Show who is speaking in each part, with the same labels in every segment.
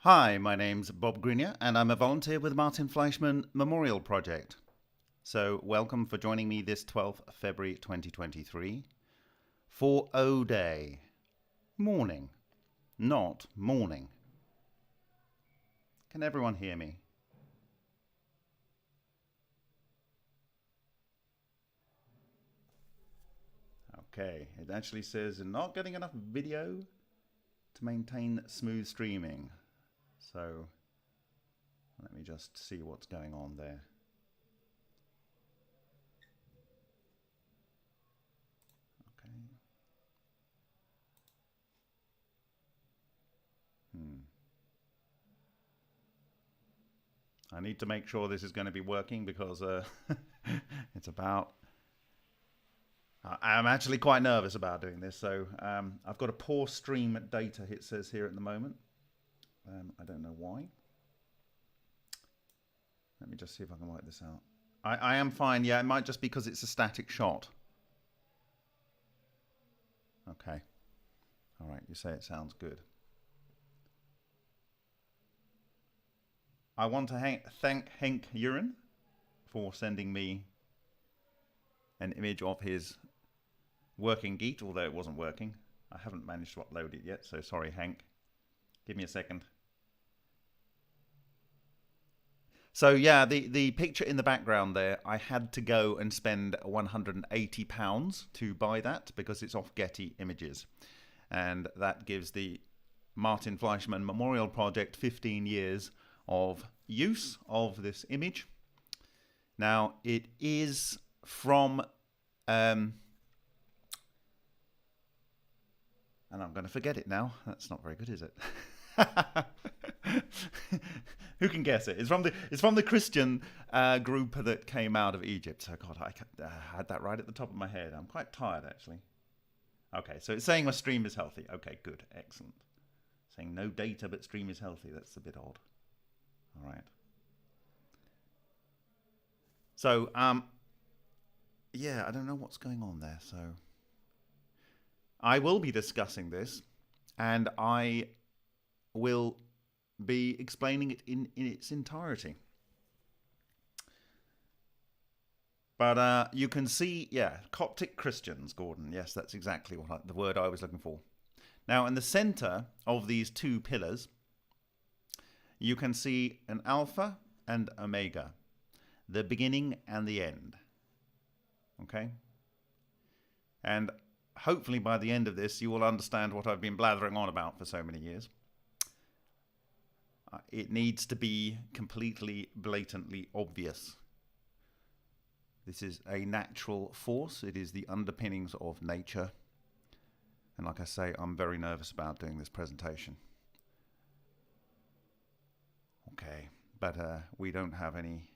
Speaker 1: Hi, my name's Bob Greenyer, and I'm a volunteer with Martin Fleischmann Memorial Project. So welcome for joining me this 12th February 2023 for O Day. Mourning, not morning. Can everyone hear me? Okay, it actually says not getting enough video to maintain smooth streaming. So let me just see what's going on there. Okay. I need to make sure this is going to be working because it's about... I'm actually quite nervous about doing this. So I've got a poor stream data, it says here at the moment. I don't know why. Let me just see if I can work this out. I am fine. Yeah, it might just be because it's a static shot. Okay. All right, you say it sounds good. I want to thank Henk Uren for sending me an image of his working Geet, although it wasn't working. I haven't managed to upload it yet, so sorry, Hank. Give me a second. So yeah, the picture in the background there, I had to go and spend £180 to buy that because it's off Getty Images. And that gives the Martin Fleischmann Memorial Project 15 years of use of this image. Now, it is from... and I'm going to forget it now. That's not very good, is it? Who can guess it? It's from the Christian group that came out of Egypt. So God, I had that right at the top of my head. I'm quite tired actually. Okay, so it's saying my stream is healthy. Okay, good, excellent. Saying no data but stream is healthy. That's a bit odd. All right. So yeah, I don't know what's going on there. So I will be discussing this, and I will be explaining it in its entirety. But you can see, yeah, Coptic Christians, Gordon. Yes, that's exactly the word I was looking for. Now, in the center of these two pillars, you can see an alpha and omega, the beginning and the end. Okay? And hopefully by the end of this, you will understand what I've been blathering on about for so many years. It needs to be completely, blatantly obvious. This is a natural force. It is the underpinnings of nature. And like I say, I'm very nervous about doing this presentation. Okay, but we don't have any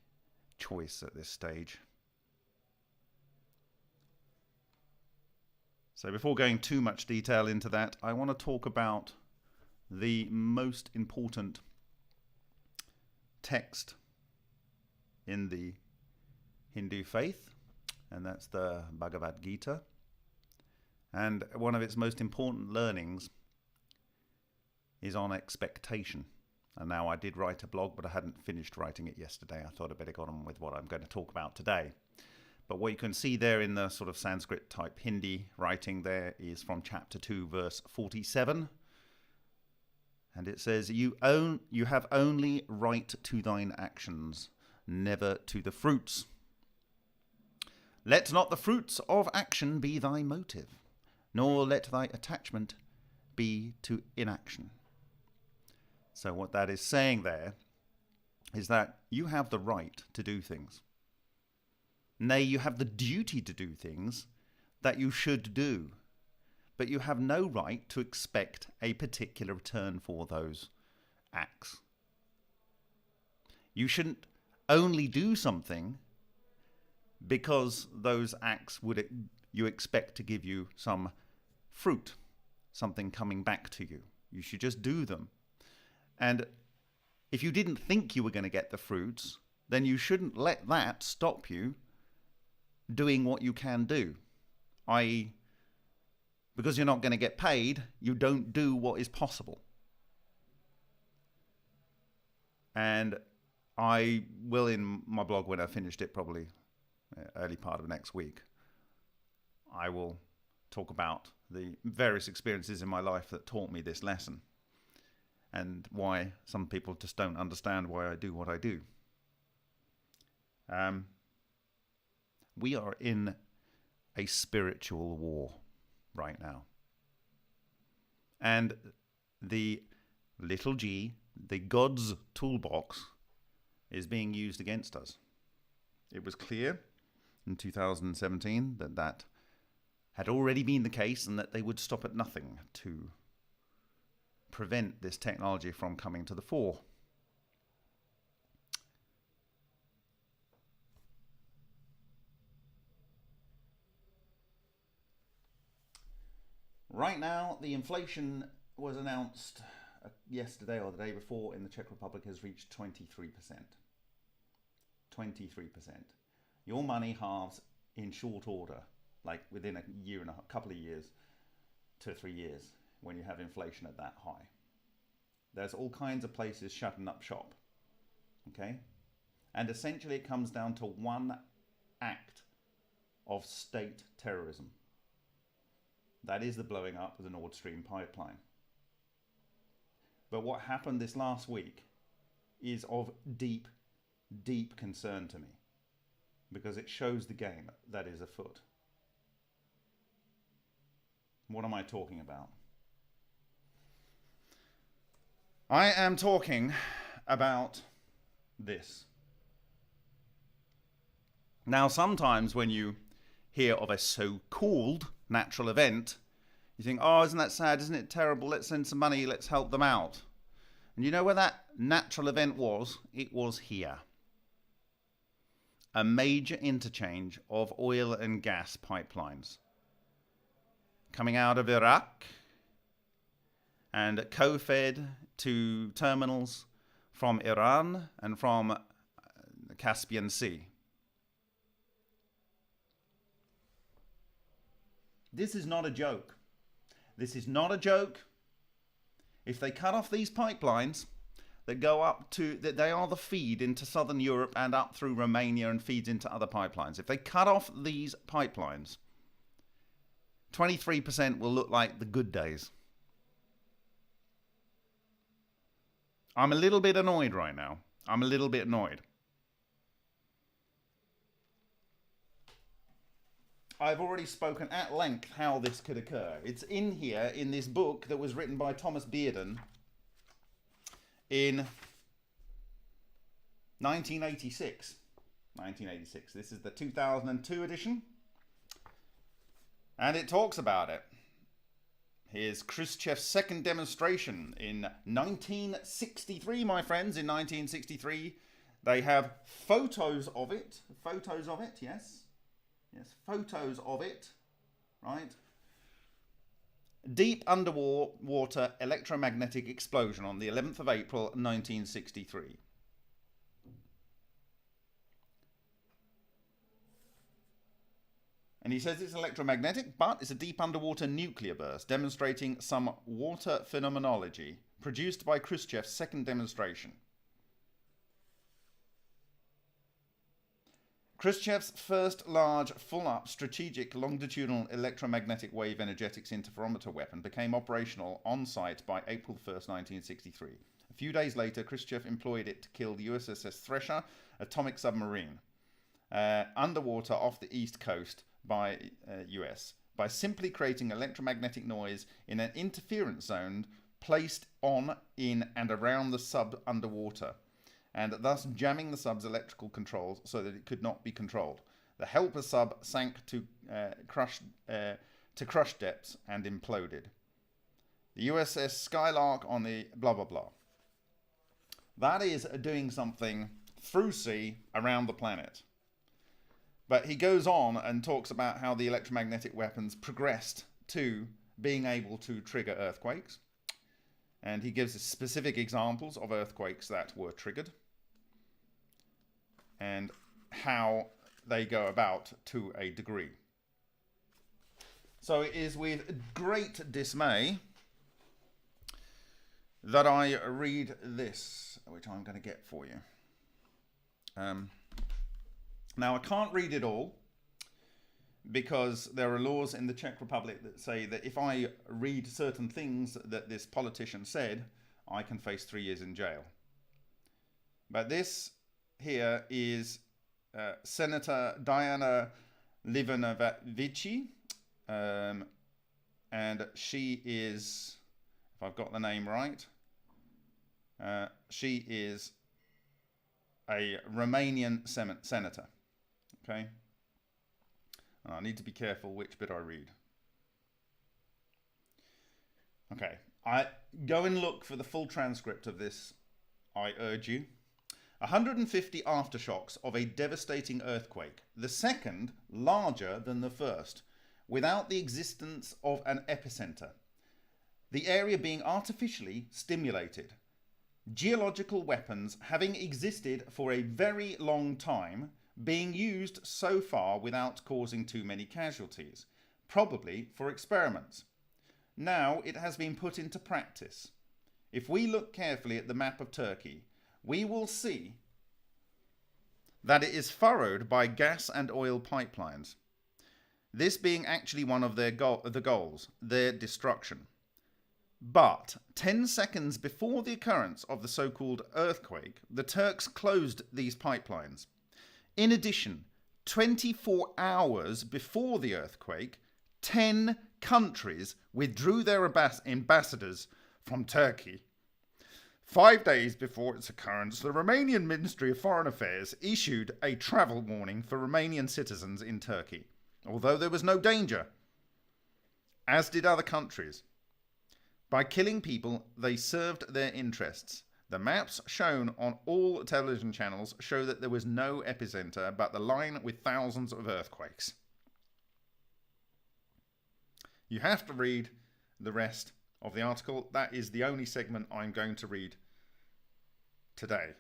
Speaker 1: choice at this stage. So before going too much detail into that, I want to talk about the most important text in the Hindu faith, and that's the Bhagavad Gita. And one of its most important learnings is on expectation. And now I did write a blog, but I hadn't finished writing it yesterday. I thought I'd better get on with what I'm going to talk about today. But what you can see there in the sort of Sanskrit type Hindi writing there is from chapter 2, verse 47. And it says, you have only right to thine actions, never to the fruits. Let not the fruits of action be thy motive, nor let thy attachment be to inaction. So what that is saying there is that you have the right to do things. Nay, you have the duty to do things that you should do, but you have no right to expect a particular return for those acts. You shouldn't only do something because those acts you expect to give you some fruit, something coming back to you. You should just do them. And if you didn't think you were going to get the fruits, then you shouldn't let that stop you doing what you can do. I.e., because you're not going to get paid, you don't do what is possible. And I will, in my blog, when I finished it, probably early part of next week, I will talk about the various experiences in my life that taught me this lesson, and why some people just don't understand why I do what I do. We are in a spiritual war right now. And the little g, the God's toolbox, is being used against us. It was clear in 2017 that that had already been the case, and that they would stop at nothing to prevent this technology from coming to the fore. Right now, the inflation was announced yesterday or the day before in the Czech Republic has reached 23%. 23%. Your money halves in short order, like within a year and a couple of years, 2 or 3 years, when you have inflation at that high. There's all kinds of places shutting up shop. Okay? And essentially it comes down to one act of state terrorism. That is the blowing up of the Nord Stream pipeline. But what happened this last week is of deep, deep concern to me, because it shows the game that is afoot. What am I talking about? I am talking about this. Now, sometimes when you hear of a so-called natural event, you think, oh, isn't that sad? Isn't it terrible? Let's send some money. Let's help them out. And you know where that natural event was? It was here. A major interchange of oil and gas pipelines coming out of Iraq and co-fed to terminals from Iran and from the Caspian Sea. This is not a joke. This is not a joke. If they cut off these pipelines that go up to, that they are the feed into southern Europe and up through Romania and feeds into other pipelines. If they cut off these pipelines, 23% will look like the good days. I'm a little bit annoyed right now. I'm a little bit annoyed. I've already spoken at length how this could occur. It's in here in this book that was written by Thomas Bearden in 1986. 1986. This is the 2002 edition. And it talks about it. Here's Khrushchev's second demonstration in 1963, my friends. In 1963, they have photos of it. Photos of it, yes. Yes, photos of it, right? Deep underwater electromagnetic explosion on the 11th of April, 1963. And he says it's electromagnetic, but it's a deep underwater nuclear burst demonstrating some water phenomenology produced by Khrushchev's second demonstration. Khrushchev's first large, full-up, strategic, longitudinal electromagnetic wave energetics interferometer weapon became operational on-site by April 1st, 1963. A few days later, Khrushchev employed it to kill the USS Thresher atomic submarine underwater off the east coast by US by simply creating electromagnetic noise in an interference zone placed on, in, and around the sub underwater, and thus jamming the sub's electrical controls so that it could not be controlled. The helper sub sank to crush depths and imploded. The USS Skylark on the blah blah blah. That is doing something through sea around the planet. But he goes on and talks about how the electromagnetic weapons progressed to being able to trigger earthquakes. And he gives us specific examples of earthquakes that were triggered and how they go about to a degree. So it is with great dismay that I read this, which I'm going to get for you. Now, I can't read it all because there are laws in the Czech Republic that say that if I read certain things that this politician said, I can face 3 years in jail. But this here is Senator Diana Livenovici, and she is, if I've got the name right, she is a Romanian senator. Okay, and I need to be careful which bit I read. Okay, I go and look for the full transcript of this, I urge you. 150 aftershocks of a devastating earthquake, the second larger than the first, without the existence of an epicenter. The area being artificially stimulated. Geological weapons having existed for a very long time, being used so far without causing too many casualties, probably for experiments. Now it has been put into practice. If we look carefully at the map of Turkey, we will see that it is furrowed by gas and oil pipelines. This being actually one of the goals, their destruction. But 10 seconds before the occurrence of the so-called earthquake, the Turks closed these pipelines. In addition, 24 hours before the earthquake, 10 countries withdrew their ambassadors from Turkey. 5 days before its occurrence, the Romanian Ministry of Foreign Affairs issued a travel warning for Romanian citizens in Turkey, although there was no danger, as did other countries. By killing people, they served their interests. The maps shown on all television channels show that there was no epicenter, but the line with thousands of earthquakes. You have to read the rest of the article. That is the only segment I'm going to read today.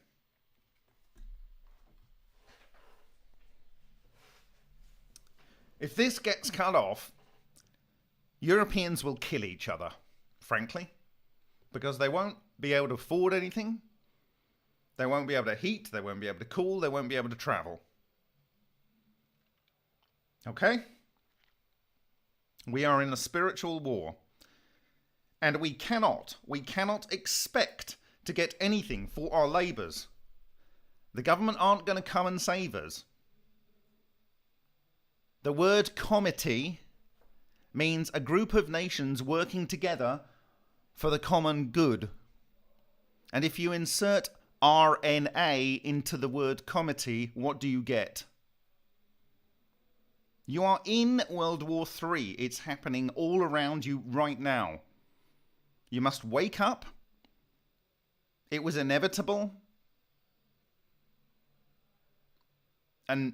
Speaker 1: If this gets cut off, Europeans will kill each other, frankly, because they won't be able to afford anything. They won't be able to heat, they won't be able to cool, they won't be able to travel. Okay? We are in a spiritual war. And we cannot expect to get anything for our labours. The government aren't going to come and save us. The word comity means a group of nations working together for the common good. And if you insert RNA into the word comity, what do you get? You are in World War III. It's happening all around you right now. You must wake up. It was inevitable. And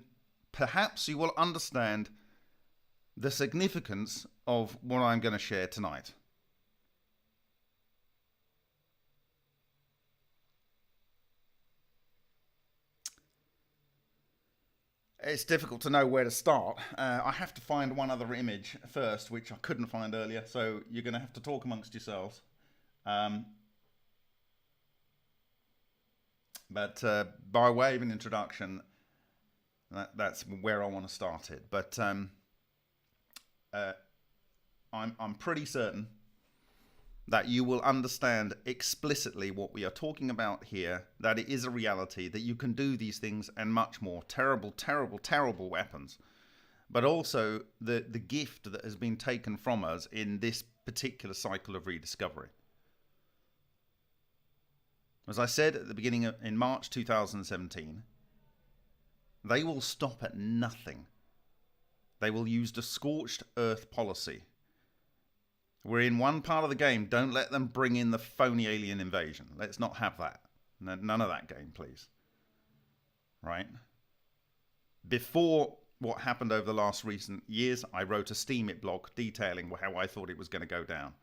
Speaker 1: perhaps you will understand the significance of what I'm going to share tonight. It's difficult to know where to start. I have to find one other image first, which I couldn't find earlier, so you're going to have to talk amongst yourselves. But by way of an introduction, that's where I want to start it. But I'm pretty certain that you will understand explicitly what we are talking about here, that it is a reality, that you can do these things and much more. Terrible, terrible, terrible weapons. But also the gift that has been taken from us in this particular cycle of rediscovery. As I said at the beginning in March 2017, they will stop at nothing. They will use the scorched earth policy. We're in one part of the game. Don't let them bring in the phony alien invasion. Let's not have that. None of that game, please. Right? Before what happened over the last recent years, I wrote a Steemit blog detailing how I thought it was going to go down.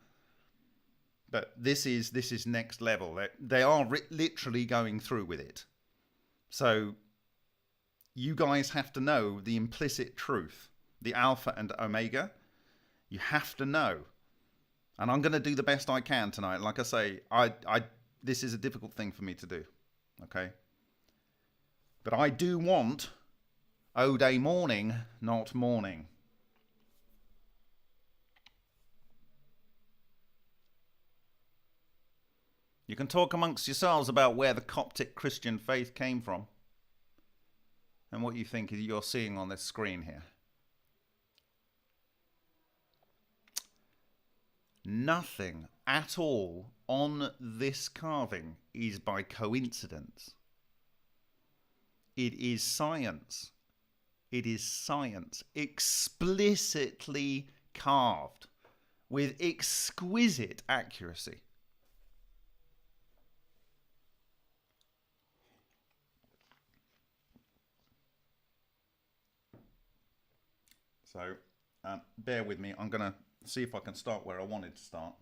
Speaker 1: But this is next level. They are literally going through with it. So you guys have to know the implicit truth, the alpha and omega. You have to know. And I'm going to do the best I can tonight. Like I say, this is a difficult thing for me to do. Okay? But I do want Ode Mourning, not mourning. You can talk amongst yourselves about where the Coptic Christian faith came from and what you think you're seeing on this screen here. Nothing at all on this carving is by coincidence. It is science. It is science explicitly carved with exquisite accuracy. So bear with me. I'm going to see if I can start where I wanted to start.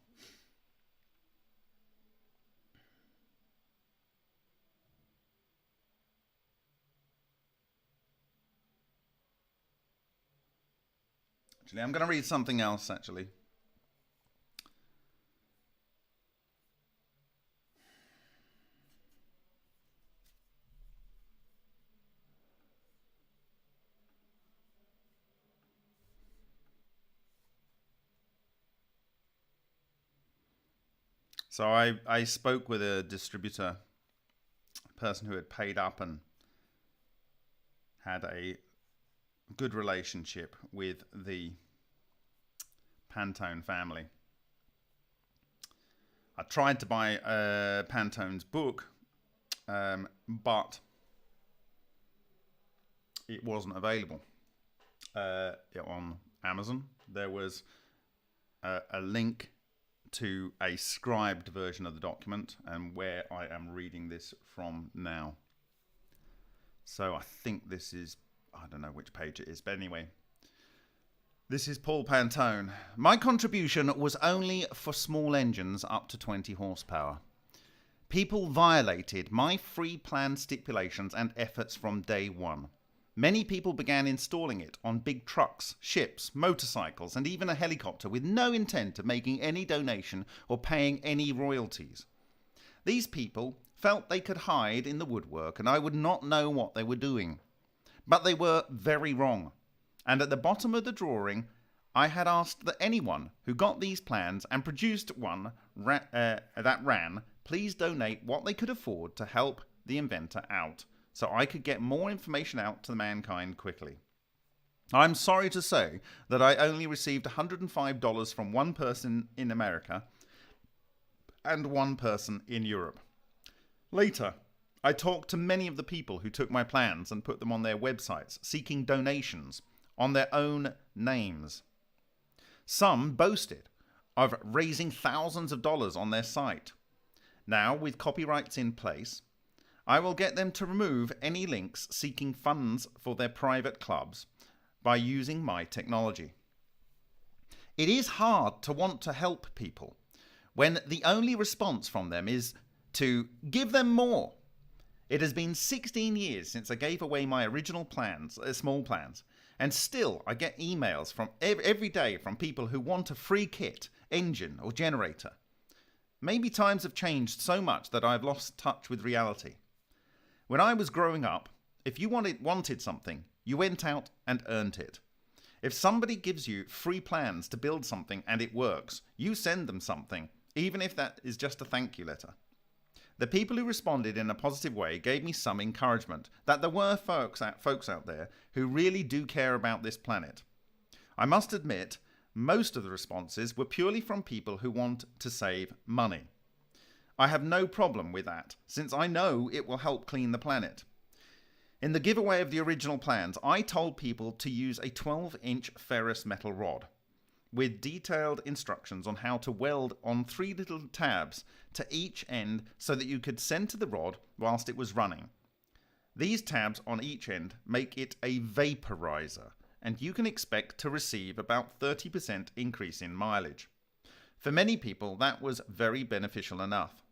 Speaker 1: Actually, I'm going to read something else, actually. So I spoke with a distributor, a person who had paid up and had a good relationship with the Pantone family. I tried to buy Pantone's book, but it wasn't available on Amazon. There was a link to a scribed version of the document, and where I am reading this from now. So I think this is, I don't know which page it is, but anyway. This is Paul Pantone. My contribution was only for small engines up to 20 horsepower. People violated my free plan stipulations and efforts from day one. Many people began installing it on big trucks, ships, motorcycles, and even a helicopter with no intent of making any donation or paying any royalties. These people felt they could hide in the woodwork and I would not know what they were doing. But they were very wrong. And at the bottom of the drawing, I had asked that anyone who got these plans and produced one that ran, please donate what they could afford to help the inventor out, so I could get more information out to mankind quickly. I'm sorry to say that I only received $105 from one person in America and one person in Europe. Later, I talked to many of the people who took my plans and put them on their websites, seeking donations on their own names. Some boasted of raising thousands of dollars on their site. Now, with copyrights in place, I will get them to remove any links seeking funds for their private clubs by using my technology. It is hard to want to help people when the only response from them is to give them more. It has been 16 years since I gave away my original plans, small plans, and still I get emails from every day from people who want a free kit, engine, or generator. Maybe times have changed so much that I've lost touch with reality. When I was growing up, if you wanted something, you went out and earned it. If somebody gives you free plans to build something and it works, you send them something, even if that is just a thank you letter. The people who responded in a positive way gave me some encouragement that there were folks out there who really do care about this planet. I must admit, most of the responses were purely from people who want to save money. I have no problem with that, since I know it will help clean the planet. In the giveaway of the original plans, I told people to use a 12-inch ferrous metal rod with detailed instructions on how to weld on 3 little tabs to each end so that you could center the rod whilst it was running. These tabs on each end make it a vaporizer, and you can expect to receive about 30% increase in mileage. For many people, that was very beneficial enough.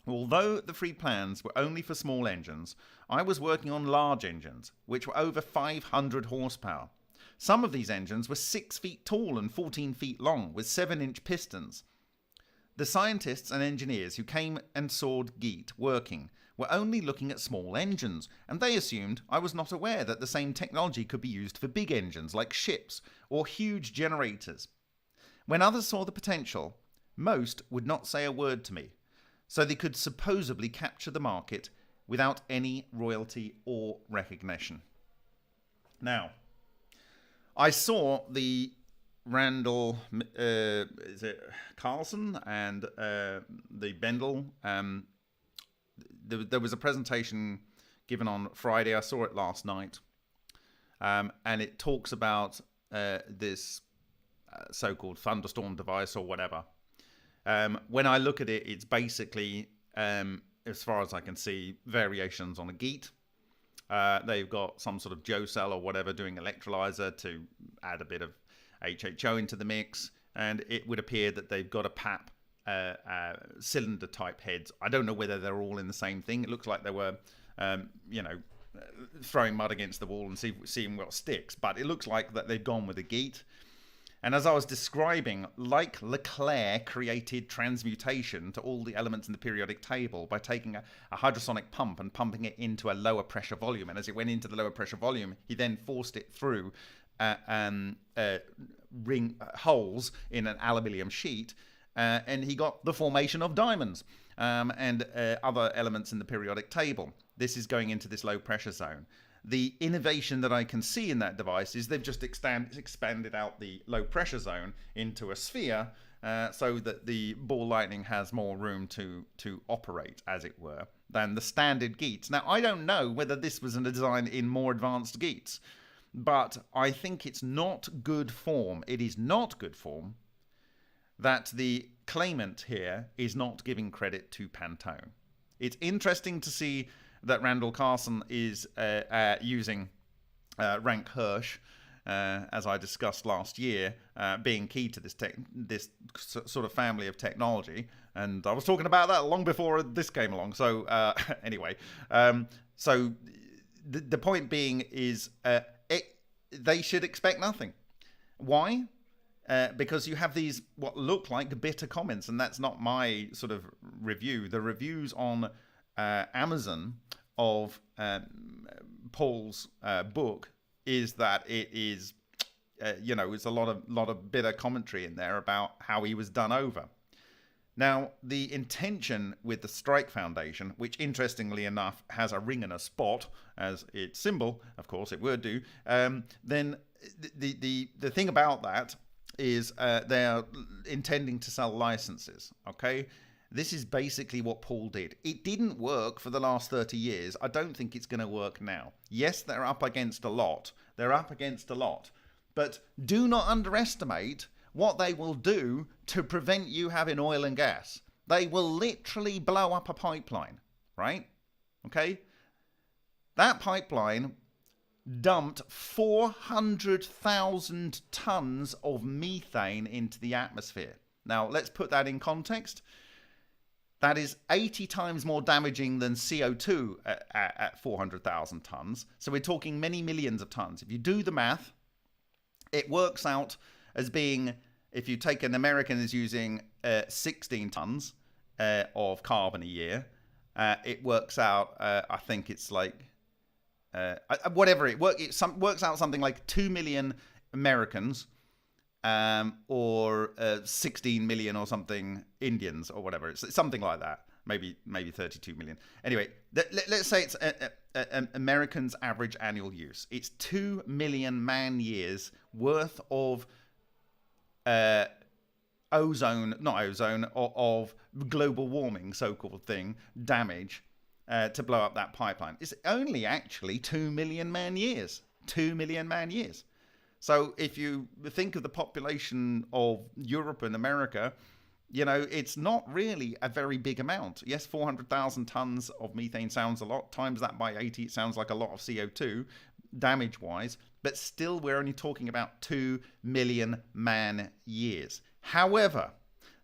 Speaker 1: Although the free plans were only for small engines, I was working on large engines, which were over 500 horsepower. Some of these engines were 6 feet tall and 14 feet long, with 7-inch pistons. The scientists and engineers who came and saw Geet working were only looking at small engines, and they assumed I was not aware that the same technology could be used for big engines like ships or huge generators. When others saw the potential, most would not say a word to me, so they could supposedly capture the market without any royalty or recognition. Now, I saw the Randall, is it Carlson and the Bendel. There was a presentation given on Friday. I saw it last night, and it talks about this so-called thunderstorm device or whatever. When I look at it, it's basically, as far as I can see, variations on a Geet. They've got some sort of Joe cell or whatever doing electrolyzer to add a bit of HHO into the mix, and it would appear that they've got a PAP cylinder type heads. I don't know whether they're all in the same thing. It looks like they were, throwing mud against the wall and seeing what sticks, but it looks like that they've gone with a Geet. And as I was describing, like Leclerc created transmutation to all the elements in the periodic table by taking a hydrosonic pump and pumping it into a lower pressure volume. And as it went into the lower pressure volume, he then forced it through ring holes in an aluminium sheet, and he got the formation of diamonds and other elements in the periodic table. This is going into this low pressure zone. The innovation that I can see in that device is they've just expanded out the low pressure zone into a sphere so that the ball lightning has more room to operate, as it were, than the standard Geets. Now, I don't know whether this was a design in more advanced Geets, but I think it's not good form. It is not good form that the claimant here is not giving credit to Pantone. It's interesting to see that Randall Carlson is using Rank Hirsch, as I discussed last year, being key to this sort of family of technology. And I was talking about that long before this came along. So anyway, so the point being is they should expect nothing. Why? Because you have these what look like bitter comments, and that's not my sort of review. The reviews on Amazon of Paul's book is that it is, it's a lot of bitter commentary in there about how he was done over. Now, the intention with the Strike Foundation, which interestingly enough has a ring and a spot as its symbol, of course it would do, then the thing about that is they're intending to sell licenses, okay? This is basically what Paul did. It didn't work for the last 30 years. I don't think it's going to work now. Yes, they're up against a lot. But do not underestimate what they will do to prevent you having oil and gas. They will literally blow up a pipeline, right? Okay? That pipeline dumped 400,000 tons of methane into the atmosphere. Now, let's put that in context. That is 80 times more damaging than CO2 at 400,000 tons. So we're talking many millions of tons. If you do the math, it works out as being, if you take an American is using 16 tons of carbon a year, it works out, I think it's like, whatever, it works out something like 2 million Americans or 16 million or something Indians or whatever. It's something like that. Maybe 32 million. Anyway, let's say it's Americans' average annual use. It's 2 million man years worth of of global warming, so-called thing, damage to blow up that pipeline. It's only actually 2 million man years. 2 million man years. So if you think of the population of Europe and America, it's not really a very big amount. Yes, 400,000 tons of methane sounds a lot. Times that by 80, it sounds like a lot of CO2, damage-wise. But still, we're only talking about 2 million man years. However,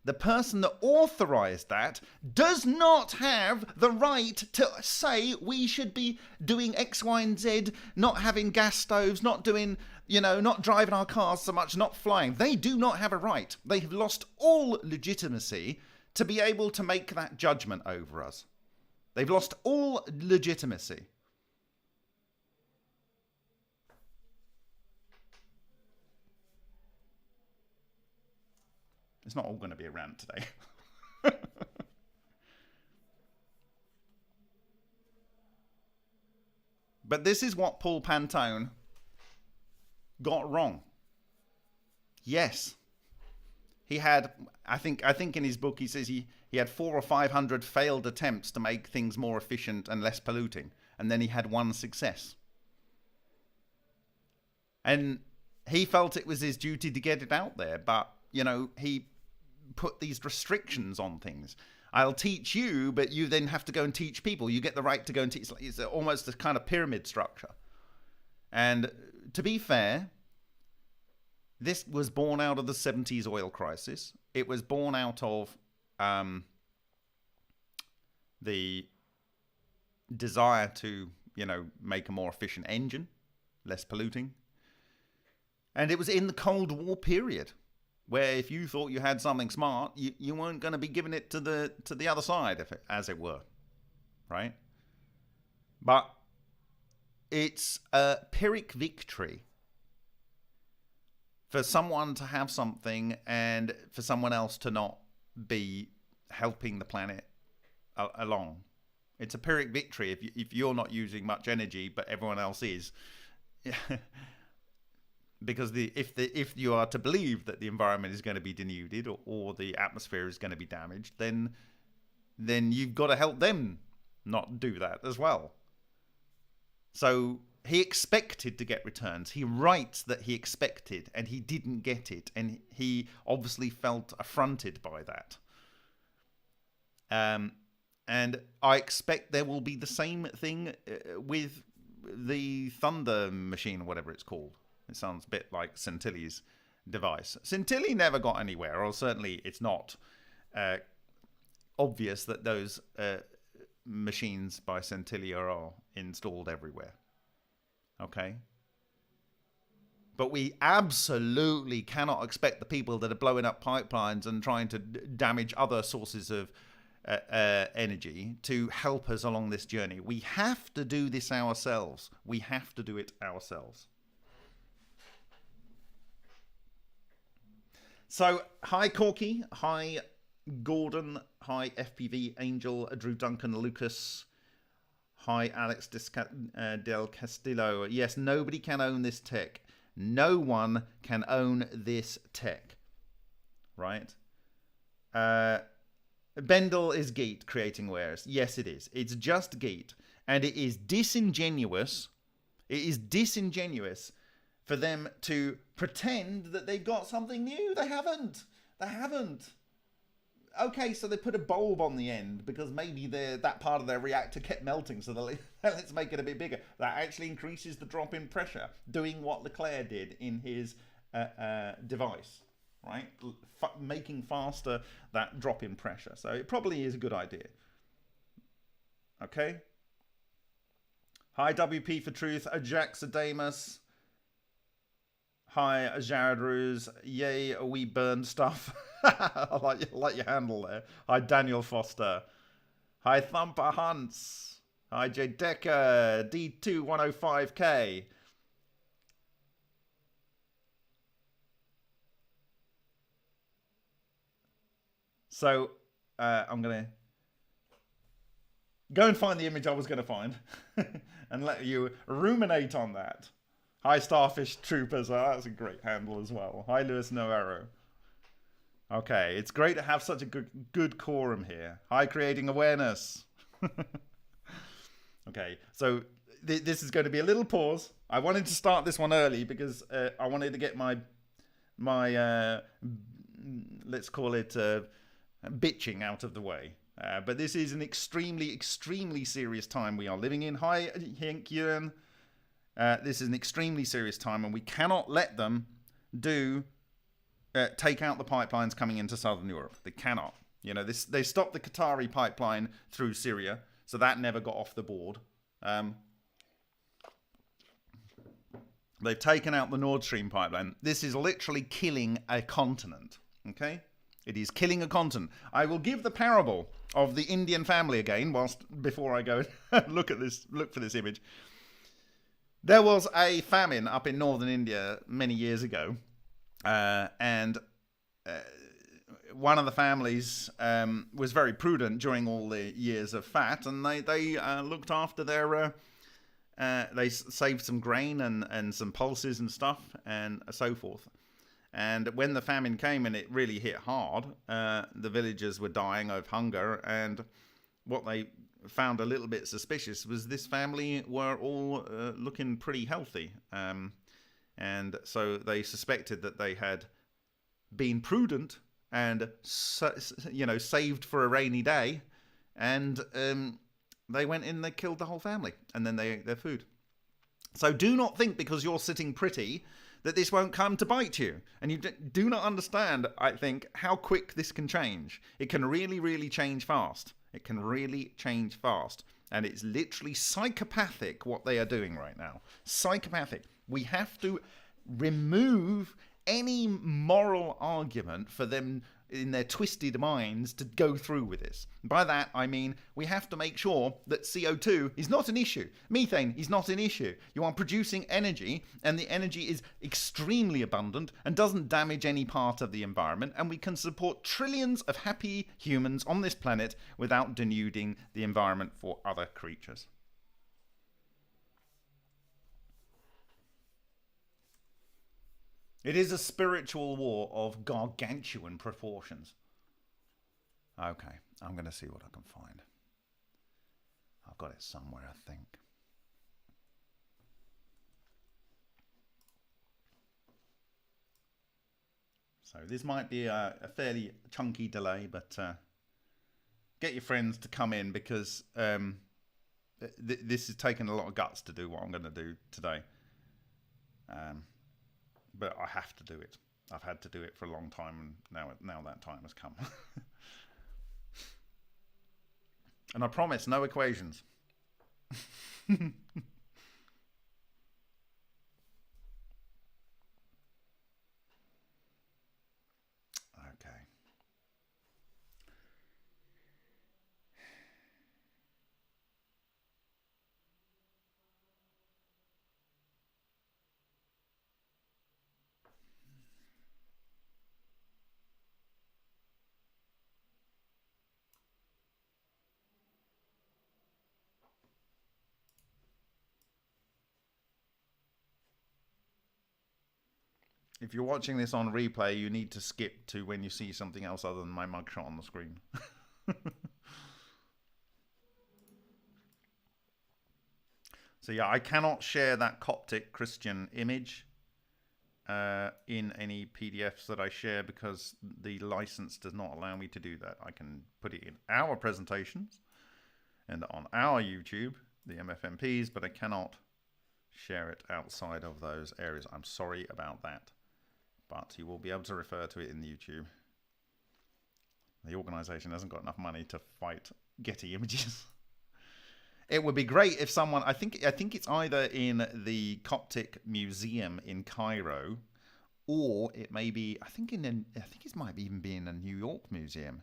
Speaker 1: the person that authorized that does not have the right to say we should be doing X, Y, and Z, not having gas stoves, not doing, not driving our cars so much, not flying. They do not have a right. They have lost all legitimacy to be able to make that judgment over us. They've lost all legitimacy. It's not all going to be a rant today. But this is what Paul Pantone got wrong. Yes. He had, I think in his book he says he had 400 or 500 failed attempts to make things more efficient and less polluting. And then he had one success. And he felt it was his duty to get it out there. But, he put these restrictions on things. I'll teach you, but you then have to go and teach people. You get the right to go and teach. It's almost a kind of pyramid structure. And to be fair, this was born out of the 70s oil crisis. It was born out of the desire to, make a more efficient engine, less polluting. And it was in the Cold War period, where if you thought you had something smart, you weren't going to be giving it to the other side, as it were, right? But it's a Pyrrhic victory for someone to have something and for someone else to not be helping the planet along. It's a Pyrrhic victory if you're not using much energy, but everyone else is. Because if you are to believe that the environment is going to be denuded or the atmosphere is going to be damaged, then you've got to help them not do that as well. So he expected to get returns. He writes that he expected and he didn't get it, and he obviously felt affronted by that. And I expect there will be the same thing with the Thunder machine or whatever it's called. It sounds a bit like Centilli's device. Centilli never got anywhere, or certainly it's not obvious that those machines by Centilli are installed everywhere. Okay? But we absolutely cannot expect the people that are blowing up pipelines and trying to damage other sources of energy to help us along this journey. We have to do this ourselves. We have to do it ourselves. So, hi Corky, hi Gordon, hi FPV Angel, Drew Duncan, Lucas, hi Alex Del Castillo. Yes, nobody can own this tech. No one can own this tech. Right? Bendel is Geet creating wares. Yes, it is. It's just Geet. And it is disingenuous. It is disingenuous for them to pretend that they've got something new. They haven't. They haven't. Okay, so they put a bulb on the end because maybe that part of their reactor kept melting, so let's make it a bit bigger. That actually increases the drop in pressure, doing what Leclerc did in his device, right? Making faster that drop in pressure. So it probably is a good idea. Okay. Hi, WP for Truth, Ajax Adamus. Hi, Jared Ruse. Yay, we burn stuff. I like your handle there. Hi, Daniel Foster. Hi, Thumper Hunts. Hi, J Decker. D2105K. So, I'm going to go and find the image I was going to find and let you ruminate on that. Hi, Starfish Troopers. Oh, that's a great handle as well. Hi, Lewis No Arrow. Okay, it's great to have such a good quorum here. Hi, Creating Awareness. Okay, so this is going to be a little pause. I wanted to start this one early because I wanted to get my let's call it bitching out of the way. But this is an extremely serious time we are living in. Hi, Henk Yuan. This is an extremely serious time, and we cannot let them do take out the pipelines coming into southern Europe. They cannot. You know, this, they stopped the Qatari pipeline through Syria, so that never got off the board. They've taken out the Nord Stream pipeline. This is literally killing a continent. Okay? It is killing a continent. I will give the parable of the Indian family again, before I go look for this image. There was a famine up in northern India many years ago, and one of the families was very prudent during all the years of fat, and they looked after their. They saved some grain and some pulses and stuff and so forth. And when the famine came and it really hit hard, the villagers were dying of hunger. And what they found a little bit suspicious was this family were all looking pretty healthy. And so they suspected that they had been prudent and, saved for a rainy day. And they went in, they killed the whole family, and then their food. So do not think because you're sitting pretty that this won't come to bite you. And you do not understand, I think, how quick this can change. It can really, really change fast. It can really change fast. And it's literally psychopathic what they are doing right now. Psychopathic. We have to remove any moral argument for them in their twisted minds to go through with this. By that, I mean we have to make sure that CO2 is not an issue. Methane is not an issue. You are producing energy, and the energy is extremely abundant and doesn't damage any part of the environment, and we can support trillions of happy humans on this planet without denuding the environment for other creatures. It is a spiritual war of gargantuan proportions. Okay, I'm going to see what I can find. I've got it somewhere, I think. So this might be a fairly chunky delay, but get your friends to come in because this is taking a lot of guts to do what I'm going to do today. But I have to do it. I've had to do it for a long time, and now that time has come. And I promise, no equations. Okay. If you're watching this on replay, you need to skip to when you see something else other than my mugshot on the screen. So yeah, I cannot share that Coptic Christian image in any PDFs that I share because the license does not allow me to do that. I can put it in our presentations and on our YouTube, the MFMPs, but I cannot share it outside of those areas. I'm sorry about that. But you will be able to refer to it in the YouTube. The organisation hasn't got enough money to fight Getty Images. It would be great if someone, I think it's either in the Coptic Museum in Cairo, or it may be, I think it might even be in a New York museum.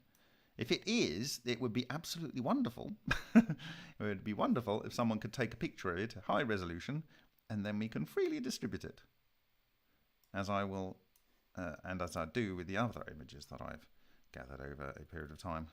Speaker 1: If it is, it would be absolutely wonderful. It would be wonderful if someone could take a picture of it, high resolution, and then we can freely distribute it. As I will, and as I do with the other images that I've gathered over a period of time.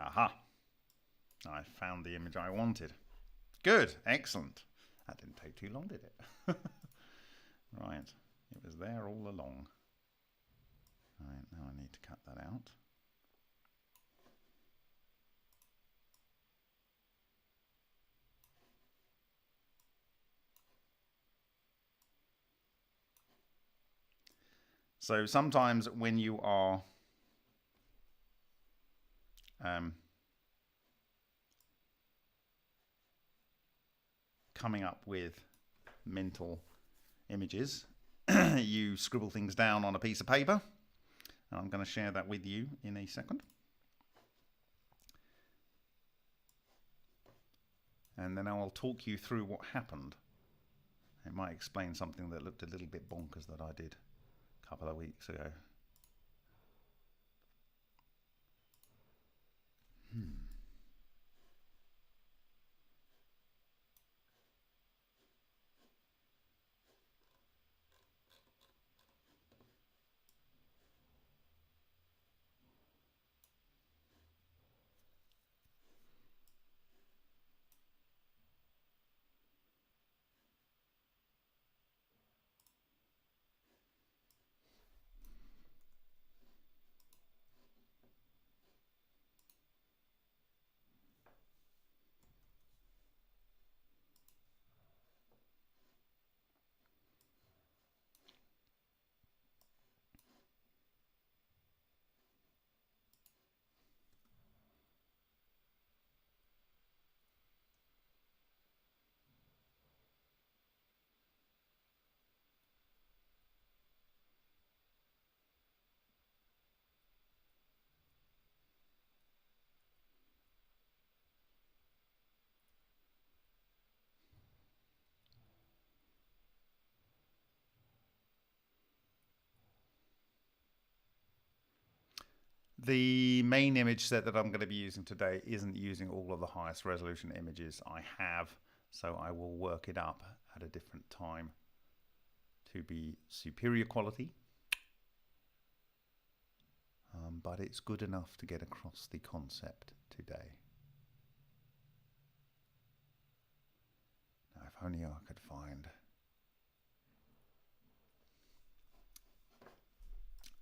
Speaker 1: Aha! I found the image I wanted. Good, excellent. That didn't take too long, did it? Right, it was there all along. Right, now I need to cut that out. So sometimes when you are coming up with mental images, you scribble things down on a piece of paper. And I'm going to share that with you in a second. And then I'll talk you through what happened. It might explain something that looked a little bit bonkers that I did a couple of weeks ago. The main image set that I'm going to be using today isn't using all of the highest resolution images I have, so I will work it up at a different time to be superior quality. But it's good enough to get across the concept today. Now, if only I could find...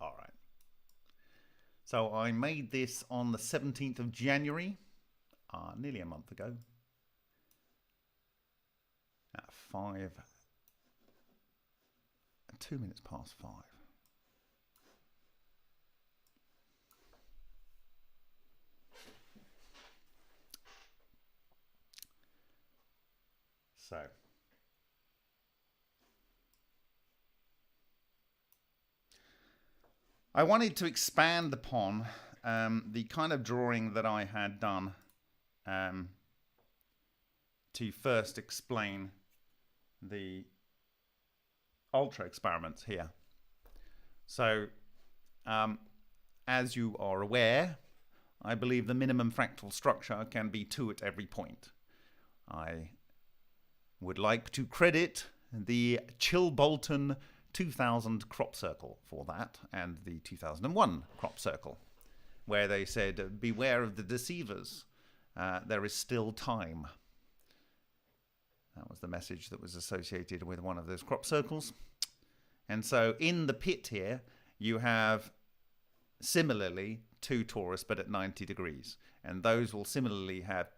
Speaker 1: All right. So I made this on the 17th of January, nearly a month ago, at 2 minutes past 5. So I wanted to expand upon the kind of drawing that I had done to first explain the ultra experiments here. So as you are aware, I believe the minimum fractal structure can be 2 at every point. I would like to credit the Chilbolton 2000 crop circle for that, and the 2001 crop circle, where they said, beware of the deceivers, there is still time. That was the message that was associated with one of those crop circles. And so in the pit here, you have similarly 2 torus, but at 90 degrees. And those will similarly have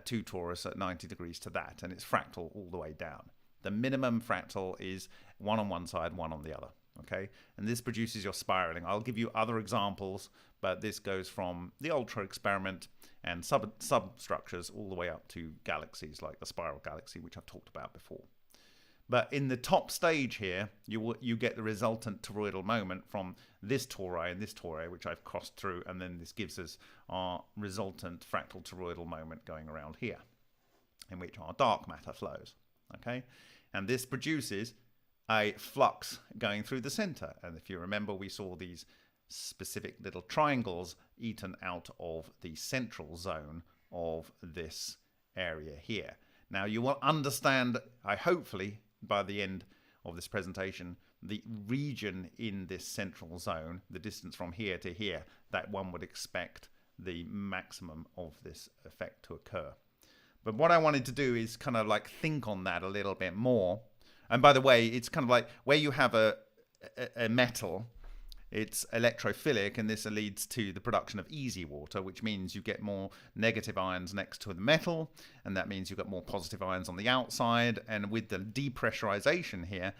Speaker 1: 2 torus at 90 degrees to that, and it's fractal all the way down. The minimum fractal is 1 on one side, 1 on the other. Okay, and this produces your spiraling. I'll give you other examples, but this goes from the ultra experiment and substructures all the way up to galaxies like the spiral galaxy, which I've talked about before. But in the top stage here, you get the resultant toroidal moment from this tori and this tori, which I've crossed through, and then this gives us our resultant fractal toroidal moment going around here, in which our dark matter flows. Okay, and this produces a flux going through the center. And if you remember, we saw these specific little triangles eaten out of the central zone of this area here. Now you will understand, hopefully by the end of this presentation, the region in this central zone, the distance from here to here, that one would expect the maximum of this effect to occur. But what I wanted to do is kind of like think on that a little bit more. And by the way, it's kind of like where you have a metal, it's electrophilic, and this leads to the production of easy water, which means you get more negative ions next to the metal, and that means you've got more positive ions on the outside. And with the depressurization here,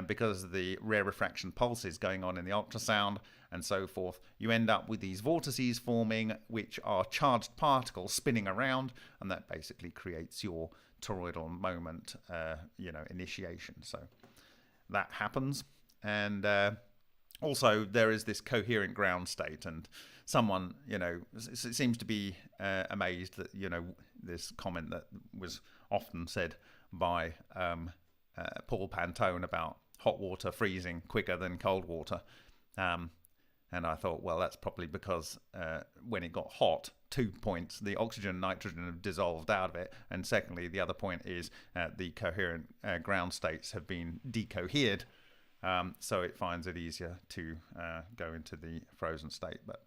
Speaker 1: because of the rare refraction pulses going on in the ultrasound and so forth, you end up with these vortices forming, which are charged particles spinning around, and that basically creates your toroidal moment, initiation. So that happens. And also, there is this coherent ground state, and someone, seems to be amazed that, this comment that was often said by Paul Pantone about hot water freezing quicker than cold water. And I thought, well, that's probably because when it got hot, 2 points, the oxygen and nitrogen have dissolved out of it. And secondly, the other point is the coherent ground states have been decohered. So it finds it easier to go into the frozen state. But,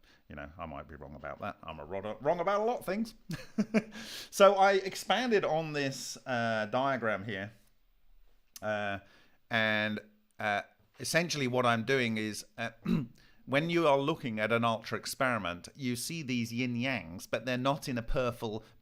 Speaker 1: I might be wrong about that. I'm wrong about a lot of things. So I expanded on this diagram here. And essentially what I'm doing is when you are looking at an ultra experiment, you see these yin-yangs, but they're not in a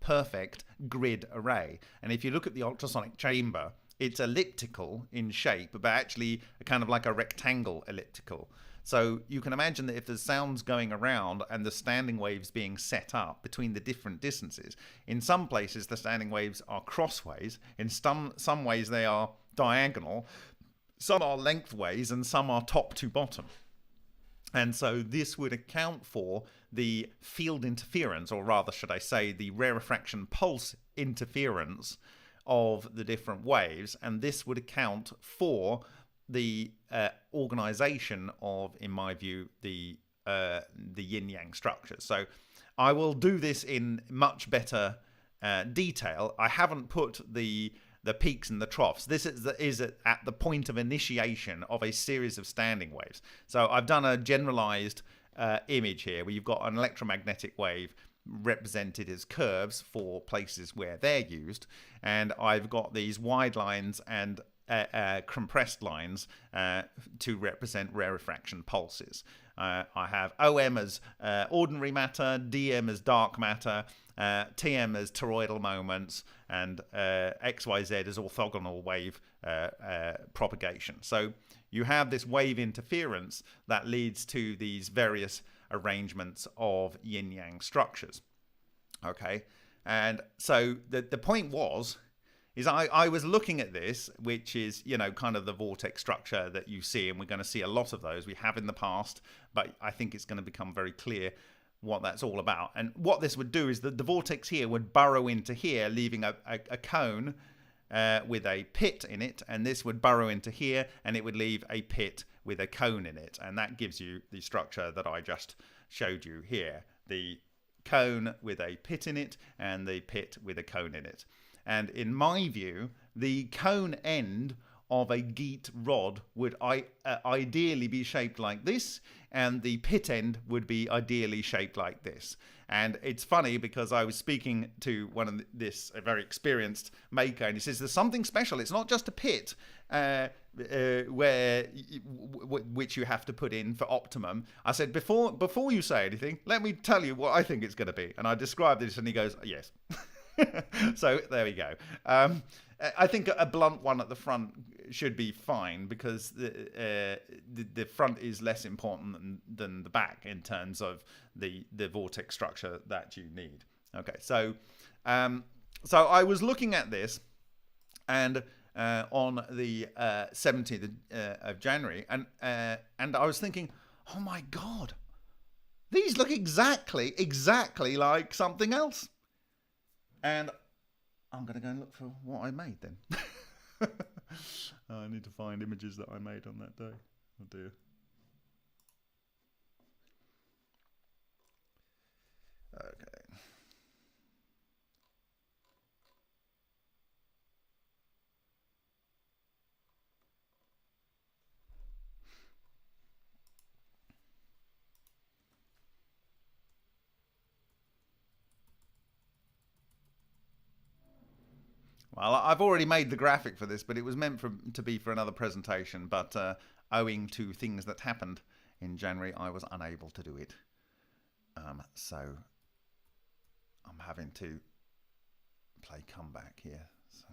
Speaker 1: perfect grid array. And if you look at the ultrasonic chamber, it's elliptical in shape, but actually kind of like a rectangle elliptical. So you can imagine that if there's sounds going around and the standing waves being set up between the different distances, in some places the standing waves are crossways, in some ways they are diagonal, some are lengthways, and some are top to bottom. And so this would account for the field interference, or rather, should I say, the rarefaction pulse interference of the different waves, and this would account for the organization of, in my view, the yin-yang structure. So I will do this in much better detail. I haven't put the peaks and the troughs. This is at the point of initiation of a series of standing waves. So I've done a generalized image here where you've got an electromagnetic wave represented as curves for places where they're used, and I've got these wide lines and compressed lines to represent rarefaction pulses. I have OM as ordinary matter, DM as dark matter, TM as toroidal moments, and XYZ as orthogonal wave propagation. So you have this wave interference that leads to these various arrangements of yin-yang structures. Okay, and so the point is I was looking at this, which is, kind of the vortex structure that you see, and we're going to see a lot of those. We have in the past, but I think it's going to become very clear what that's all about. And what this would do is that the vortex here would burrow into here, leaving a cone with a pit in it, and this would burrow into here, and it would leave a pit with a cone in it, and that gives you the structure that I just showed you here. The cone with a pit in it, and the pit with a cone in it. And in my view, the cone end of a Geet rod would ideally be shaped like this, and the pit end would be ideally shaped like this. And it's funny because I was speaking to a very experienced maker, and he says there's something special. It's not just a pit which you have to put in for optimum. I said, before you say anything, let me tell you what I think it's going to be. And I described this, and he goes, yes. So there we go. I think a blunt one at the front should be fine, because the front is less important than the back in terms of the vortex structure that you need. Okay, so I was looking at this, and on the 17th of January, and I was thinking, oh my God, these look exactly like something else. And I'm going to go and look for what I made then. I need to find images that I made on that day. Oh dear. Okay. Well, I've already made the graphic for this, but it was meant to be for another presentation. But owing to things that happened in January, I was unable to do it. So I'm having to play comeback here. So.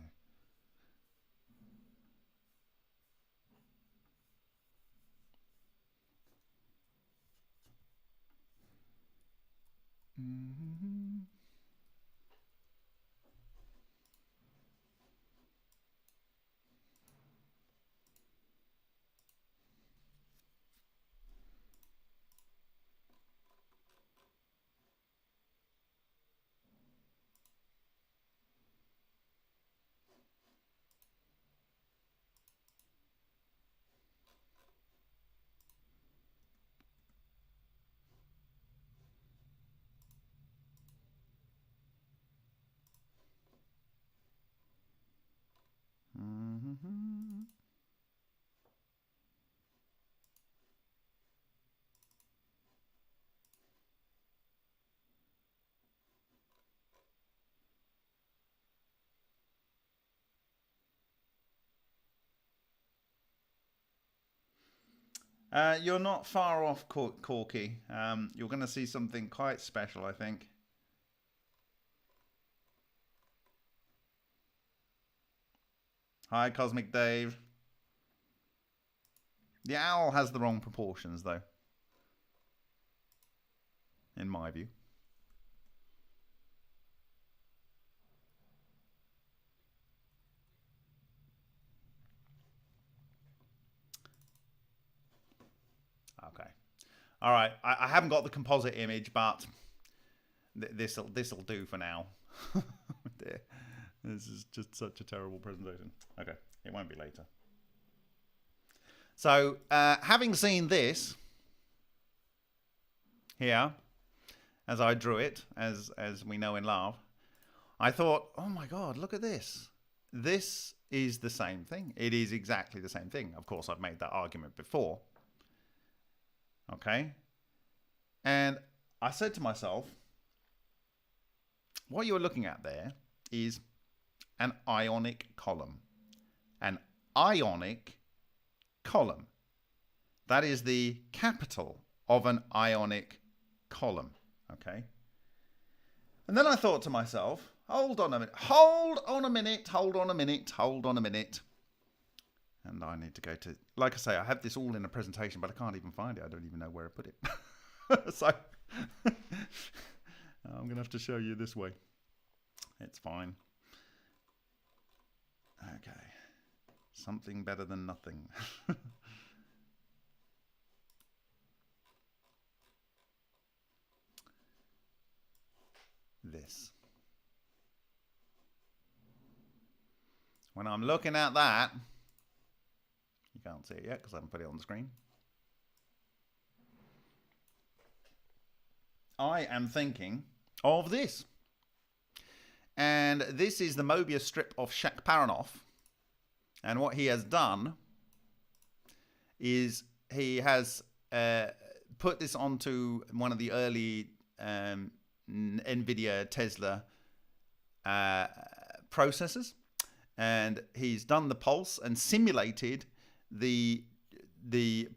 Speaker 1: You're not far off, Corky. You're going to see something quite special, I think. Hi, Cosmic Dave. The owl has the wrong proportions, though, in my view. Okay. All right. I haven't got the composite image, but this'll do for now. This is just such a terrible presentation. Okay. It won't be later. So, having seen this here, as I drew it, as we know and love, I thought, oh my God, look at this. This is the same thing. It is exactly the same thing. Of course, I've made that argument before. Okay. And I said to myself, what you're looking at there is an ionic column. An ionic column. That is the capital of an ionic column. Okay. And then I thought to myself, hold on a minute, hold on a minute, hold on a minute, hold on a minute. And I need to go to, like I say, I have this all in a presentation, but I can't even find it. I don't even know where I put it. So I'm going to have to show you this way. It's fine. Okay. Something better than nothing. This. When I'm looking at that, you can't see it yet because I haven't put it on the screen. I am thinking of this. And this is the Mobius strip of Shakparanov. And what he has done is he has put this onto one of the early NVIDIA Tesla processors. And he's done the pulse and simulated the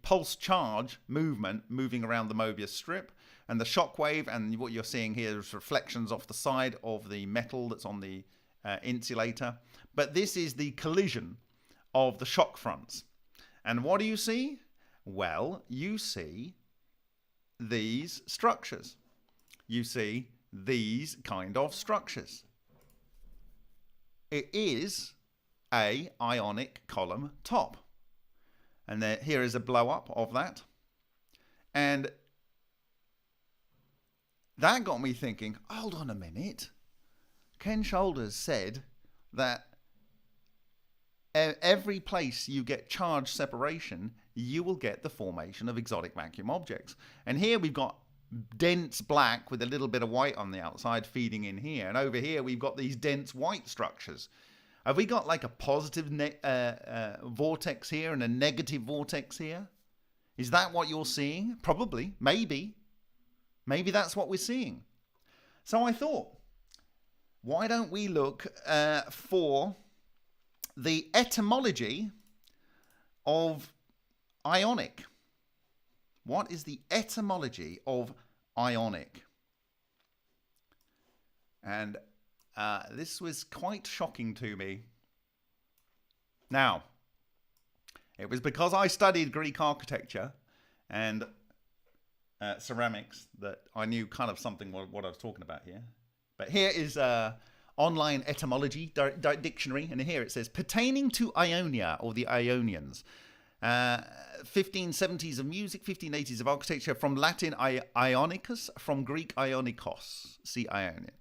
Speaker 1: pulse charge movement moving around the Mobius strip. And the shockwave, and what you're seeing here is reflections off the side of the metal that's on the insulator. But this is the collision of the shock fronts. And what do you see? Well, you see these structures. You see these kind of structures. It is a ionic column top. And here is a blow up of that. And that got me thinking, hold on a minute. Ken Shoulders said that every place you get charge separation, you will get the formation of exotic vacuum objects. And here we've got dense black with a little bit of white on the outside feeding in here. And over here we've got these dense white structures. Have we got like a positive vortex here and a negative vortex here? Is that what you're seeing? Probably. Maybe. Maybe that's what we're seeing. So I thought, why don't we look for the etymology of Ionic? What is the etymology of Ionic? And this was quite shocking to me. Now, it was because I studied Greek architecture and ceramics that I knew kind of something what I was talking about here. But here is online etymology dictionary, and here it says pertaining to Ionia or the Ionians. 1570s of music, 1580s of architecture, from Latin Ionicus, from Greek Ionikos, see Ionic.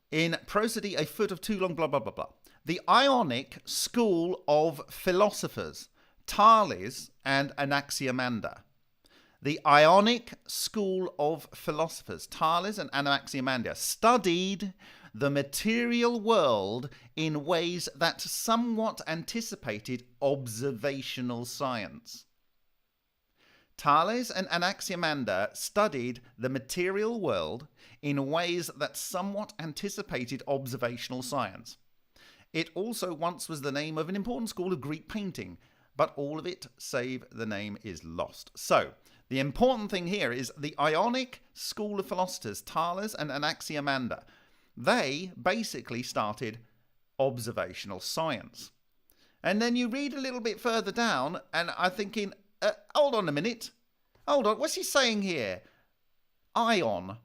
Speaker 1: In prosody, a foot of too long, blah, blah, blah, blah. The Ionic school of philosophers, Thales and Anaximander. The Ionic school of philosophers, Thales and Anaximander, studied the material world in ways that somewhat anticipated observational science. Thales and Anaximander studied the material world in ways that somewhat anticipated observational science. It also once was the name of an important school of Greek painting, but all of it, save the name, is lost. So, the important thing here is the Ionic school of philosophers, Thales and Anaximander. They basically started observational science. And then you read a little bit further down, and I'm thinking, hold on a minute. Hold on, what's he saying here? Ion,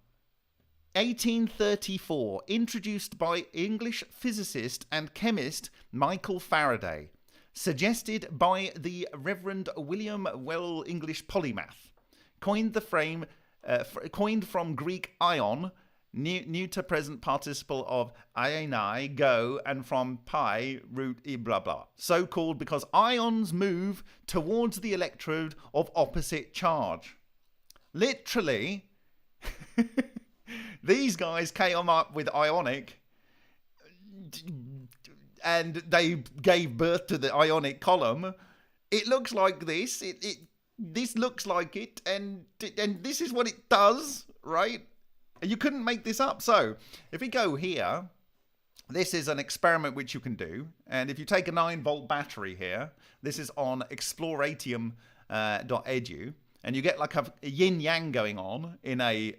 Speaker 1: 1834, introduced by English physicist and chemist Michael Faraday, suggested by the Reverend William Well, English polymath, coined from Greek ion, new to present participle of ioni, go, and from pi, root, blah, blah. So called because ions move towards the electrode of opposite charge. Literally, these guys came up with Ionic, and they gave birth to the Ionic column. It looks like this. This looks like it, and this is what it does, right? You couldn't make this up. So if we go here, this is an experiment which you can do. And if you take a 9-volt battery here, this is on exploratium.edu, and you get like a yin-yang going on in a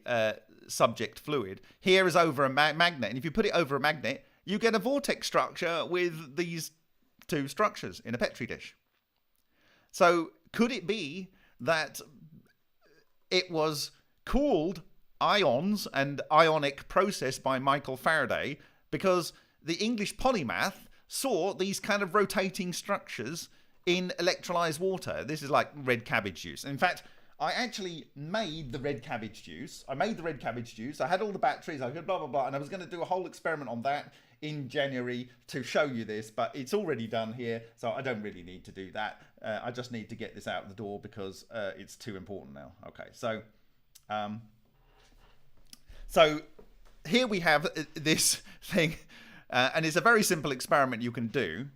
Speaker 1: subject fluid. Here is over a magnet. And if you put it over a magnet, you get a vortex structure with these two structures in a Petri dish. So could it be that it was called ions and ionic process by Michael Faraday because the English polymath saw these kind of rotating structures in electrolyzed water? This is like red cabbage juice. In fact, I actually made the red cabbage juice. I had all the batteries, I could blah, blah, blah, and I was going to do a whole experiment on that in January to show you this, but it's already done here, so I don't really need to do that. I just need to get this out the door because it's too important now. Okay, so here we have this thing, and it's a very simple experiment you can do.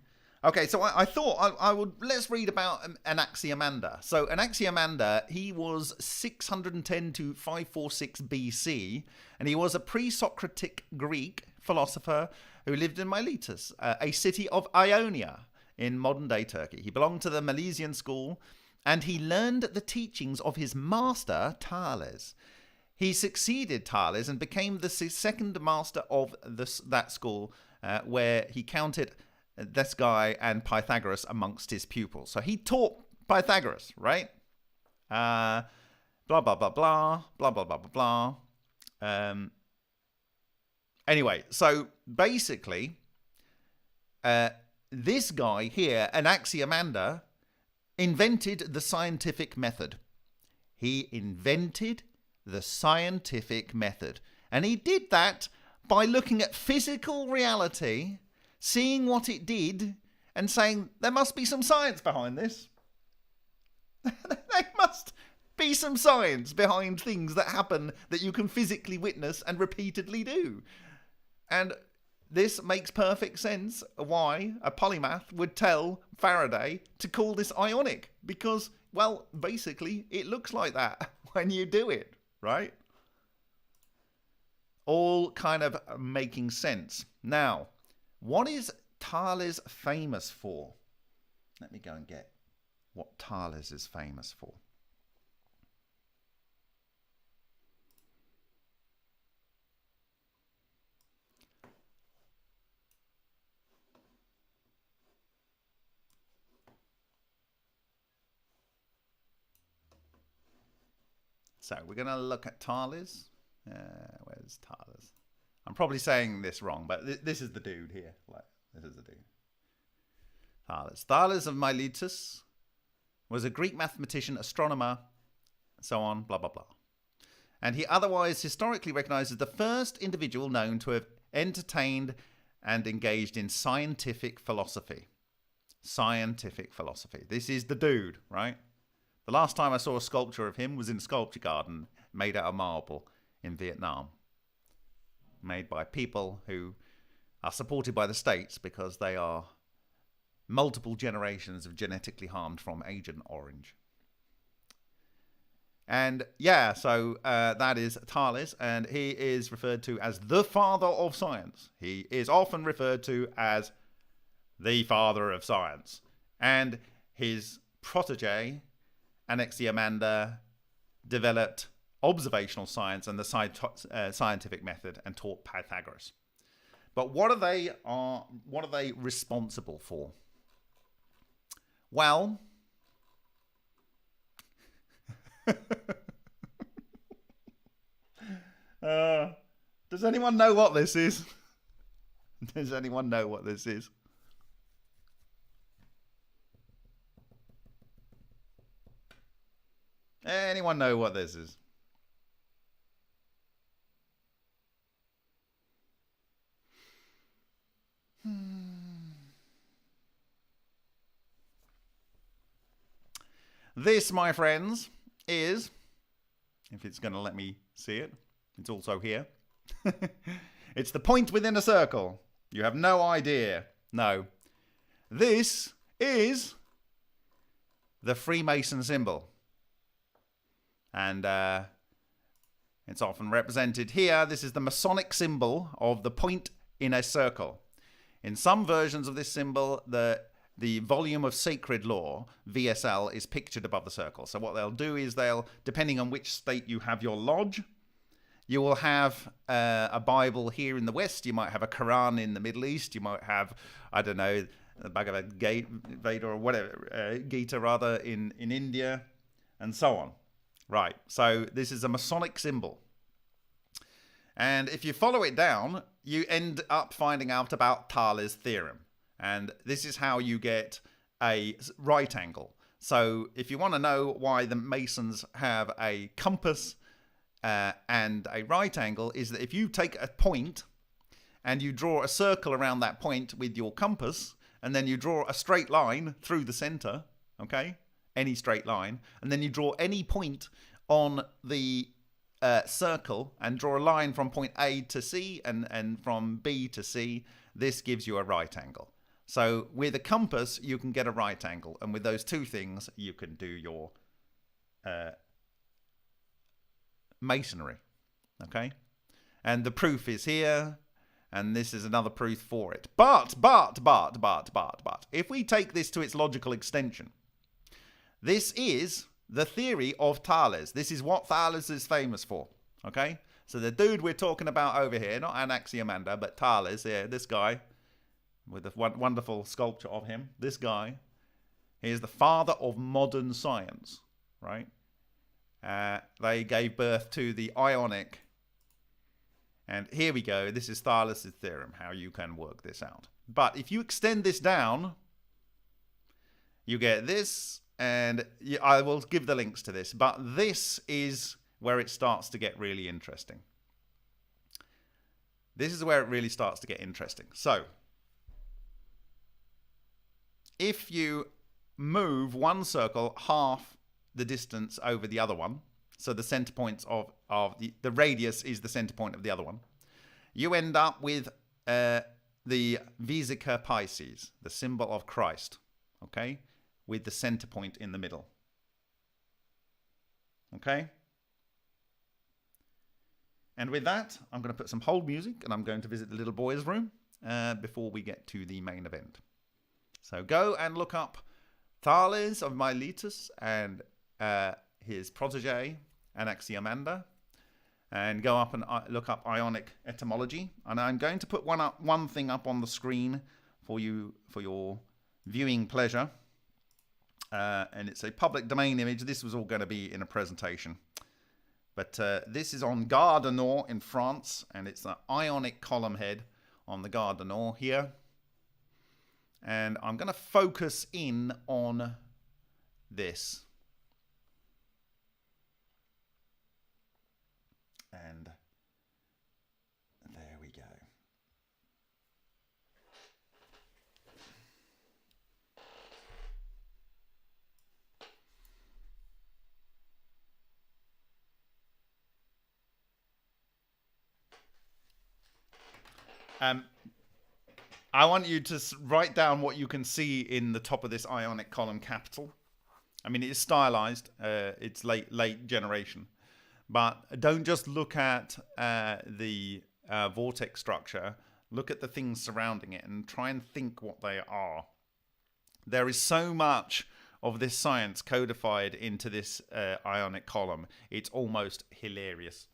Speaker 1: Okay, so I thought let's read about Anaximander. So Anaximander, he was 610 to 546 BC, and he was a pre-Socratic Greek philosopher who lived in Miletus, a city of Ionia in modern-day Turkey. He belonged to the Milesian school, and he learned the teachings of his master, Thales. He succeeded Thales and became the second master of that school, where he counted this guy and Pythagoras amongst his pupils. So he taught Pythagoras, right? Blah, blah, blah, blah, blah, blah, blah, blah, blah. Anyway, so basically, this guy here, Anaximander, invented the scientific method. He invented the scientific method. And he did that by looking at physical reality, seeing what it did, and saying, there must be some science behind this. There must be some science behind things that happen that you can physically witness and repeatedly do. And this makes perfect sense why a polymath would tell Faraday to call this ionic. Because, well, basically, it looks like that when you do it, right? All kind of making sense. Now, what is Thales famous for? Let me go and get what Thales is famous for. So we're going to look at Thales. Where's Thales? I'm probably saying this wrong, but this is the dude here. Like, this is the dude. Thales. Thales of Miletus was a Greek mathematician, astronomer, so on, blah, blah, blah. And he otherwise historically recognized as the first individual known to have entertained and engaged in scientific philosophy. Scientific philosophy. This is the dude, right? The last time I saw a sculpture of him was in a sculpture garden made out of marble in Vietnam. Made by people who are supported by the states because they are multiple generations of genetically harmed from Agent Orange. And yeah, so that is Thales, and he is referred to as the father of science. He is often referred to as the father of science. And his protege, Anaximander, developed observational science and the scientific method and taught Pythagoras. But what are they responsible for? Well, does anyone know what this is? Does anyone know what this is? Anyone know what this is? This, my friends, is, if it's going to let me see it, it's also here. It's the point within a circle. You have no idea. No. This is the Freemason symbol. And it's often represented here. This is the Masonic symbol of the point in a circle. In some versions of this symbol, the volume of sacred law, VSL, is pictured above the circle. So what they'll do is depending on which state you have your lodge, you will have a Bible here in the West. You might have a Quran in the Middle East. You might have, I don't know, the Bhagavad Gita or whatever, Gita rather, in India, and so on. Right, so this is a Masonic symbol. And if you follow it down, you end up finding out about Thales' theorem. And this is how you get a right angle. So if you want to know why the Masons have a compass and a right angle, is that if you take a point and you draw a circle around that point with your compass, and then you draw a straight line through the center, okay, any straight line, and then you draw any point on the circle and draw a line from point A to C and from B to C, this gives you a right angle. So with a compass, you can get a right angle. And with those two things, you can do your masonry. Okay? And the proof is here. And this is another proof for it. But, if we take this to its logical extension, this is the theory of Thales. This is what Thales is famous for. Okay? So the dude we're talking about over here, not Anaximander, but Thales here, this guy, with a wonderful sculpture of him. This guy, he is the father of modern science, right? They gave birth to the Ionic. And here we go. This is Thales' theorem, how you can work this out. But if you extend this down, you get this, and I will give the links to this. But this is where it starts to get really interesting. This is where it really starts to get interesting. So, if you move one circle half the distance over the other one, so the center points of the radius is the center point of the other one, you end up with the Vesica Pisces, the symbol of Christ, okay, with the center point in the middle. Okay? And with that, I'm going to put some hold music and I'm going to visit the little boy's room before we get to the main event. So go and look up Thales of Miletus and his protege, Anaximander, and go up and look up Ionic etymology. And I'm going to put one thing up on the screen for you for your viewing pleasure. And it's a public domain image. This was all going to be in a presentation. But this is on Gare du Nord in France, and it's an Ionic column head on the Gare du Nord here. And I'm going to focus in on this. And there we go. I want you to write down what you can see in the top of this Ionic column capital. I mean, it's stylized. It's late generation. But don't just look at the vortex structure. Look at the things surrounding it and try and think what they are. There is so much of this science codified into this Ionic column. It's almost hilarious.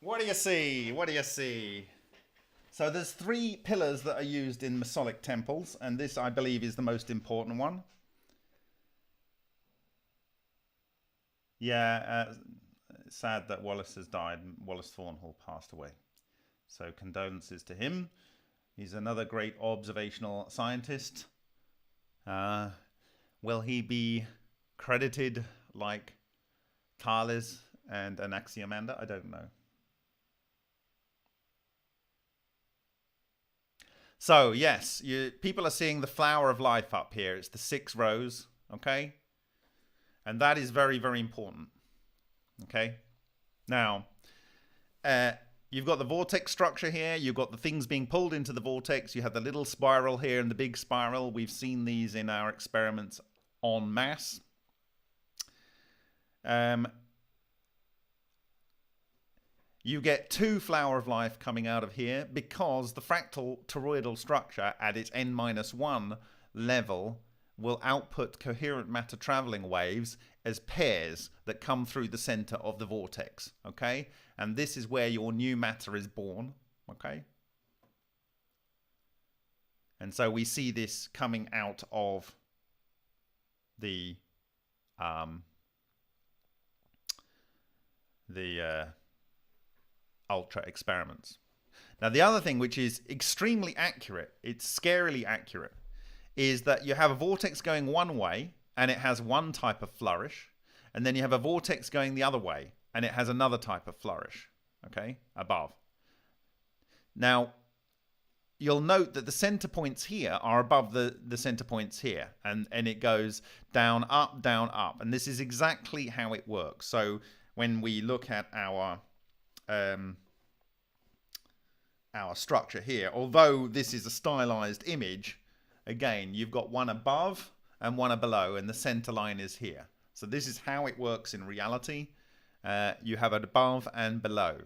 Speaker 1: What do you see? What do you see? So there's 3 pillars that are used in Masonic temples, and this, I believe, is the most important one. Yeah, sad that Wallace has died. Wallace Thornhill passed away. So condolences to him. He's another great observational scientist. Will he be credited like Thales and Anaximander? I don't know. So, yes, people are seeing the flower of life up here. It's the 6 rows, okay? And that is very, very important, okay? Now, you've got the vortex structure here. You've got the things being pulled into the vortex. You have the little spiral here and the big spiral. We've seen these in our experiments en masse. You get 2 flower of life coming out of here because the fractal toroidal structure at its n-1 level will output coherent matter traveling waves as pairs that come through the center of the vortex, okay? And this is where your new matter is born, okay? And so we see this coming out of the ultra experiments. Now, the other thing which is extremely accurate, it's scarily accurate, is that you have a vortex going one way and it has one type of flourish, and then you have a vortex going the other way and it has another type of flourish, okay, above. Now, you'll note that the center points here are above the center points here, and it goes down, up, and this is exactly how it works. So when we look at our structure here, although this is a stylized image, again, you've got one above and one below, and the center line is here. So this is how it works in reality. You have it above and below.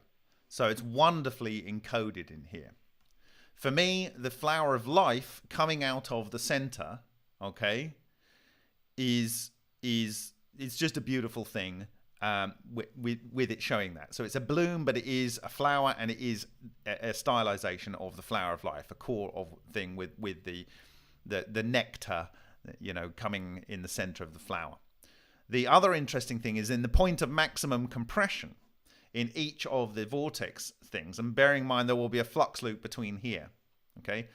Speaker 1: So it's wonderfully encoded in here. For me, the flower of life coming out of the center, okay, is just a beautiful thing.
Speaker 2: with it showing that. So it's a bloom, but it is a flower, and it is a stylization of the flower of life, a core of thing with the nectar, you know, coming in the center of the flower. The other interesting thing is in the point of maximum compression in each of the vortex things, and bearing in mind there will be a flux loop between here, okay?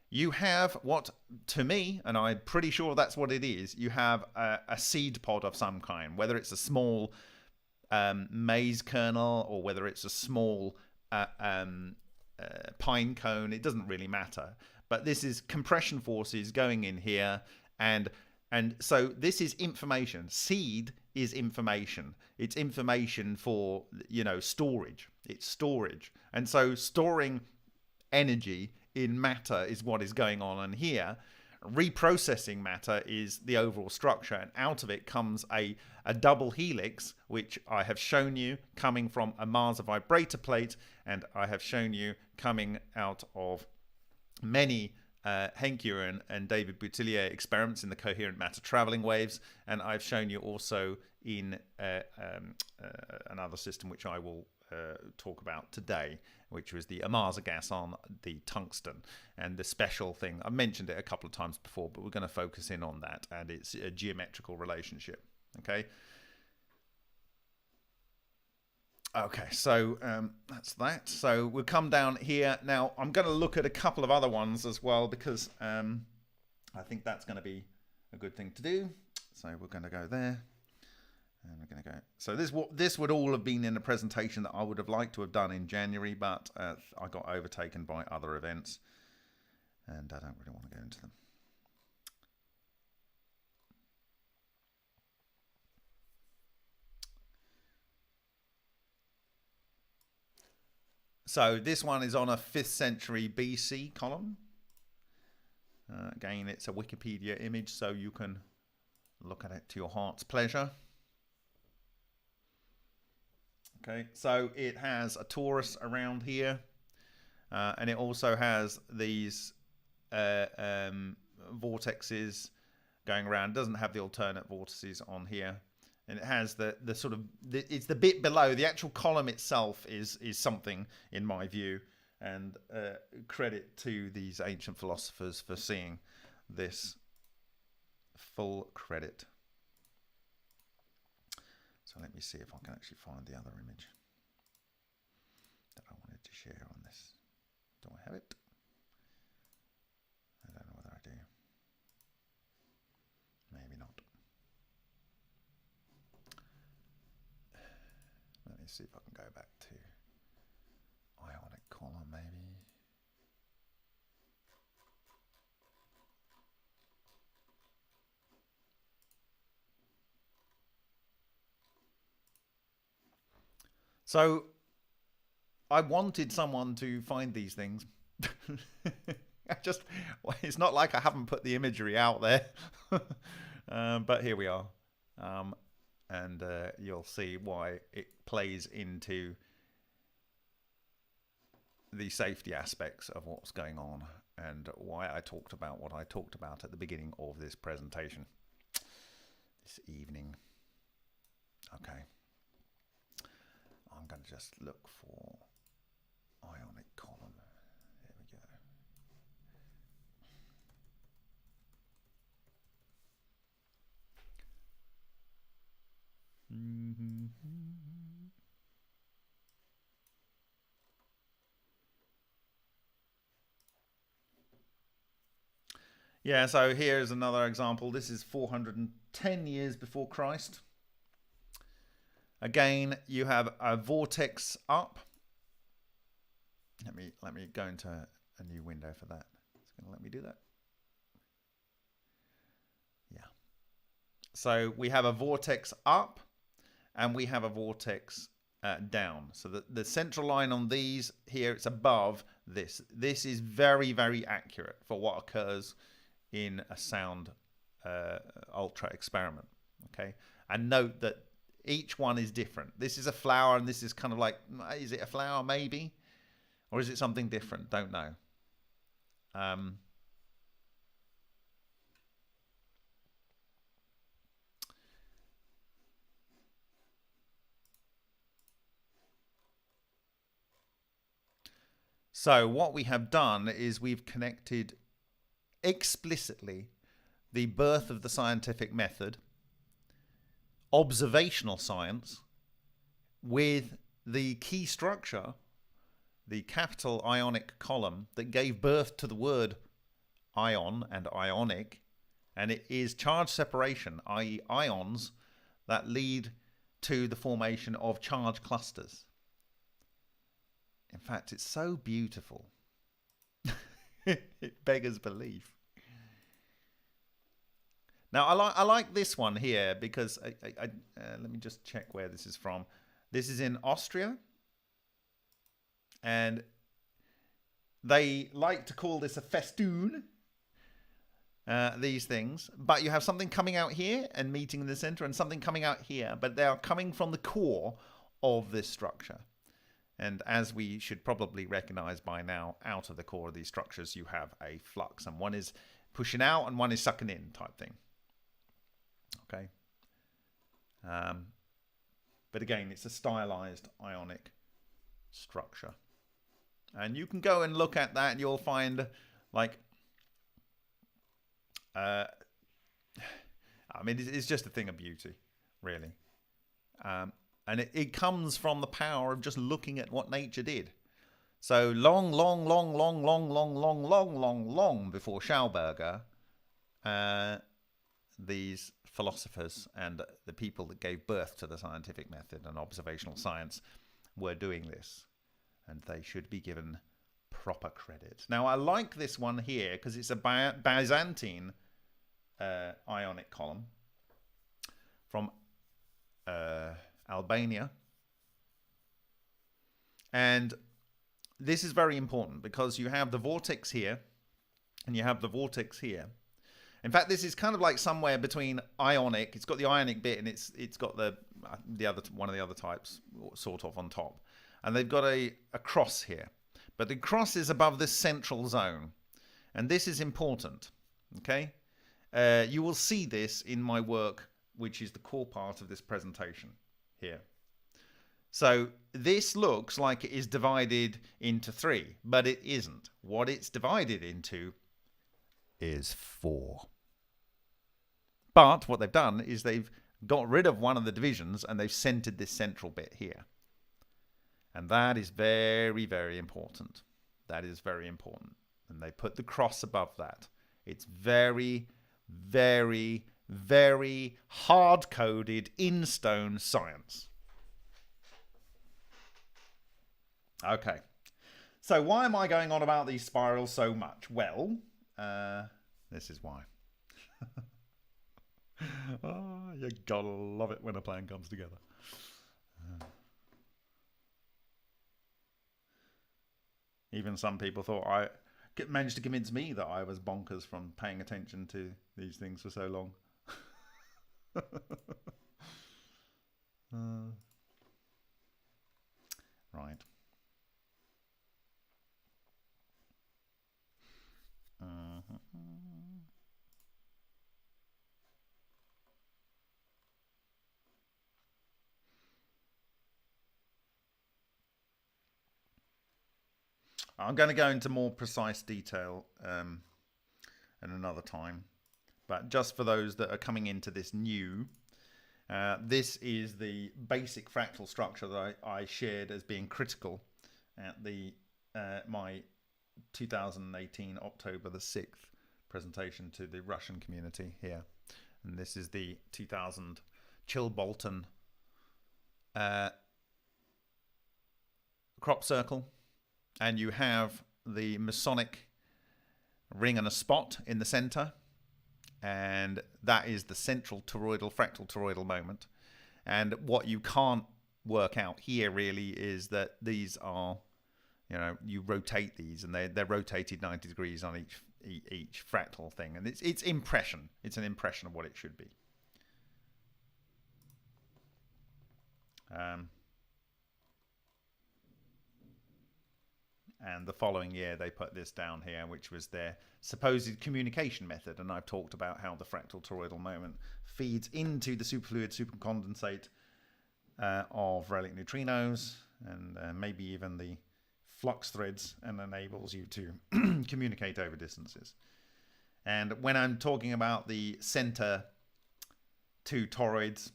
Speaker 2: You have what, to me, and I'm pretty sure that's what it is, you have a seed pod of some kind, whether it's a small maize kernel or whether it's a small pine cone, it doesn't really matter. But this is compression forces going in here, and so this is information. Seed is information. It's information for, you know, storage. It's storage. And so storing energy in matter is what is going on in here. Reprocessing matter is the overall structure, and out of it comes a double helix, which I have shown you coming from a Mars vibrator plate, and I have shown you coming out of many Henke and David Boutillier experiments in the coherent matter traveling waves, and I've shown you also in another system which I will talk about today, which was the Amasa gas on the tungsten, and the special thing. I mentioned it a couple of times before, but we're going to focus in on that and its geometrical relationship. Okay. Okay, so that's that. So we'll come down here. Now, I'm going to look at a couple of other ones as well, because I think that's going to be a good thing to do. So we're going to go there. And we're going to go. So this would all have been in a presentation that I would have liked to have done in January, but I got overtaken by other events, and I don't really want to go into them. So this one is on a 5th century BC column. Again, it's a Wikipedia image, so you can look at it to your heart's pleasure. Okay, so it has a torus around here, and it also has these vortexes going around. It doesn't have the alternate vortices on here, and it has the sort of it's the bit below. The actual column itself is something, in my view, and credit to these ancient philosophers for seeing this. Full credit. So let me see if I can actually find the other image that I wanted to share on this. Do I have it? I don't know whether I do. Maybe not. Let me see if I can go back to Ionic column maybe. So I wanted someone to find these things. It's not like I haven't put the imagery out there. But here we are. And you'll see why it plays into the safety aspects of what's going on, and why I talked about what I talked about at the beginning of this presentation this evening. Okay. I'm going to just look for Ionic column. There we go. Yeah, so here's another example. This is 410 years before Christ. Again, you have a vortex up. Let me go into a new window for that. It's going to let me do that. Yeah. So we have a vortex up, and we have a vortex down. So the central line on these here, it's above this. This is very, very accurate for what occurs in a sound ultra experiment. Okay, and note that each one is different. This is a flower, and this is kind of like, is it a flower maybe? Or is it something different? Don't know. So what we have done is we've connected explicitly the birth of the scientific method, observational science, with the key structure, the capital Ionic column that gave birth to the word ion and Ionic, and it is charge separation, i.e. ions, that lead to the formation of charge clusters. In fact, it's so beautiful. It beggars belief. Now, I like this one here because let me just check where this is from. This is in Austria, and they like to call this a festoon, these things. But you have something coming out here and meeting in the center, and something coming out here, but they are coming from the core of this structure. And as we should probably recognize by now, out of the core of these structures, you have a flux, and one is pushing out and one is sucking in type thing. Okay. But again, it's a stylized Ionic structure. And you can go and look at that and you'll find, like, I mean, it's just a thing of beauty, really. And it comes from the power of just looking at what nature did. So long before Schauberger, these philosophers and the people that gave birth to the scientific method and observational science were doing this, and they should be given proper credit. Now, I like this one here because it's a Byzantine Ionic column from Albania, and this is very important because you have the vortex here and you have the vortex here. In fact, this is kind of like somewhere between Ionic. It's got the Ionic bit, and it's got the other one of the other types sort of on top, and they've got a cross here. But the cross is above this central zone, and this is important. Okay, you will see this in my work, which is the core part of this presentation here. So this looks like it is divided into 3, but it isn't. What it's divided into is 4. But what they've done is they've got rid of one of the divisions and they've centered this central bit here. And that is very, very important. That is very important. And they put the cross above that. It's very, very, very hard-coded in stone science. Okay. So why am I going on about these spirals so much? Well, this is why. Oh, you gotta love it when a plan comes together. Even some people thought I managed to convince me that I was bonkers from paying attention to these things for so long. Right. I'm going to go into more precise detail at another time, but just for those that are coming into this new, this is the basic fractal structure that I shared as being critical at the my 2018 October the 6th presentation to the Russian community here. And this is the 2000 Chilbolton crop circle. And you have the Masonic ring and a spot in the center. And that is the central toroidal, fractal toroidal moment. And what you can't work out here really is that these are, you know, you rotate these and they're rotated 90 degrees on each fractal thing. And it's impression. It's an impression of what it should be. And the following year, they put this down here, which was their supposed communication method. And I've talked about how the fractal toroidal moment feeds into the superfluid supercondensate of relic neutrinos, and maybe even the flux threads and enables you to communicate over distances. And when I'm talking about the center two toroids,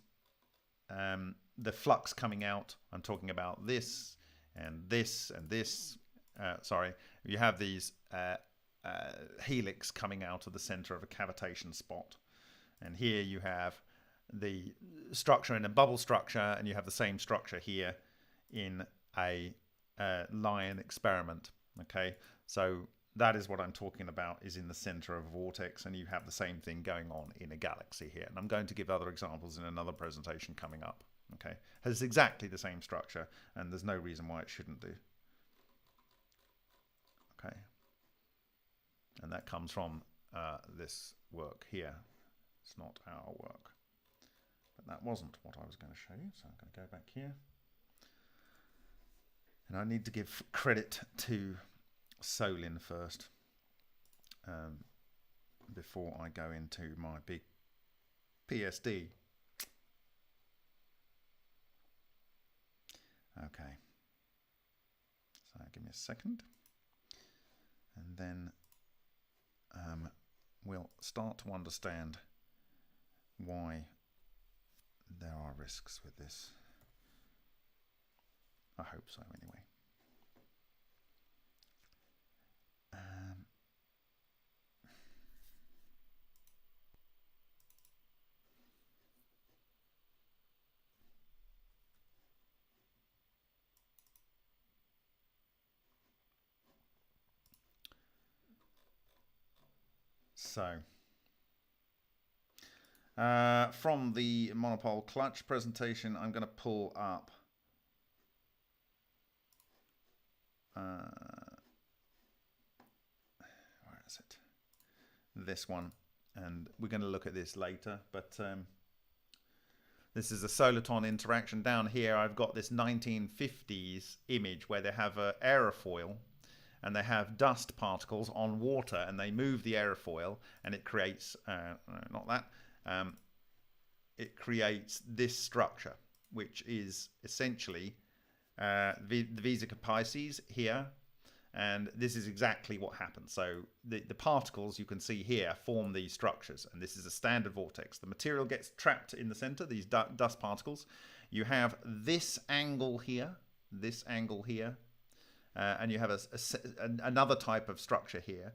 Speaker 2: the flux coming out, I'm talking about this and this and this. Sorry, you have these helix coming out of the center of a cavitation spot. And here you have the structure in a bubble structure, and you have the same structure here in a lion experiment. Okay, so that is what I'm talking about, is in the center of a vortex, and you have the same thing going on in a galaxy here. And I'm going to give other examples in another presentation coming up. Okay, has exactly the same structure, and there's no reason why it shouldn't do. Okay, and that comes from this work here. It's not our work, but that wasn't what I was going to show you, so I'm going to go back here. And I need to give credit to Solin first, before I go into my big PSD. Okay, so give me a second, and then we'll start to understand why there are risks with this. I hope so, anyway. So, from the monopole clutch presentation, I'm going to pull up where is it? This one, and we're going to look at this later, but this is a soliton interaction. Down here I've got this 1950s image where they have an aerofoil and they have dust particles on water, and they move the aerofoil, and it creates it creates this structure, which is essentially the Vesica Pisces here, and this is exactly what happens. So the particles you can see here form these structures, and this is a standard vortex. The material gets trapped in the center, these dust particles. You have this angle here, and you have another type of structure here.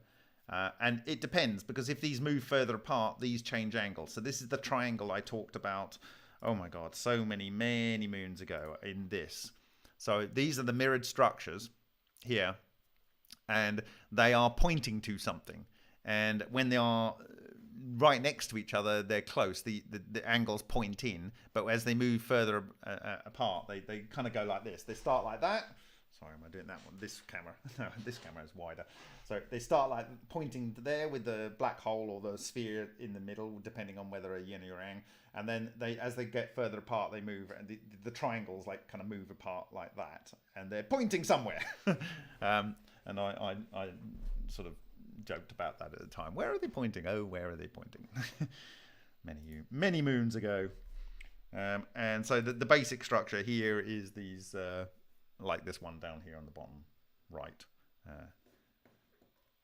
Speaker 2: And it depends, because if these move further apart, these change angles. So this is the triangle I talked about, oh my God, so many moons ago in this. So these are the mirrored structures here, and they are pointing to something. And when they are right next to each other, they're close. The angles point in, but as they move further apart, they kind of go like this. They start like that. Sorry, am I doing that one? This camera. No, this camera is wider. So they start like pointing there with the black hole or the sphere in the middle, depending on whether a yin or yang. And then as they get further apart, they move, and the triangles like kind of move apart like that, and they're pointing somewhere. And I sort of joked about that at the time. Where are they pointing? Oh, where are they pointing? many moons ago. And so the basic structure here is these. Like this one down here on the bottom right,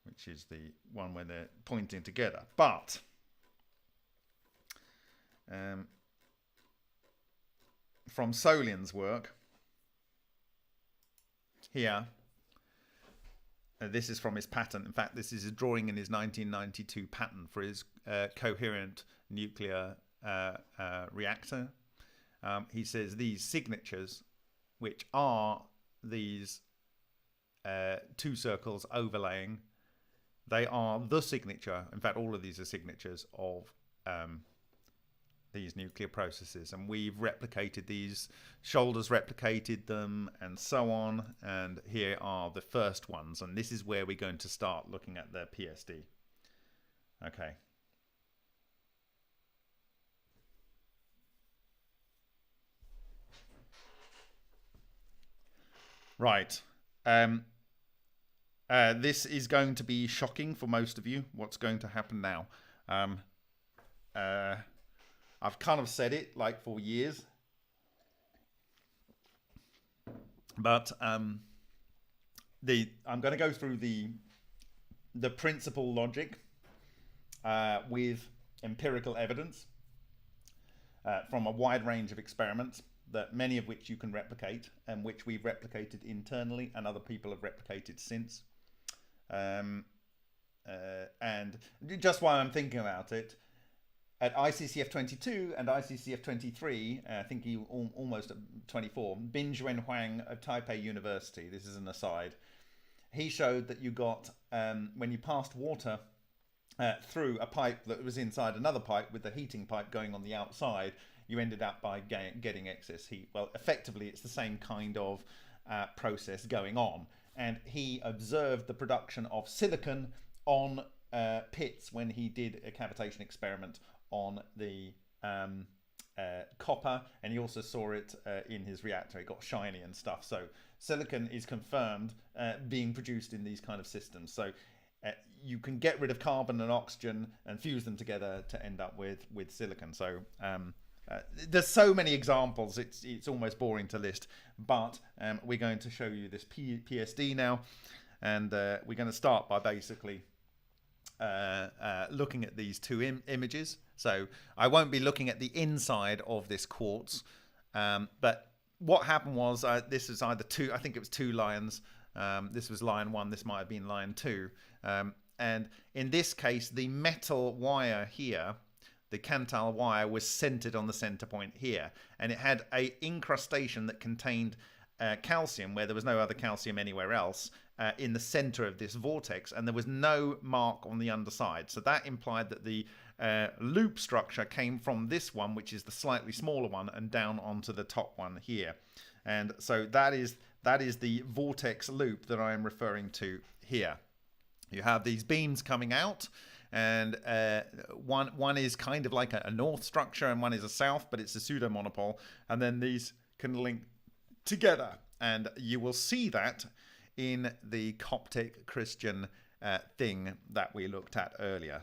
Speaker 2: which is the one where they're pointing together. But from Solin's work here, this is from his patent. In fact, this is a drawing in his 1992 patent for his coherent nuclear reactor. He says these signatures, which are these two circles overlaying, they are the signature. In fact, all of these are signatures of these nuclear processes, and we've replicated these. Shoulders replicated them, and so on. And here are the first ones, and this is where we're going to start looking at the PSD. Okay. Right. This is going to be shocking for most of you. What's going to happen now? I've kind of said it like for years, but I'm going to go through the principal logic with empirical evidence from a wide range of experiments, that many of which you can replicate, and which we've replicated internally and other people have replicated since. And just while I'm thinking about it, at ICCF 22 and ICCF 23, I think he almost at 24, Bin Zhuan Huang of Taipei University, this is an aside, he showed that you got, when you passed water through a pipe that was inside another pipe with the heating pipe going on the outside, you ended up by getting excess heat. Well, effectively, it's the same kind of process going on. And he observed the production of silicon on pits when he did a cavitation experiment on the copper, and he also saw it in his reactor. It got shiny and stuff. So silicon is confirmed being produced in these kind of systems. So you can get rid of carbon and oxygen and fuse them together to end up with silicon. So there's so many examples, it's almost boring to list, but we're going to show you this PSD now, and we're going to start by basically looking at these two images. So I won't be looking at the inside of this quartz, but what happened was this is either two, I think it was two lions. This was line 1, this might have been line 2, and in this case the metal wire here, the Cantal wire, was centered on the center point here, and it had a incrustation that contained calcium where there was no other calcium anywhere else in the center of this vortex, and there was no mark on the underside. So that implied that the loop structure came from this one, which is the slightly smaller one, and down onto the top one here. And so that is the vortex loop that I am referring to here. You have these beams coming out, and one is kind of like a north structure and one is a south, but it's a pseudo monopole, and then these can link together, and you will see that in the Coptic Christian thing that we looked at earlier.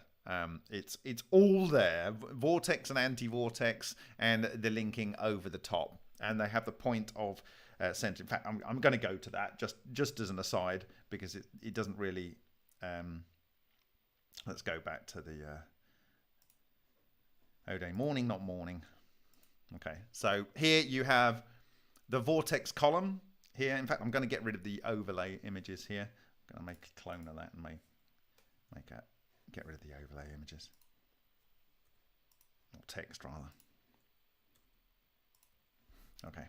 Speaker 2: It's all there, vortex and anti-vortex, and the linking over the top, and they have the point of center. In fact, I'm going to go to that just as an aside, because it doesn't really let's go back to the Ode mourning, not mourning. Okay, so here you have the vortex column here. In fact, I'm going to get rid of the overlay images here. I'm going to make a clone of that and get rid of the overlay images, or text rather. Okay.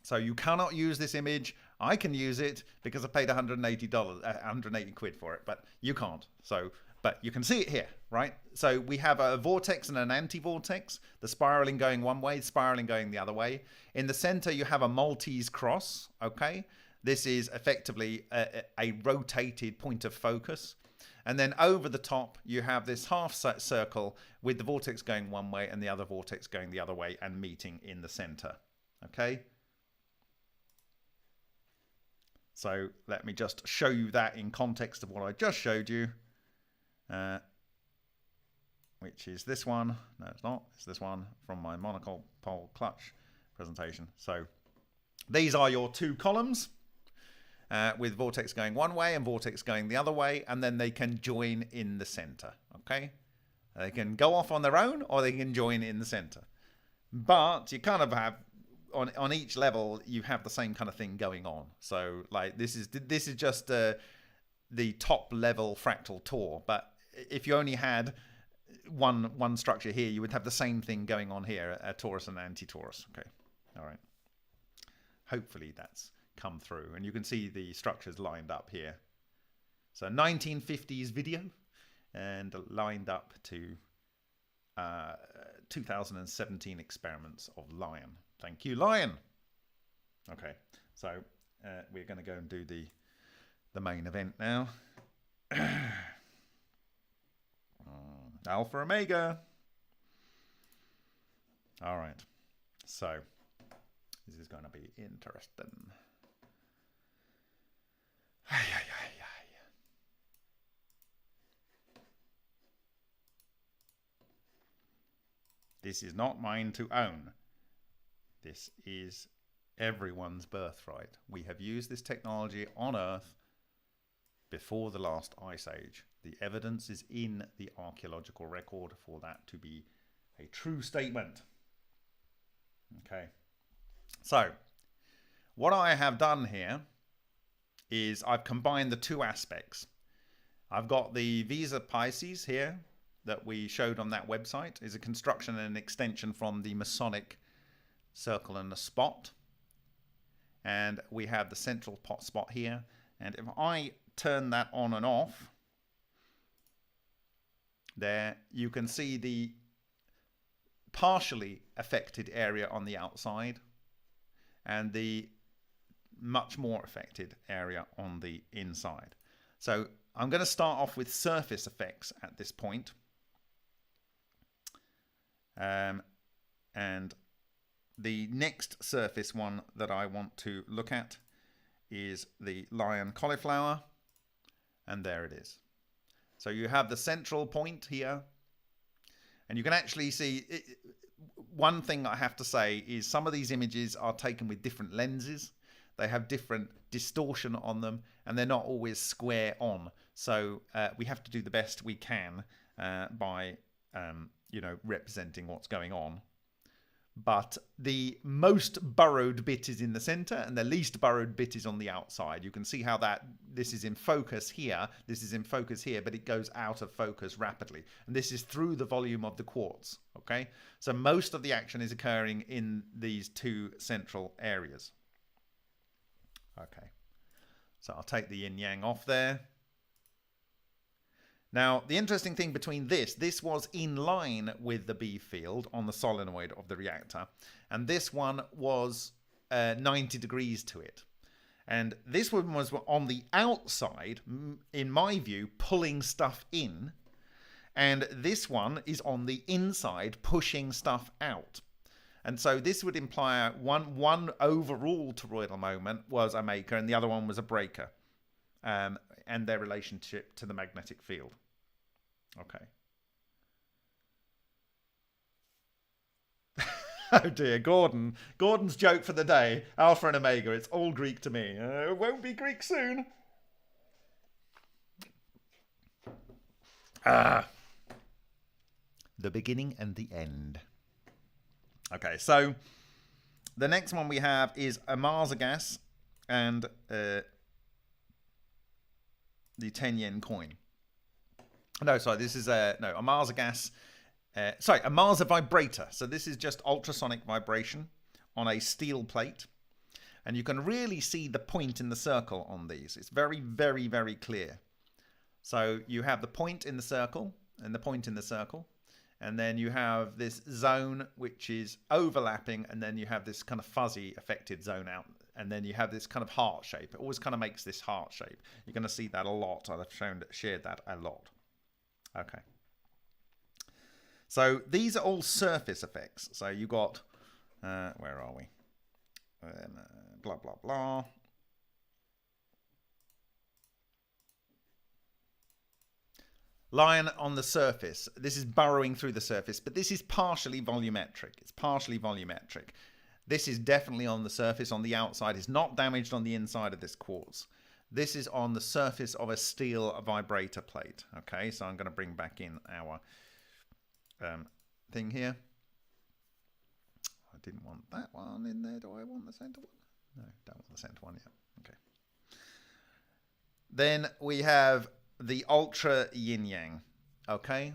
Speaker 2: So you cannot use this image. I can use it because I paid $180 quid for it, but you can't. So, but you can see it here, right? So we have a vortex and an anti-vortex, the spiraling going one way, spiraling going the other way. In the center, you have a Maltese cross, okay? This is effectively a rotated point of focus. And then over the top, you have this half circle with the vortex going one way and the other vortex going the other way and meeting in the center, okay? So let me just show you that in context of what I just showed you, which is this one. No, it's not. It's this one from my monocle pole clutch presentation. So these are your two columns with vortex going one way and vortex going the other way, and then they can join in the center. Okay, they can go off on their own or they can join in the center, but you kind of have on each level you have the same kind of thing going on. So like this is just the top level fractal tour, but if you only had one structure here, you would have the same thing going on here, a torus and anti-torus. Okay, all right, hopefully that's come through, and you can see the structures lined up here. So 1950s video and lined up to 2017 experiments of Lion. Thank you, Lion. Okay, so we're going to go and do the main event now. Alpha Omega. All right, so this is going to be interesting. This is not mine to own. This is everyone's birthright. We have used this technology on Earth before the last ice age. The evidence is in the archaeological record for that to be a true statement. Okay, so what I have done here is I've combined the two aspects. I've got the Visa Pisces here that we showed on that website, is a construction and an extension from the Masonic circle and the spot. And we have the central pot spot here. And if I turn that on and off, there you can see the partially affected area on the outside and the much more affected area on the inside. So I'm going to start off with surface effects at this point. And the next surface one that I want to look at is the lion cauliflower, and there it is. So you have the central point here, and you can actually see it. One thing I have to say is some of these images are taken with different lenses. They have different distortion on them, and they're not always square on. So we have to do the best we can by representing what's going on. But the most burrowed bit is in the center and the least burrowed bit is on the outside. You can see how this is in focus here, this is in focus here, but it goes out of focus rapidly. And this is through the volume of the quartz, okay? So most of the action is occurring in these two central areas. Okay, so I'll take the yin-yang off there. Now, the interesting thing between this was in line with the B field on the solenoid of the reactor, and this one was 90 degrees to it. And this one was on the outside, in my view, pulling stuff in, and this one is on the inside, pushing stuff out. And so this would imply one overall toroidal moment was a maker, and the other one was a breaker, and their relationship to the magnetic field. Okay. Oh dear, Gordon's joke for the day, Alpha and Omega, it's all Greek to me. It won't be Greek soon. The beginning and the end. Okay, so the next one we have is a Mars gas and the 10 yen coin. No, sorry, this is a Mars gas. A Mars vibrator. So this is just ultrasonic vibration on a steel plate. And you can really see the point in the circle on these. It's very, very, very clear. So you have the point in the circle and the point in the circle. And then you have this zone which is overlapping. And then you have this kind of fuzzy affected zone out. And then you have this kind of heart shape. It always kind of makes this heart shape. You're going to see that a lot. I've shared that a lot. Okay. So these are all surface effects. So you got, where are we? Blah, blah, blah. Lion on the surface. This is burrowing through the surface, but this is partially volumetric. It's partially volumetric. This is definitely on the surface. On the outside, it's not damaged on the inside of this quartz. This is on the surface of a steel vibrator plate. Okay, so I'm going to bring back in our thing here. I didn't want that one in there. Do I want the center one? No, don't want the center one yet. Okay. Then we have the ultra yin yang. Okay,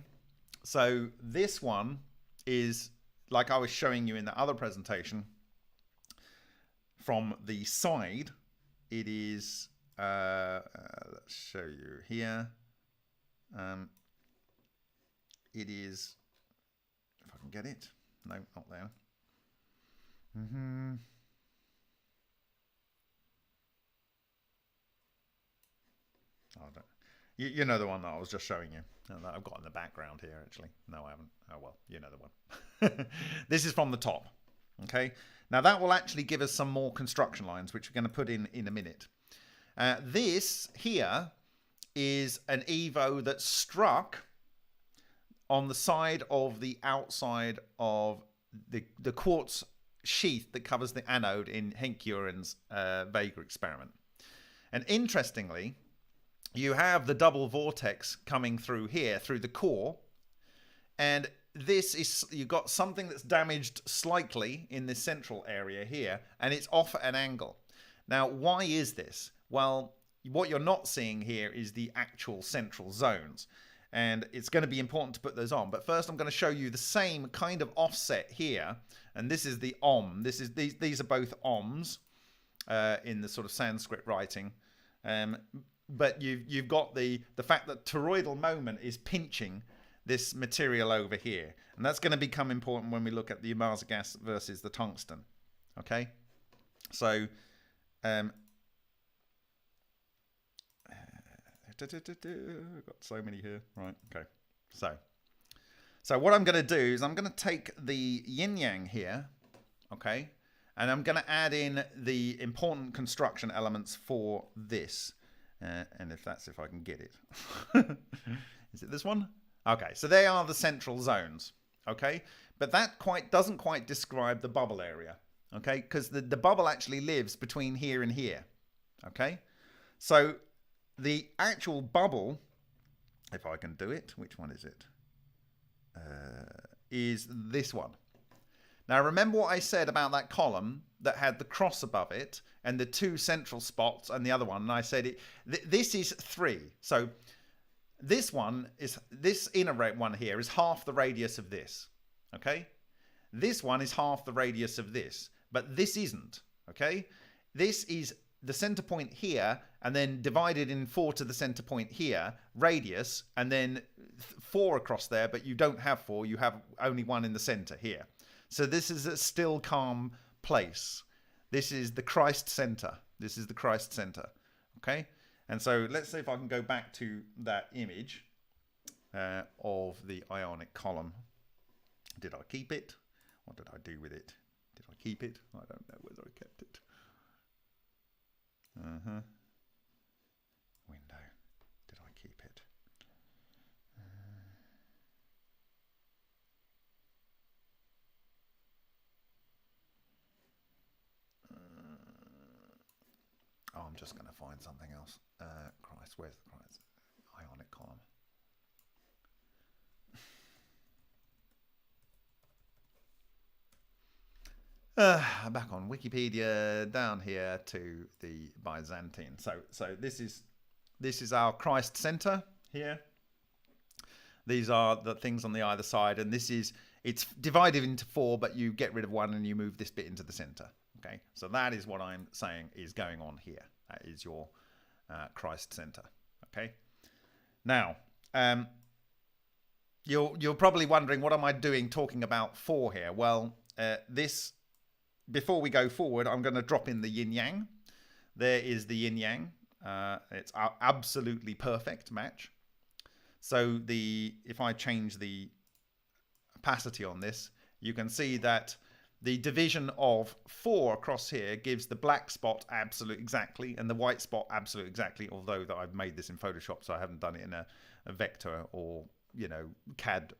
Speaker 2: so this one is like I was showing you in the other presentation. From the side, it is. Let's show you here. It is, if I can get it. No, not there. Oh, you know the one that I was just showing you, that I've got in the background here, actually. No, I haven't. Oh, well, you know the one. This is from the top. Okay. Now, that will actually give us some more construction lines, which we're going to put in a minute. This here is an Evo that struck on the side of the outside of the quartz sheath that covers the anode in Henk Uren's Vega experiment. And interestingly, you have the double vortex coming through here, through the core, and this is, you've got something that's damaged slightly in this central area here, and it's off at an angle. Now, why is this? Well, what you're not seeing here is the actual central zones, and it's going to be important to put those on. But first, I'm going to show you the same kind of offset here, and this is the Om. This is these are both Oms in the sort of Sanskrit writing, but you've got the fact that toroidal moment is pinching this material over here, and that's going to become important when we look at the Umaza gas versus the tungsten. Okay, so got so many here, right? Okay, so what I'm going to do is I'm going to take the yin yang here, okay, and I'm going to add in the important construction elements for this, and if I can get it. Is it this one? Okay, so they are the central zones, okay, but that doesn't quite describe the bubble area, okay, because the bubble actually lives between here and here, okay. So the actual bubble, if I can do it, which one is it? Is this one. Now remember what I said about that column that had the cross above it and the two central spots and the other one, and I said this is 3. So this inner one here is half the radius of this, okay? This one is half the radius of this, but this isn't, okay? This is the center point here, and then divided in 4 to the center point here, radius, and then 4 across there, but you don't have 4, you have only 1 in the center here. So this is a still calm place. This is the Christ center. This is the Christ center, okay? And so let's see if I can go back to that image of the Ionic column. Did I keep it? What did I do with it? Did I keep it? I don't know whether I kept it. Window. Did I keep it? Oh, I'm just going to find something else. Christ, where's the Christ? Ionic column. Back on Wikipedia, down here to the Byzantine. So this is our Christ center here. These are the things on the either side, and it's divided into 4, but you get rid of 1 and you move this bit into the center. Okay, so that is what I'm saying is going on here. That is your Christ center. Okay, now you're probably wondering, what am I doing talking about 4 here? Well, before we go forward, I'm going to drop in the yin yang. There is the yin yang. It's an absolutely perfect match. So if I change the opacity on this, you can see that the division of 4 across here gives the black spot absolute exactly and the white spot absolute exactly, although that I've made this in Photoshop, so I haven't done it in a vector or, CAD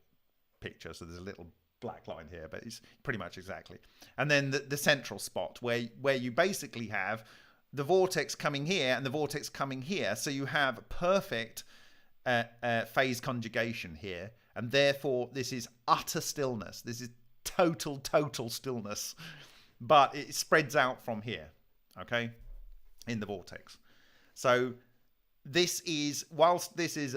Speaker 2: picture. So there's a little black line here, but it's pretty much exactly. And then the central spot where you basically have the vortex coming here and the vortex coming here. So you have perfect phase conjugation here. And therefore, this is utter stillness. This is total stillness, but it spreads out from here, okay, in the vortex. So this is, whilst this is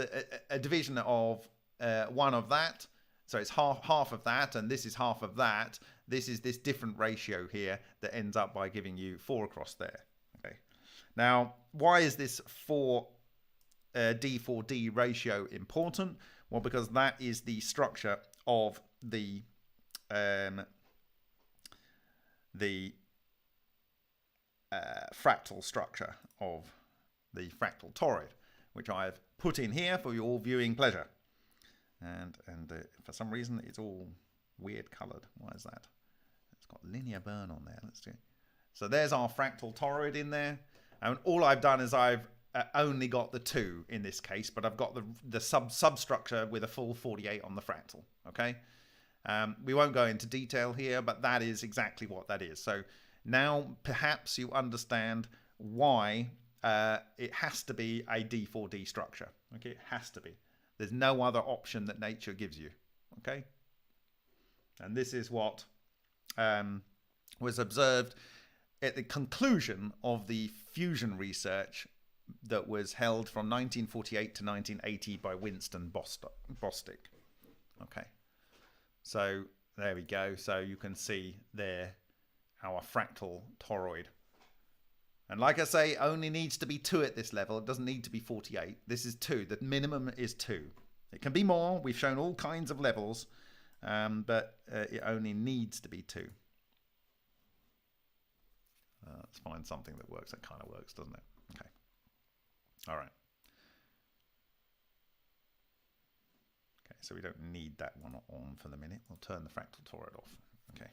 Speaker 2: a division of 1 of that, so it's half of that, and this is half of that, this is this different ratio here that ends up by giving you 4 across there. Okay, now why is this 4D4D ratio important? Well, because that is the structure of the fractal structure of the fractal toroid, which I've put in here for your viewing pleasure. And for some reason it's all weird coloured. Why is that? It's got linear burn on there. Let's do. So there's our fractal toroid in there, and all I've done is I've only got the 2 in this case, but I've got the substructure with a full 48 on the fractal. Okay. We won't go into detail here, but that is exactly what that is. So now perhaps you understand why it has to be a D4D structure. Okay, it has to be. There's no other option that nature gives you. Okay, and this is what was observed at the conclusion of the fusion research that was held from 1948 to 1980 by Winston Bostick. Okay, so there we go. So you can see there our fractal toroid. And like I say, only needs to be 2 at this level. It doesn't need to be 48. This is 2. The minimum is 2. It can be more. We've shown all kinds of levels, but it only needs to be 2. Let's find something that works. That kind of works, doesn't it? Okay. All right. Okay, so we don't need that one on for the minute. We'll turn the fractal toroid off. Okay.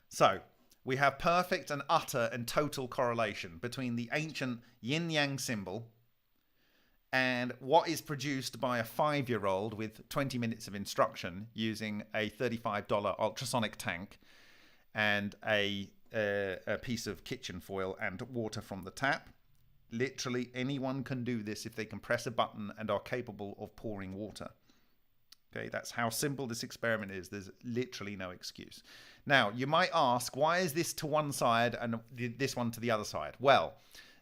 Speaker 2: So we have perfect and utter and total correlation between the ancient yin-yang symbol and what is produced by a 5-year-old with 20 minutes of instruction using a $35 ultrasonic tank and a piece of kitchen foil and water from the tap. Literally anyone can do this if they can press a button and are capable of pouring water. Okay, that's how simple this experiment is. There's literally no excuse. Now, you might ask, why is this to one side and this one to the other side? Well,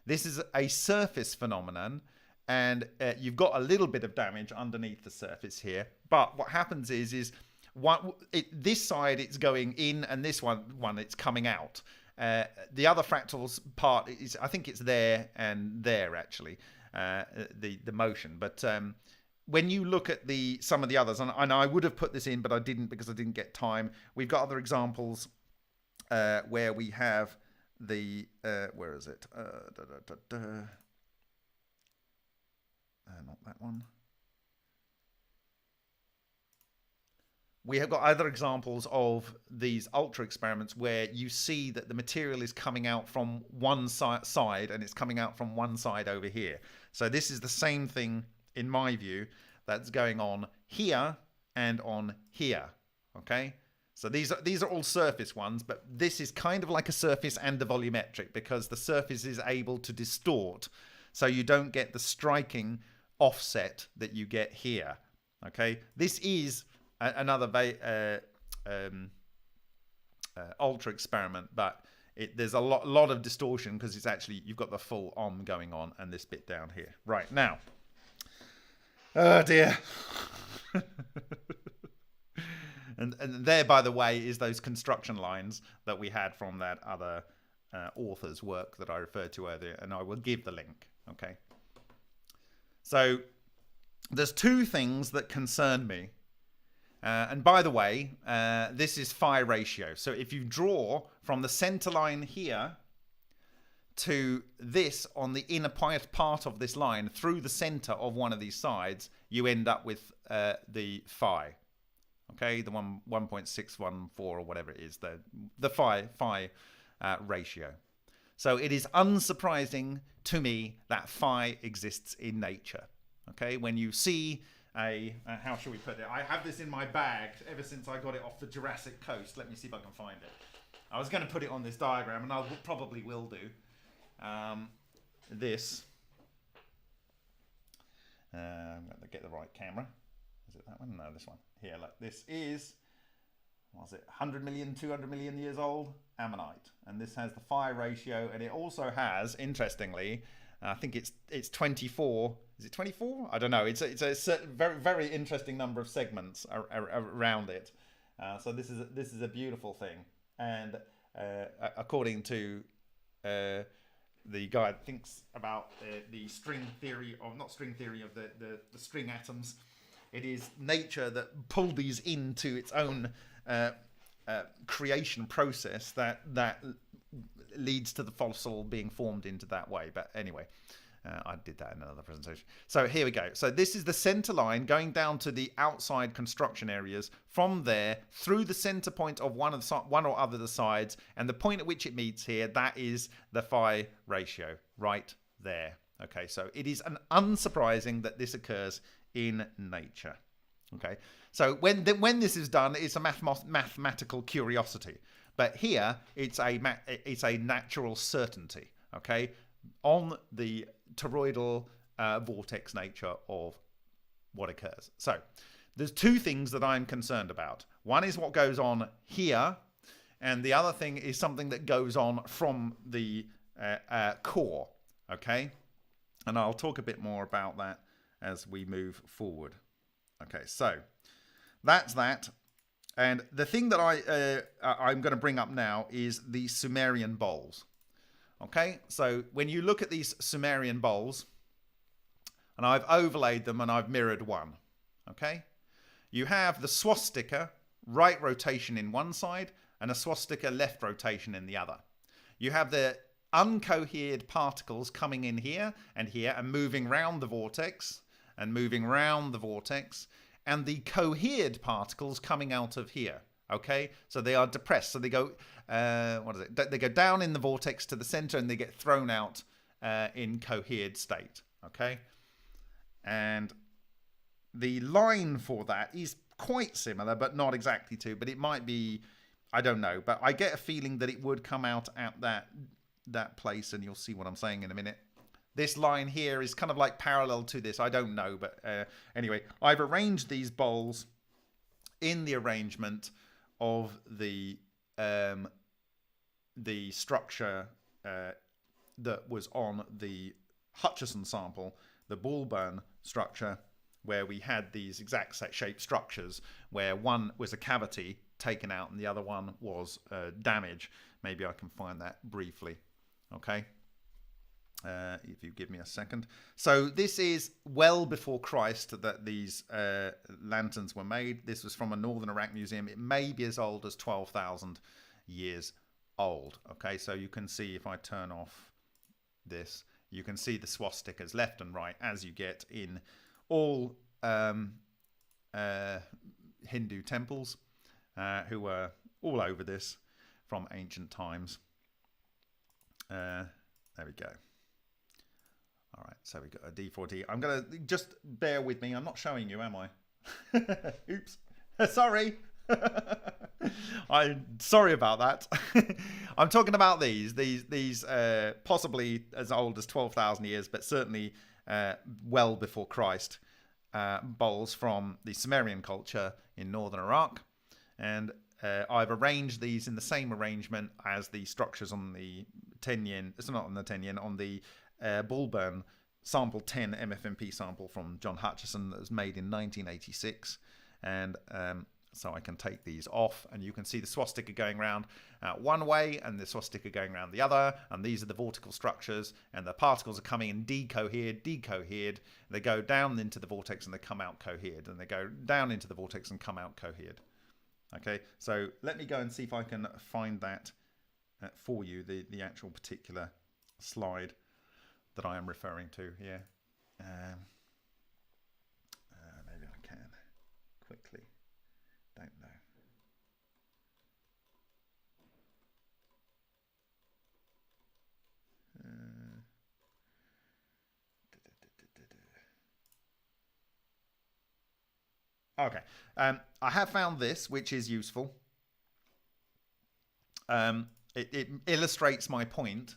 Speaker 2: this is a surface phenomenon, and you've got a little bit of damage underneath the surface here. But what happens is this side it's going in, and this one it's coming out. The other fractals part is, I think it's there and there actually, the motion. But when you look at some of the others, and I would have put this in, but I didn't because I didn't get time. We've got other examples where we have the where is it? Not that one. We have got other examples of these ultra experiments where you see that the material is coming out from one side and it's coming out from one side over here. So this is the same thing, in my view, that's going on here and on here. Okay, so these are all surface ones, but this is kind of like a surface and a volumetric because the surface is able to distort, so you don't get the striking offset that you get here. Okay, this is another ultra experiment, but there's a lot of distortion because it's actually, you've got the full OM going on and this bit down here. Right, now, oh dear. and there, by the way, is those construction lines that we had from that other author's work that I referred to earlier, and I will give the link. Okay, so there's 2 things that concern me. And by the way, this is phi ratio. So if you draw from the center line here to this on the inner part of this line through the center of one of these sides, you end up with the phi. Okay, the 1.614 or whatever it is, the phi ratio. So it is unsurprising to me that phi exists in nature. Okay, when you see how shall we put it? I have this in my bag ever since I got it off the Jurassic Coast. Let me see if I can find it. I was going to put it on this diagram, and I probably will do. This. I'm going to get the right camera. Is it that one? No, this one. Here, look. This is, what was it, 100 million, 200 million years old ammonite. And this has the phi ratio, and it also has, interestingly, I think it's 24. Is it 24? I don't know. It's a very, very interesting number of segments around it. So this is a beautiful thing. And according to the guy that thinks about the string theory, or not string theory, of the string atoms, it is nature that pulled these into its own creation process that leads to the fossil being formed into that way. But anyway, I did that in another presentation. So here we go. So this is the center line going down to the outside construction areas. From there, through the center point of one or other of the sides, and the point at which it meets here, that is the phi ratio right there. Okay, so it is unsurprising that this occurs in nature. Okay, so when this is done, it's a mathematical curiosity, but here it's a natural certainty. Okay, on the toroidal vortex nature of what occurs. So there's two things that I'm concerned about. One is what goes on here, and the other thing is something that goes on from the core. Okay, and I'll talk a bit more about that as we move forward. Okay, so that's that. And the thing that I'm going to bring up now is the Sumerian bowls. Okay, so when you look at these Sumerian bowls, and I've overlaid them and I've mirrored one. Okay, you have the swastika right rotation in one side and a swastika left rotation in the other. You have the uncohered particles coming in here and moving round the vortex and moving round the vortex, and the cohered particles coming out of here. Okay, so they are depressed. So they go, They go down in the vortex to the center, and they get thrown out in cohered state. Okay, and the line for that is quite similar, but not exactly to. But it might be, I don't know. But I get a feeling that it would come out at that place, and you'll see what I'm saying in a minute. This line here is kind of like parallel to this. I don't know, but anyway, I've arranged these bowls in the arrangement of the structure that was on the Hutchison sample, the Bulburn structure, where we had these exact set shape structures, where one was a cavity taken out and the other one was damage. Maybe I can find that briefly. Okay. If you give me a second. So this is well before Christ that these lanterns were made. This was from a Northern Iraq museum. It may be as old as 12,000 years old. Okay, so you can see, if I turn off this, you can see the swastikas left and right, as you get in all Hindu temples, who were all over this from ancient times. There we go. All right, so we got a D4D. I'm going to just bear with me. I'm not showing you, am I? Oops. Sorry. I'm sorry about that. I'm talking about these possibly as old as 12,000 years, but certainly well before Christ, bowls from the Sumerian culture in northern Iraq. And I've arranged these in the same arrangement as the structures on the Tenyin. It's not on the Tenyin, on the Bulburn sample 10 MFMP sample from John Hutchison that was made in 1986. And so I can take these off, and you can see the swastika going around one way and the swastika going around the other, and these are the vortical structures, and the particles are coming in decohered. They go down into the vortex and they come out cohered, and they go down into the vortex and come out cohered. Okay, so let me go and see if I can find that for you, the actual particular slide that I am referring to here. Maybe I can quickly. Don't know. Okay, I have found this, which is useful. It illustrates my point.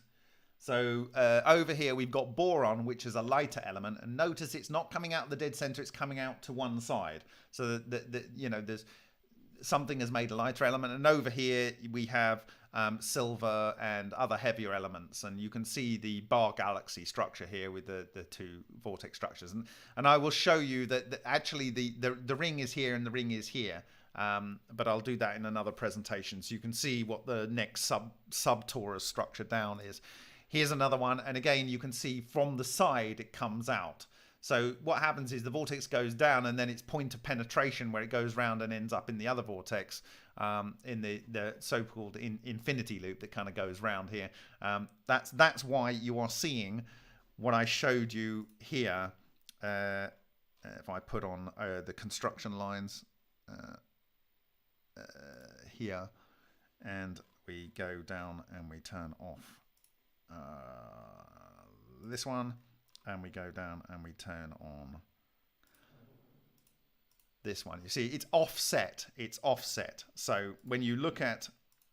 Speaker 2: So over here we've got boron, which is a lighter element, and notice it's not coming out of the dead center; it's coming out to one side. So that you know, there's something has made a lighter element, and over here we have silver and other heavier elements, and you can see the bar galaxy structure here with the two vortex structures, and I will show you that actually the ring is here and the ring is here. But I'll do that in another presentation, so you can see what the next sub-torus structure down is. Here's another one, and again you can see from the side it comes out. So what happens is the vortex goes down, and then its point of penetration, where it goes round and ends up in the other vortex, in the so-called infinity loop that kind of goes round here. That's why you are seeing what I showed you here. If I put on the construction lines here, and we go down and we turn off this one, and we go down and we turn on This one, you see, it's offset. It's offset. So when you look at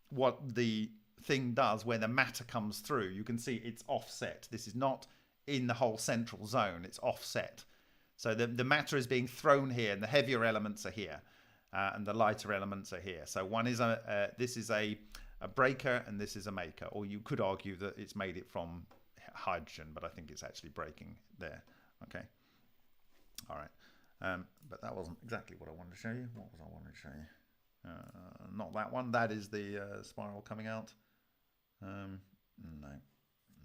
Speaker 2: what the thing does, where the matter comes through, you can see it's offset. This is not in the whole central zone. It's offset. So the matter is being thrown here, and the heavier elements are here, and the lighter elements are here. So one is this is a breaker, and this is a maker. Or you could argue that it's made it from hydrogen, but I think it's actually breaking there. Okay. All right. But that wasn't exactly what I wanted to show you. What was I wanting to show you? Not that one. That is the spiral coming out. No,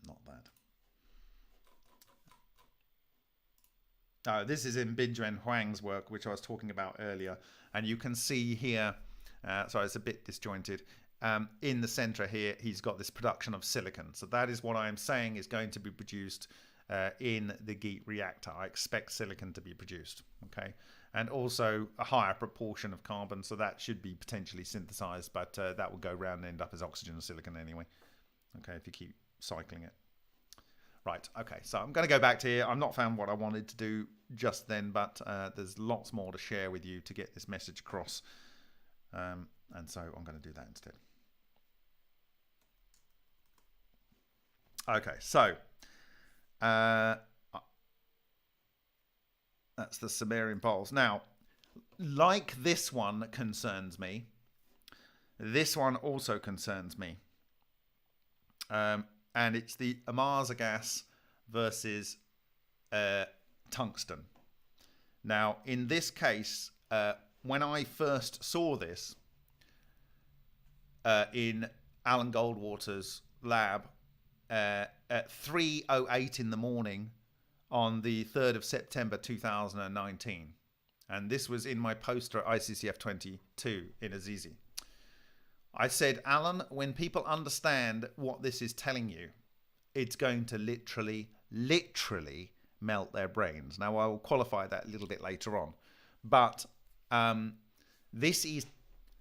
Speaker 2: not that. Oh, this is in Binjuan Huang's work, which I was talking about earlier. And you can see here, sorry, it's a bit disjointed. In the center here, he's got this production of silicon. So that is what I'm saying is going to be produced in the GEAT reactor. I expect silicon to be produced, okay? And also a higher proportion of carbon, so that should be potentially synthesized, but that will go around and end up as oxygen and silicon anyway, okay, if you keep cycling it. Right, okay, so I'm going to go back to here. I've not found what I wanted to do just then, but there's lots more to share with you to get this message across, and so I'm going to do that instead. Okay, so that's the Sumerian poles. Now, like this one concerns me, this one also concerns me. And it's the Amarza gas versus tungsten. Now, in this case, when I first saw this in Alan Goldwater's lab at 3:08 in the morning on the 3rd of September 2019, and this was in my poster at ICCF 22 in Azizi. I said, Alan, when people understand what this is telling you, it's going to literally melt their brains. Now, I will qualify that a little bit later on. But this is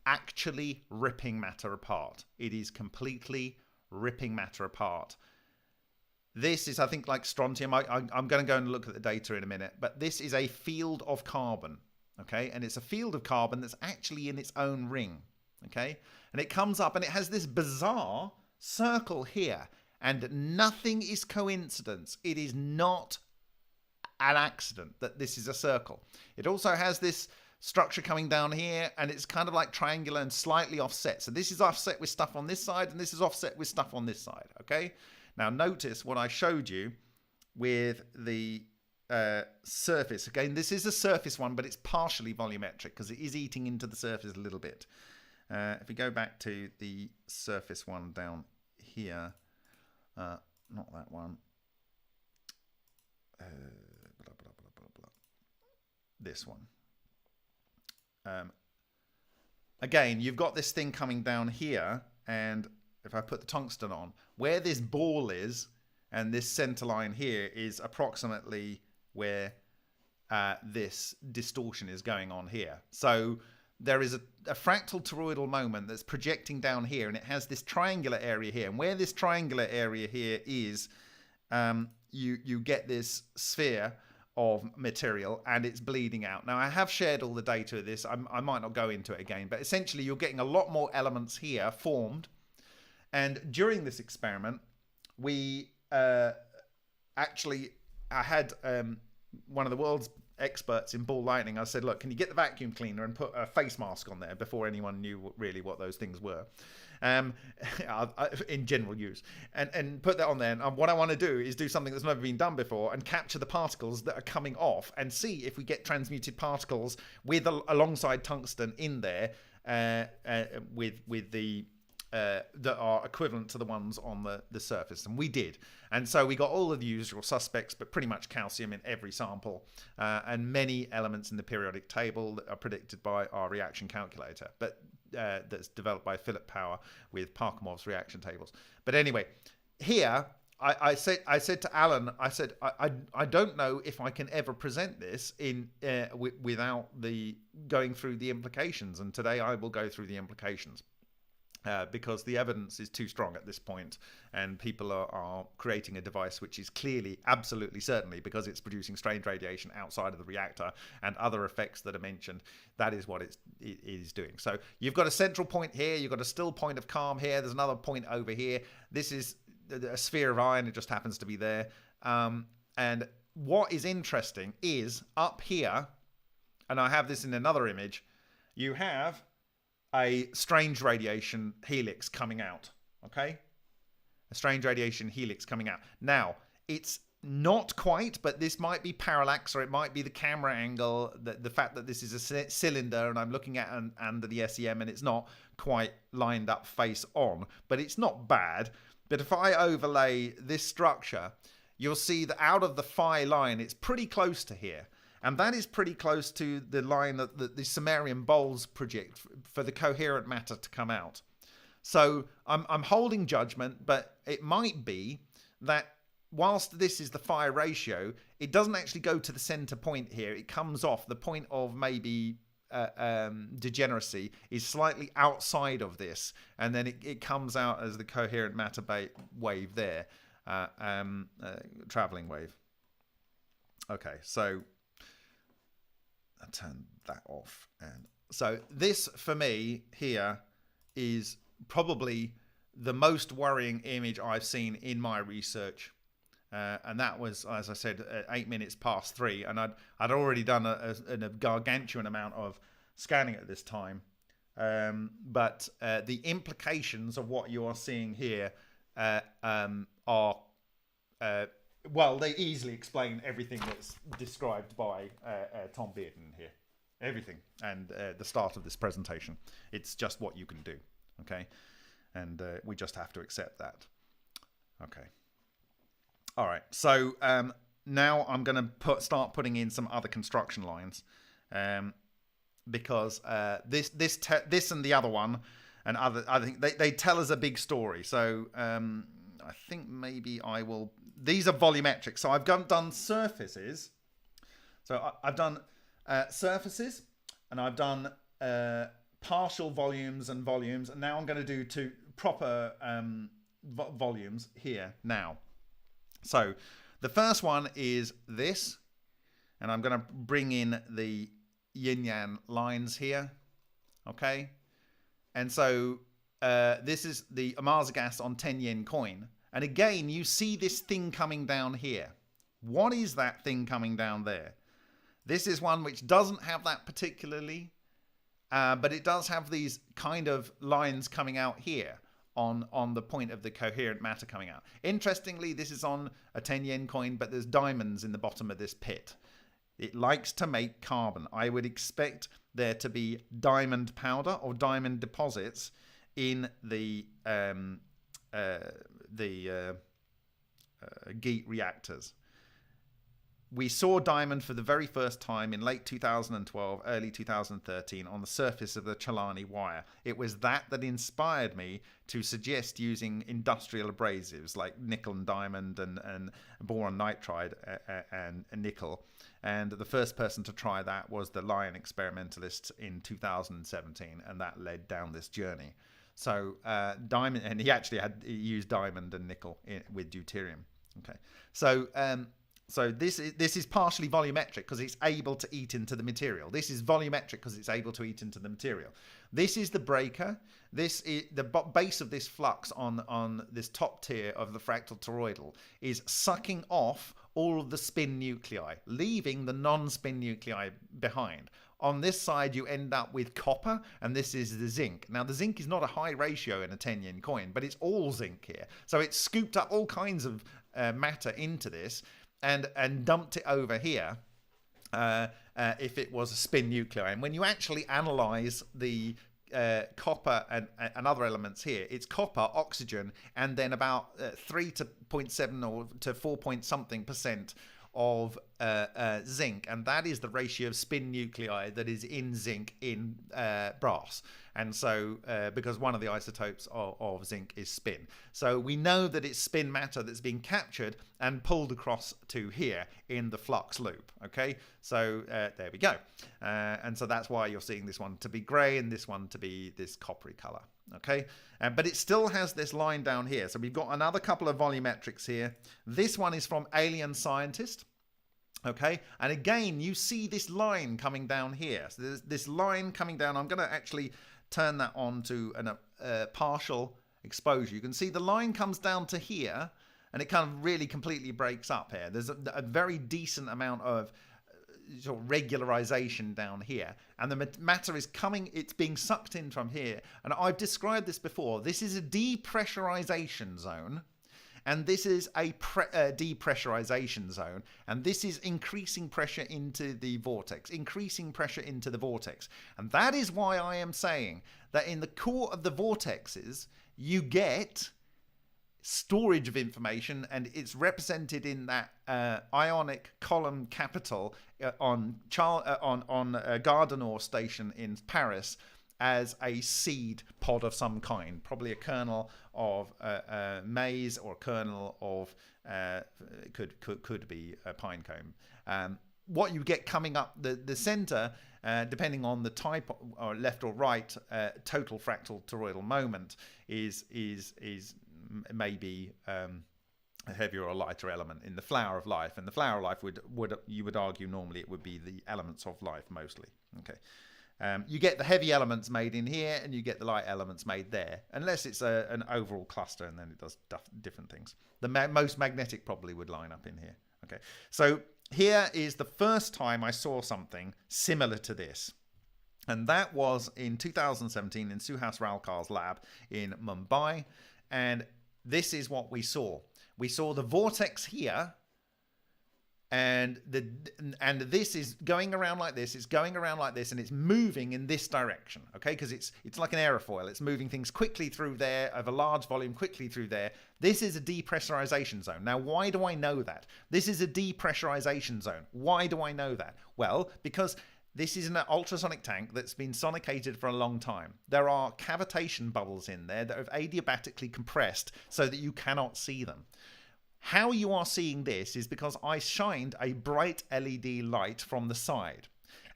Speaker 2: actually ripping matter apart. It is completely ripping matter apart. This is, I think, like strontium. I'm going to go and look at the data in a minute. But this is a field of carbon, okay? And it's a field of carbon that's actually in its own ring, okay? And it comes up and it has this bizarre circle here. And nothing is coincidence. It is not an accident that this is a circle. It also has this structure coming down here, and it's kind of like triangular and slightly offset. So this is offset with stuff on this side, and this is offset with stuff on this side, okay? Now notice what I showed you with the surface. Again, this is a surface one, but it's partially volumetric because it is eating into the surface a little bit. If we go back to the surface one down here, not that one, this one. Again, you've got this thing coming down here, and if I put the tungsten on, where this ball is, and this center line here is approximately where this distortion is going on here. So there is a fractal toroidal moment that's projecting down here, and it has this triangular area here. And where this triangular area here is, you get this sphere of material, and it's bleeding out. Now, I have shared all the data of this. I might not go into it again, but essentially you're getting a lot more elements here formed. And during this experiment, we I had one of the world's experts in ball lightning. I said, look, can you get the vacuum cleaner and put a face mask on there before anyone knew really what those things were, in general use, and put that on there. And what I want to do is do something that's never been done before and capture the particles that are coming off and see if we get transmuted particles with alongside tungsten in there, with the that are equivalent to the ones on the surface. And we did. And so we got all of the usual suspects, but pretty much calcium in every sample, and many elements in the periodic table that are predicted by our reaction calculator, but that's developed by Philip Power with Parkhomov's reaction tables. But anyway, here I said to Alan, I said, I don't know if I can ever present this in without the going through the implications. And today I will go through the implications. because the evidence is too strong at this point, and people are creating a device which is clearly, absolutely, certainly, because it's producing strange radiation outside of the reactor and other effects that are mentioned, that is what it is doing. So you've got a central point here, you've got a still point of calm here, there's another point over here. This is a sphere of iron, it just happens to be there. And what is interesting is up here, and I have this in another image, you have a strange radiation helix coming out, okay? A strange radiation helix coming out. Now, it's not quite, but this might be parallax, or it might be the camera angle, the fact that this is a cylinder and I'm looking at under the SEM and it's not quite lined up face on, but it's not bad. But if I overlay this structure, you'll see that out of the phi line, it's pretty close to here. And that is pretty close to the line that the Sumerian bowls project for the coherent matter to come out. So I'm holding judgment, but it might be that whilst this is the phi ratio, it doesn't actually go to the center point here. It comes off. The point of maybe degeneracy is slightly outside of this, and then it comes out as the coherent matter wave there, traveling wave. Okay, so I'll turn that off. And so this, for me, here is probably the most worrying image I've seen in my research. And that was, as I said, 8 minutes past 3. And I'd already done a gargantuan amount of scanning at this time. But the implications of what you are seeing here are... well, they easily explain everything that's described by Tom Bearden here. Everything. And the start of this presentation. It's just what you can do. Okay? And we just have to accept that. Okay. All right. So now I'm going to start putting in some other construction lines. Because this and the other one, and I think they tell us a big story. So I think maybe I will... These are volumetric. So I've done surfaces. So I've done surfaces, and I've done partial volumes and volumes. And now I'm going to do two proper volumes here now. So the first one is this. And I'm going to bring in the yin-yang lines here. Okay. And so this is the Amasa gas on 10 yen coin. And again, you see this thing coming down here. What is that thing coming down there? This is one which doesn't have that particularly, but it does have these kind of lines coming out here on the point of the coherent matter coming out. Interestingly, this is on a 10 yen coin, but there's diamonds in the bottom of this pit. It likes to make carbon. I would expect there to be diamond powder or diamond deposits in the GEAT reactors. We saw diamond for the very first time in late 2012, early 2013 on the surface of the Chelani wire. It was that inspired me to suggest using industrial abrasives like nickel and diamond and boron nitride and nickel. And the first person to try that was the Lion experimentalist in 2017, and that led down this journey. So diamond, and he actually used diamond and nickel with deuterium. Okay, so so this is partially volumetric because it's able to eat into the material. This is volumetric because it's able to eat into the material. This is the breaker. This is the base of this flux on this top tier of the fractal toroidal is sucking off all of the spin nuclei, leaving the non-spin nuclei behind. On this side, you end up with copper, and this is the zinc. Now, the zinc is not a high ratio in a 10 yen coin, but it's all zinc here. So it's scooped up all kinds of matter into this and dumped it over here if it was a spin nuclei. And when you actually analyze the copper and other elements here, it's copper, oxygen, and then about 3 to 0.7 or to 4 point something % of zinc, and that is the ratio of spin nuclei that is in zinc in brass. And so because one of the isotopes of zinc is spin, so we know that it's spin matter that's being captured and pulled across to here in the flux loop. Okay, so there we go. And so that's why you're seeing this one to be grey and this one to be this coppery color. Okay, but it still has this line down here. So we've got another couple of volumetrics here. This one is from Alien Scientist. Okay, and again, you see this line coming down here. So there's this line coming down. I'm going to actually turn that on to a partial exposure. You can see the line comes down to here, and it kind of really completely breaks up here. There's a very decent amount of sort of regularization down here, and the matter is coming, it's being sucked in from here. And I've described this before. This is a depressurization zone, and this is a depressurization zone, and this is increasing pressure into the vortex, increasing pressure into the vortex. And that is why I am saying that in the core of the vortexes, you get storage of information, and it's represented in that Ionic column capital on Gare station in Paris as a seed pod of some kind, probably a kernel of maize or a kernel of could be a pine cone. What you get coming up the center, depending on the type or left or right total fractal toroidal moment, is maybe a heavier or lighter element in the flower of life. And the flower of life you would argue normally it would be the elements of life mostly. Okay, you get the heavy elements made in here, and you get the light elements made there, unless it's an overall cluster, and then it does different things. The most magnetic probably would line up in here. Okay, so here is the first time I saw something similar to this. And that was in 2017 in Suhas Ralkar's lab in Mumbai. And this is what we saw. We saw the vortex here, and this is going around like this. It's going around like this, and it's moving in this direction. Okay, because it's like an aerofoil. It's moving things quickly through there of a large volume, quickly through there. This is a depressurization zone. Now, why do I know that? This is a depressurization zone. Why do I know that? Well, because this is an ultrasonic tank that's been sonicated for a long time. There are cavitation bubbles in there that have adiabatically compressed so that you cannot see them. How you are seeing this is because I shined a bright LED light from the side.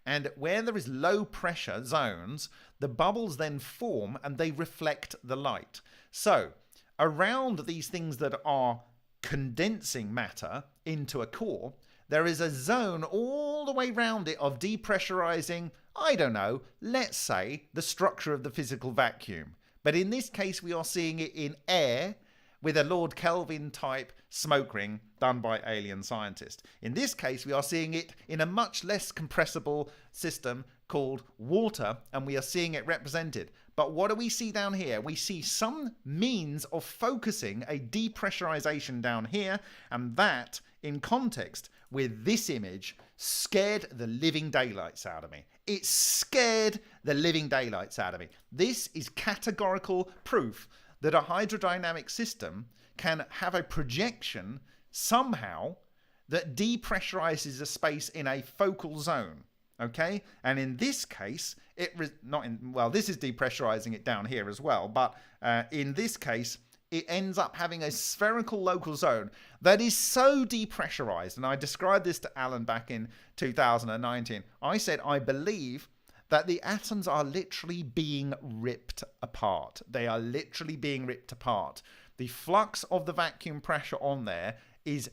Speaker 2: And where there is low pressure zones, the bubbles then form and they reflect the light. So around these things that are condensing matter into a core, there is a zone all the way around it of depressurizing, I don't know, let's say the structure of the physical vacuum. But in this case, we are seeing it in air with a Lord Kelvin type smoke ring done by Alien Scientist. In this case, we are seeing it in a much less compressible system called water, and we are seeing it represented. But what do we see down here? We see some means of focusing a depressurization down here, and that, in context with this image, scared the living daylights out of me. It scared the living daylights out of me. This is categorical proof that a hydrodynamic system can have a projection somehow that depressurizes a space in a focal zone. Okay, and in this case, this is depressurizing it down here as well, but in this case, it ends up having a spherical local zone that is so depressurized. And I described this to Alan back in 2019. I said, I believe that the atoms are literally being ripped apart. They are literally being ripped apart. The flux of the vacuum pressure on there it's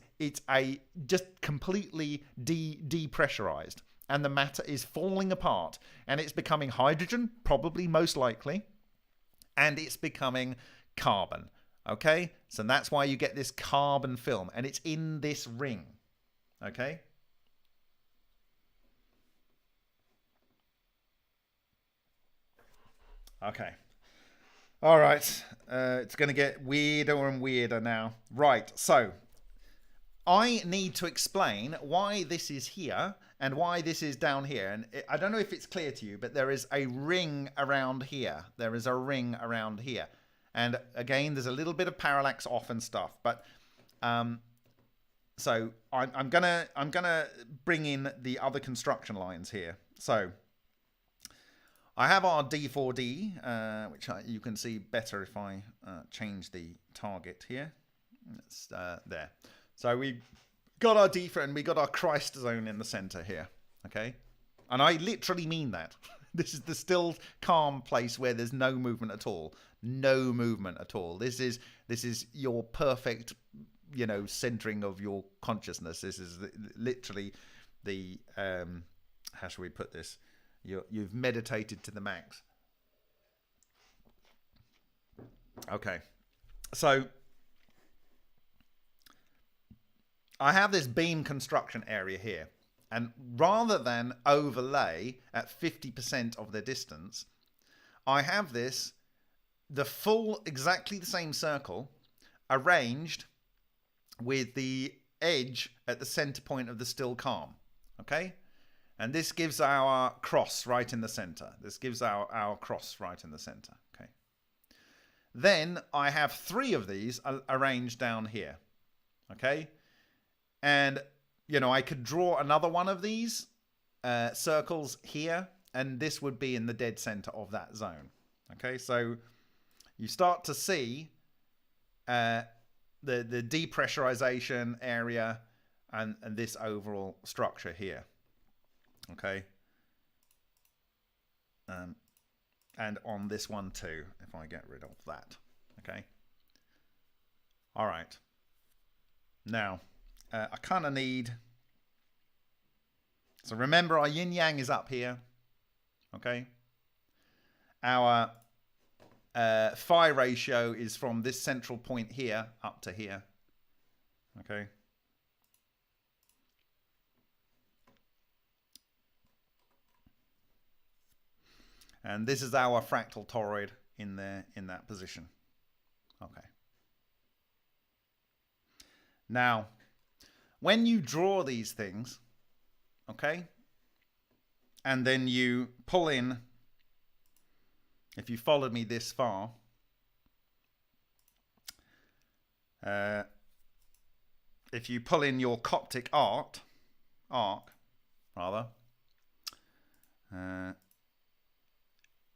Speaker 2: just completely depressurized. And the matter is falling apart. And it's becoming hydrogen, probably most likely. And it's becoming carbon. Okay, so that's why you get this carbon film, and it's in this ring. Okay. Okay. All right. It's going to get weirder and weirder now. Right. So I need to explain why this is here and why this is down here. And I don't know if it's clear to you, but there is a ring around here. There is a ring around here. And again, there's a little bit of parallax off and stuff, but so I'm gonna bring in the other construction lines here. So I have our D4D, which you can see better if I change the target here. It's there. So we got our D4 and we got our Christ zone in the center here. Okay, and I literally mean that. This is the still calm place where there's no movement at all. no movement at all. This is your perfect, you know, centering of your consciousness. This is literally the how should we put this? You've meditated to the max. Okay, so I have this beam construction area here, and rather than overlay at 50% of the distance, I have the full, exactly the same circle arranged with the edge at the center point of the still calm. Okay, and this gives our cross right in the center. This gives our cross right in the center. Okay, then I have 3 of these arranged down here. Okay, and you know, I could draw another one of these circles here, and this would be in the dead center of that zone. Okay, so you start to see the depressurization area and this overall structure here. Okay, and on this one too, if I get rid of that. Okay, all right. Now I kind of need, so remember our yin yang is up here. Okay, our phi ratio is from this central point here up to here. Okay, and this is our fractal toroid in there, in that position. Okay, now when you draw these things, okay, and then you pull in, if you followed me this far, if you pull in your Coptic arc,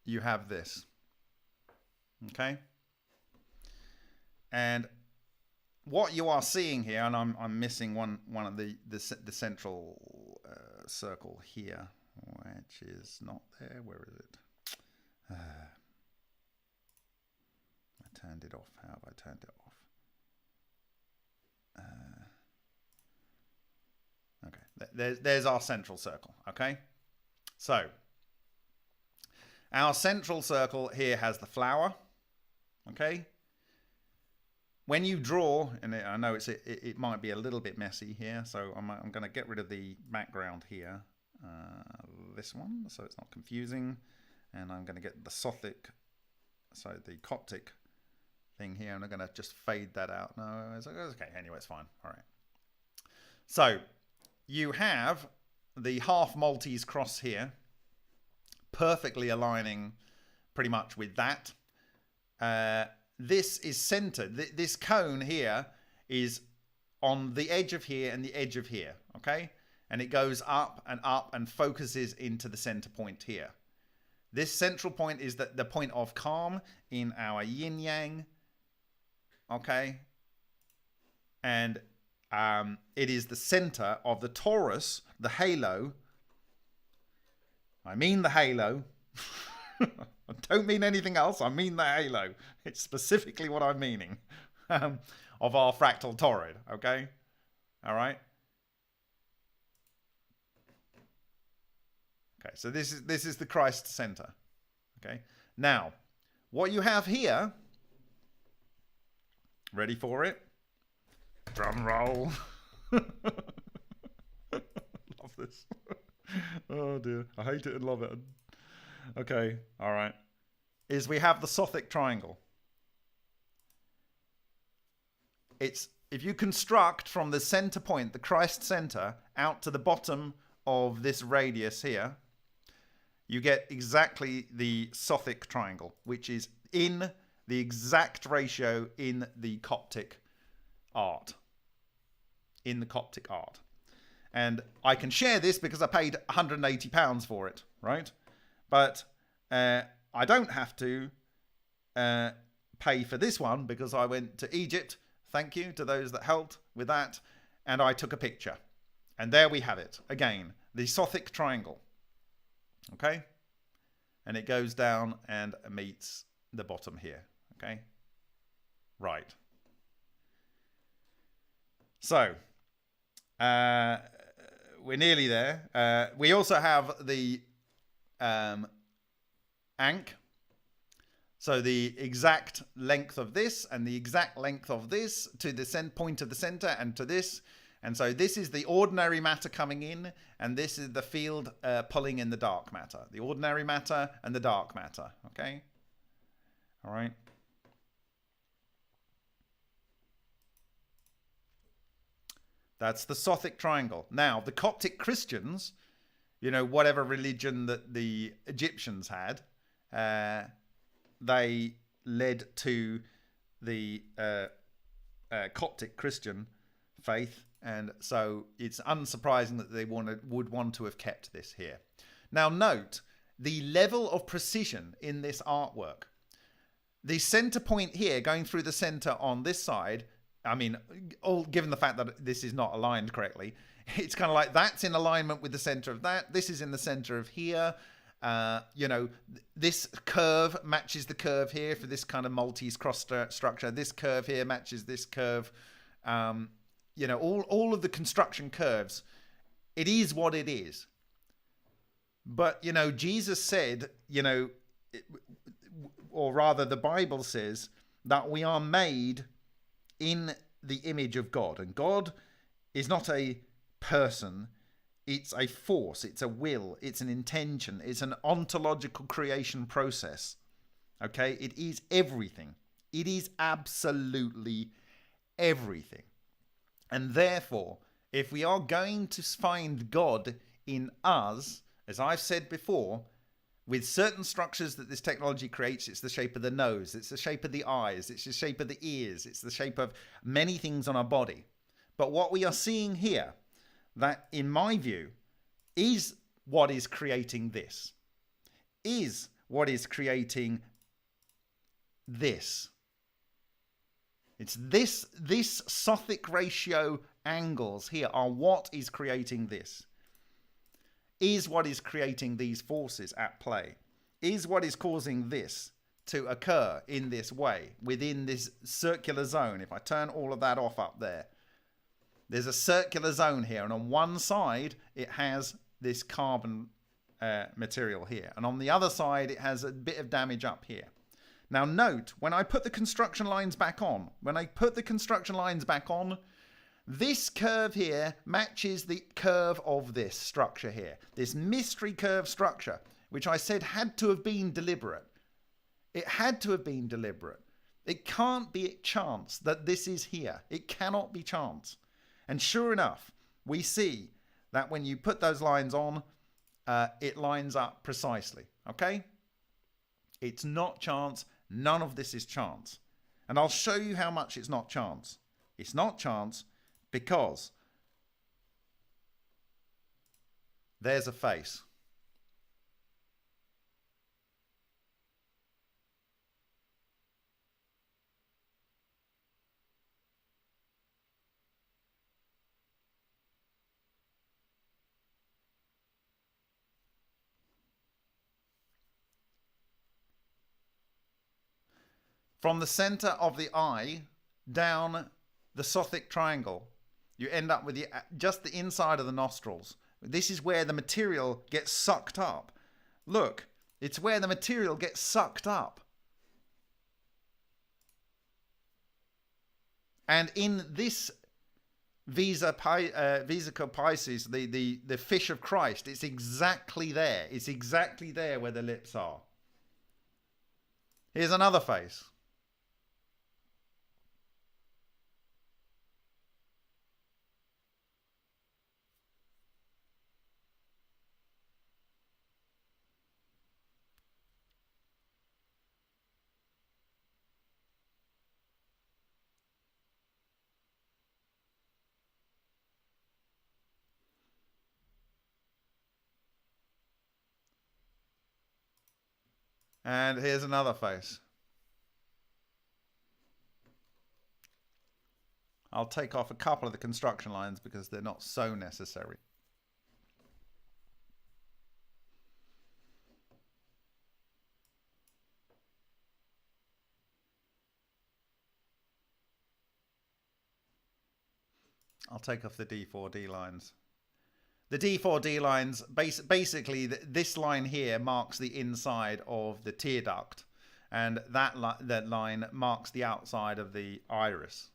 Speaker 2: you have this. Okay, and what you are seeing here, and I'm missing one of the central circle here, which is not there. Where is it? I turned it off. How have I turned it off? Okay, there's our central circle. Okay, so our central circle here has the flower. Okay, when you draw, and I know it might be a little bit messy here, so I'm going to get rid of the background here, this one, so it's not confusing. And I'm going to get the Sothic, so the Coptic thing here, and I'm going to just fade that out. No, it's okay. Anyway, it's fine. All right. So you have the half Maltese cross here, perfectly aligning pretty much with that. This is centered. This cone here is on the edge of here and the edge of here. Okay, and it goes up and focuses into the center point here. This central point is the point of calm in our yin yang. Okay, and it is the center of the torus, the halo. I mean the halo. I don't mean anything else. I mean the halo. It's specifically what I'm meaning of our fractal toroid. Okay, all right. Okay, so this is the Christ center. Okay, now what you have here, ready for it? Drum roll. Love this. Oh dear, I hate it and love it. Okay, all right. Is we have the Sothic triangle. It's, if you construct from the center point, the Christ center, out to the bottom of this radius here, you get exactly the Sothic triangle, which is in the exact ratio in the Coptic art. In the Coptic art. And I can share this because I paid £180 for it, right? But I don't have to pay for this one because I went to Egypt. Thank you to those that helped with that. And I took a picture. And there we have it. Again, the Sothic triangle. Okay? And it goes down and meets the bottom here. Okay. Right. So, we're nearly there. We also have the Anc. So the exact length of this and the exact length of this to the point of the center and to this. And so this is the ordinary matter coming in, and this is the field pulling in the dark matter. The ordinary matter and the dark matter. Okay? All right. That's the Sothic triangle. Now, the Coptic Christians, you know, whatever religion that the Egyptians had, they led to the Coptic Christian faith. And so it's unsurprising that they would want to have kept this here. Now, note the level of precision in this artwork. The center point here going through the center on this side, I mean, given the fact that this is not aligned correctly, it's kind of like that's in alignment with the center of that. This is in the center of here. You know, this curve matches the curve here for this kind of Maltese cross structure. This curve here matches this curve. You know, all of the construction curves, it is what it is. But, you know, Jesus said, you know, or rather the Bible says that we are made in the image of God. And God is not a person. It's a force. It's a will. It's an intention. It's an ontological creation process. Okay? It is everything. It is absolutely everything. And therefore, if we are going to find God in us, as I've said before, with certain structures that this technology creates, it's the shape of the nose, it's the shape of the eyes, it's the shape of the ears, it's the shape of many things on our body. But what we are seeing here, that in my view, is what is creating this, is what is creating this. It's this Sothic ratio angles here are what is creating this. Is what is creating these forces at play. Is what is causing this to occur in this way within this circular zone. If I turn all of that off up there, there's a circular zone here, and on one side it has this carbon material here, and on the other side it has a bit of damage up here. Now note, when I put the construction lines back on, this curve here matches the curve of this structure here. This mystery curve structure, which I said had to have been deliberate. It had to have been deliberate. It can't be chance that this is here. It cannot be chance. And sure enough, we see that when you put those lines on, it lines up precisely. Okay? It's not chance. None of this is chance. And I'll show you how much it's not chance. It's not chance because there's a face. From the center of the eye down the Sothic triangle, you end up with just the inside of the nostrils. This is where the material gets sucked up. Look, it's where the material gets sucked up. And in this Vesica Pisces, the fish of Christ, it's exactly there. It's exactly there where the lips are. Here's another face. And here's another face. I'll take off a couple of the construction lines because they're not so necessary. I'll take off the D4D lines. The D4D lines, basically this line here marks the inside of the tear duct, and that line marks the outside of the iris.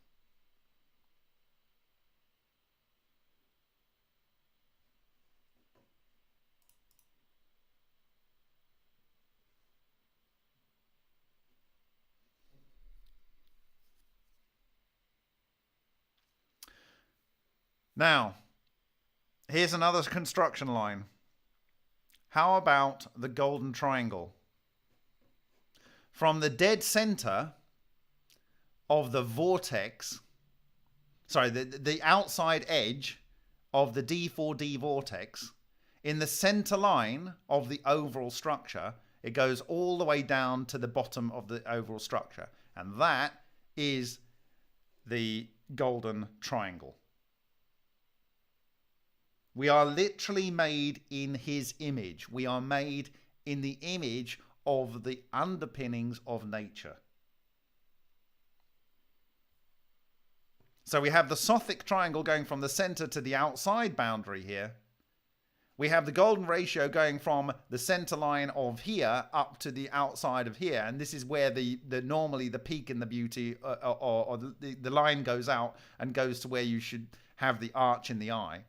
Speaker 2: Now, here's another construction line. How about the golden triangle? From the dead center of the vortex, sorry, the outside edge of the D4D vortex, in the center line of the overall structure, it goes all the way down to the bottom of the overall structure. And that is the golden triangle. We are literally made in his image. We are made in the image of the underpinnings of nature. So we have the Sothic triangle going from the center to the outside boundary here. We have the golden ratio going from the center line of here up to the outside of here. And this is where normally the peak in the beauty or the line goes out and goes to where you should have the arch in the eye.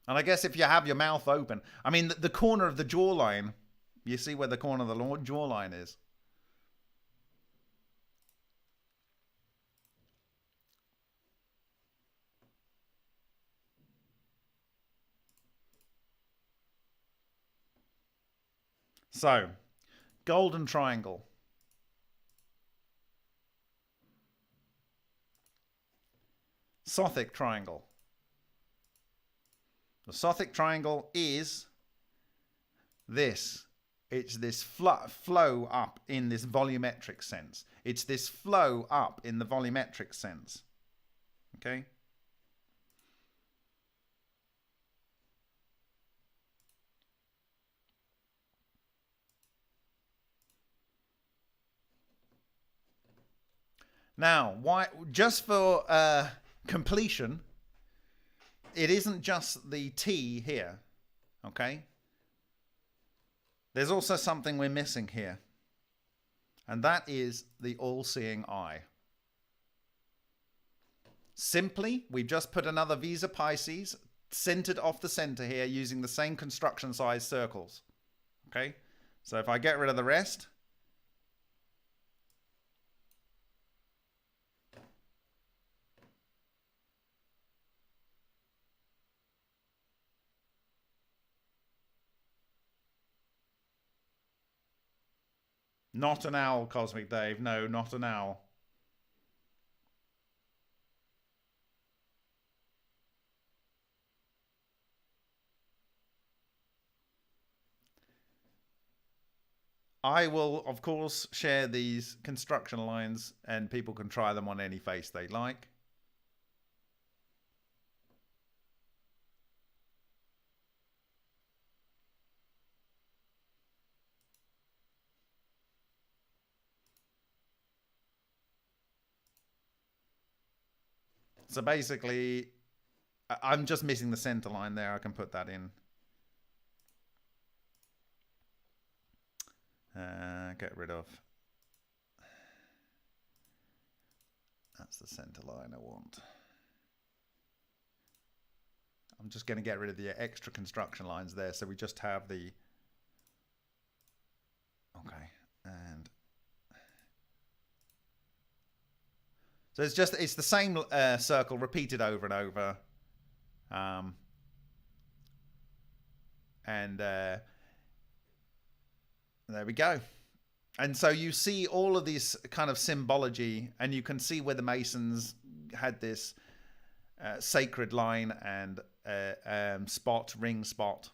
Speaker 2: And I guess if you have your mouth open, I mean, the corner of the jawline, you see where the corner of the jawline is. So, golden triangle. Sothic triangle. The Sothic triangle is this. It's this flow up in this volumetric sense. It's this flow up in the volumetric sense. Okay? Now, why? Just for completion, it isn't just the T here, okay? There's also something we're missing here, and that is the all-seeing eye. Simply, we've just put another Visa Pisces centered off the center here using the same construction size circles, okay? So if I get rid of the rest, not an owl, Cosmic Dave. No, not an owl. I will, of course, share these construction lines and people can try them on any face they like. So basically, I'm just missing the center line there. I can put that in. Get rid of. That's the center line I want. I'm just going to get rid of the extra construction lines there. So we just have the... Okay. And... So it's the same circle repeated over and over. There we go. And so you see all of this kind of symbology, and you can see where the Masons had this sacred line and spot, ring spot.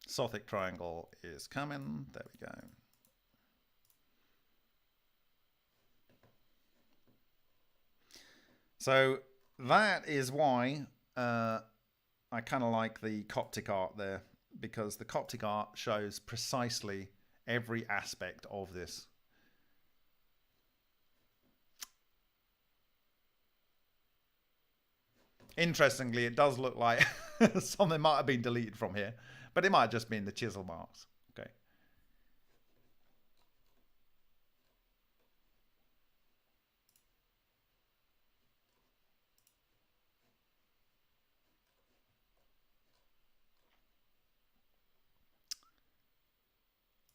Speaker 2: Sothic triangle is coming. There we go. So that is why I kind of like the Coptic art there, because the Coptic art shows precisely every aspect of this. Interestingly, it does look like something might have been deleted from here, but it might have just been the chisel marks. Okay.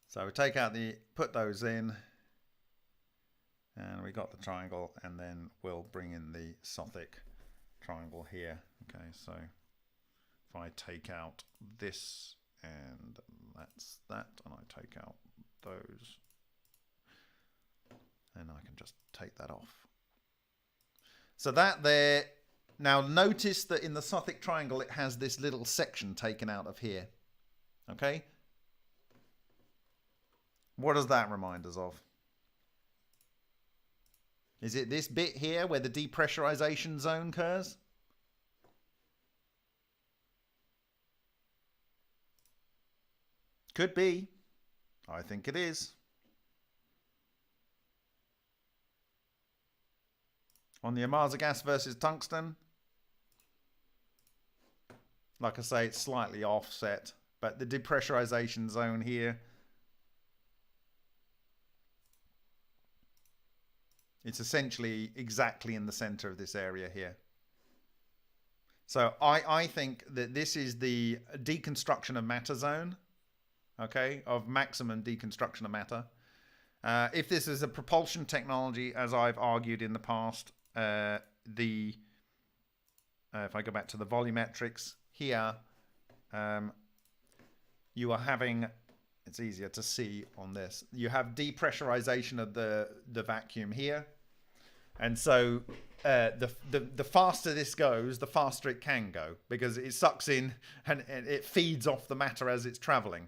Speaker 2: So we take out put those in, and we got the triangle, and then we'll bring in the Sothic triangle here. Okay, so if I take out this, and that's that, and I take out those, and I can just take that off. So that there. Now notice that in the Sothic triangle it has this little section taken out of here. Okay, what does that remind us of? Is it this bit here where the depressurization zone occurs? Could be. I think it is. On the Amaza gas versus tungsten, like I say, it's slightly offset, but the depressurization zone here, it's essentially exactly in the center of this area here. So I think that this is the deconstruction of matter zone, okay, of maximum deconstruction of matter. If this is a propulsion technology, as I've argued in the past, if I go back to the volumetrics here, you are having, it's easier to see on this, you have depressurization of the vacuum here, and so the faster this goes, the faster it can go, because it sucks in and it feeds off the matter as it's traveling,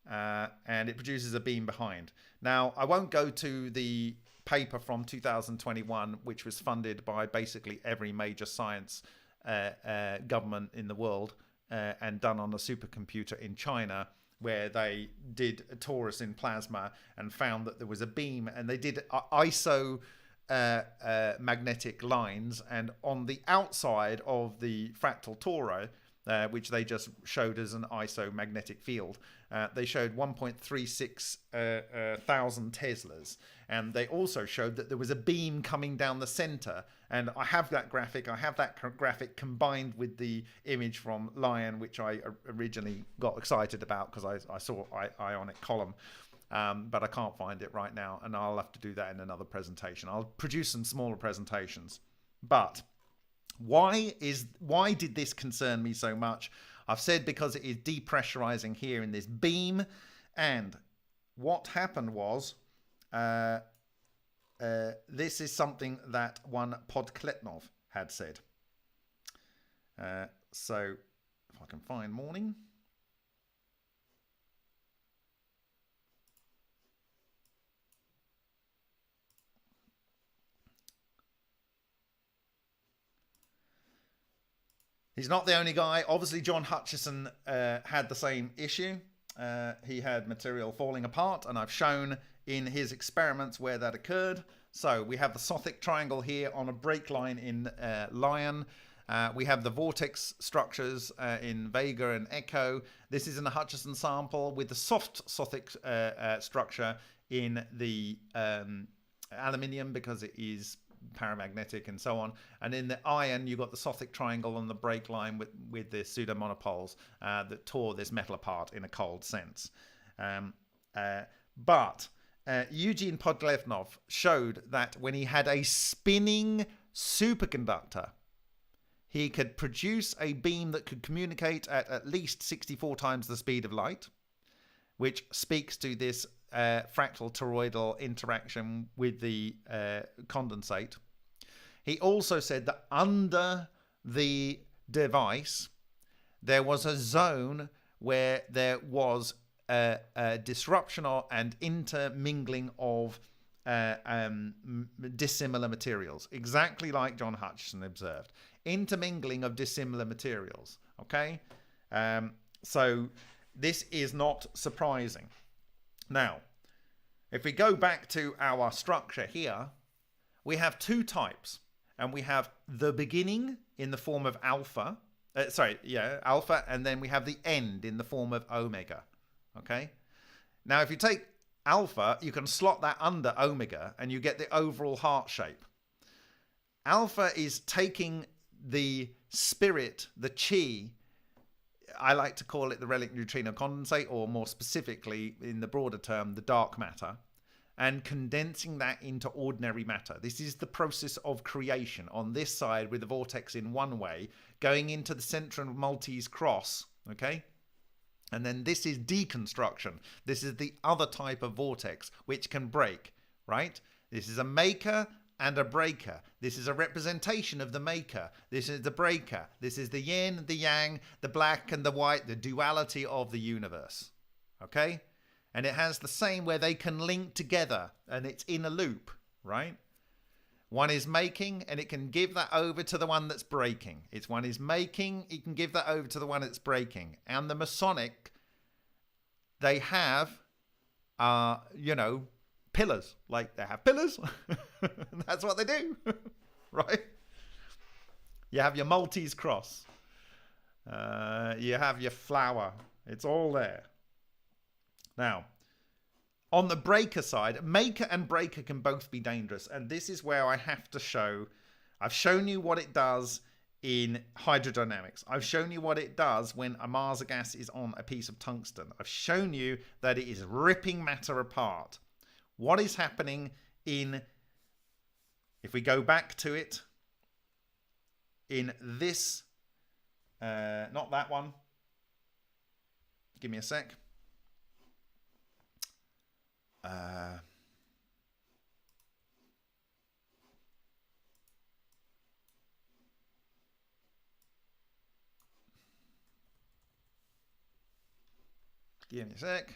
Speaker 2: and it produces a beam behind. Now I won't go to the paper from 2021, which was funded by basically every major science government in the world, and done on a supercomputer in China, where they did a torus in plasma and found that there was a beam, and they did ISO magnetic lines, and on the outside of the fractal toro, which they just showed as an ISO magnetic field, they showed 1.36 thousand Teslas, and they also showed that there was a beam coming down the center. And I have that graphic. I have that graphic combined with the image from Lion, which I originally got excited about because I saw Ionic column, but I can't find it right now, and I'll have to do that in another presentation. I'll produce some smaller presentations. But why did this concern me so much? I've said because it is depressurizing here in this beam, and what happened was, this is something that one Podkletnov had said. So if I can find mourning. He's not the only guy. Obviously, John Hutchison had the same issue. He had material falling apart, and I've shown in his experiments where that occurred. So we have the Sothic triangle here on a break line in Lion. We have the vortex structures in Vega and Echo. This is in a Hutchison sample with the soft Sothic structure in the aluminium, because it is paramagnetic and so on. And in the iron, you got the Sothic triangle on the break line with the pseudomonopoles that tore this metal apart in a cold sense. But Eugene Podkletnov showed that when he had a spinning superconductor, he could produce a beam that could communicate at least 64 times the speed of light, which speaks to this fractal toroidal interaction with the condensate. He also said that under the device there was a zone where there was a disruption and intermingling of dissimilar materials, exactly like John Hutchison observed. Intermingling of dissimilar materials. Okay, so this is not surprising. Now, if we go back to our structure here, we have two types, and we have the beginning in the form of alpha. Alpha, and then we have the end in the form of omega. Okay, now if you take alpha, you can slot that under omega, and you get the overall heart shape. Alpha is taking the spirit, the chi. I like to call it the relic neutrino condensate, or more specifically, in the broader term, the dark matter, and condensing that into ordinary matter. This is the process of creation on this side, with the vortex in one way, going into the central Maltese cross, okay? And then this is deconstruction. This is the other type of vortex, which can break, right? This is a maker and a breaker. This is a representation of the maker. This is the breaker. This is the yin, the yang, the black and the white, the duality of the universe. Okay? And it has the same where they can link together, and it's in a loop, right? One is making, and it can give that over to the one that's breaking. It's one is making, it can give that over to the one that's breaking. And the Masonic, they have, pillars. Like, they have pillars. That's what they do, right? You have your Maltese cross. You have your flower. It's all there. Now, on the breaker side, maker and breaker can both be dangerous. And this is where I have to show, I've shown you what it does in hydrodynamics. I've shown you what it does when a Mars gas is on a piece of tungsten. I've shown you that it is ripping matter apart. What is happening in, if we go back to it, in this, not that one. Give me a sec. Give me a sec.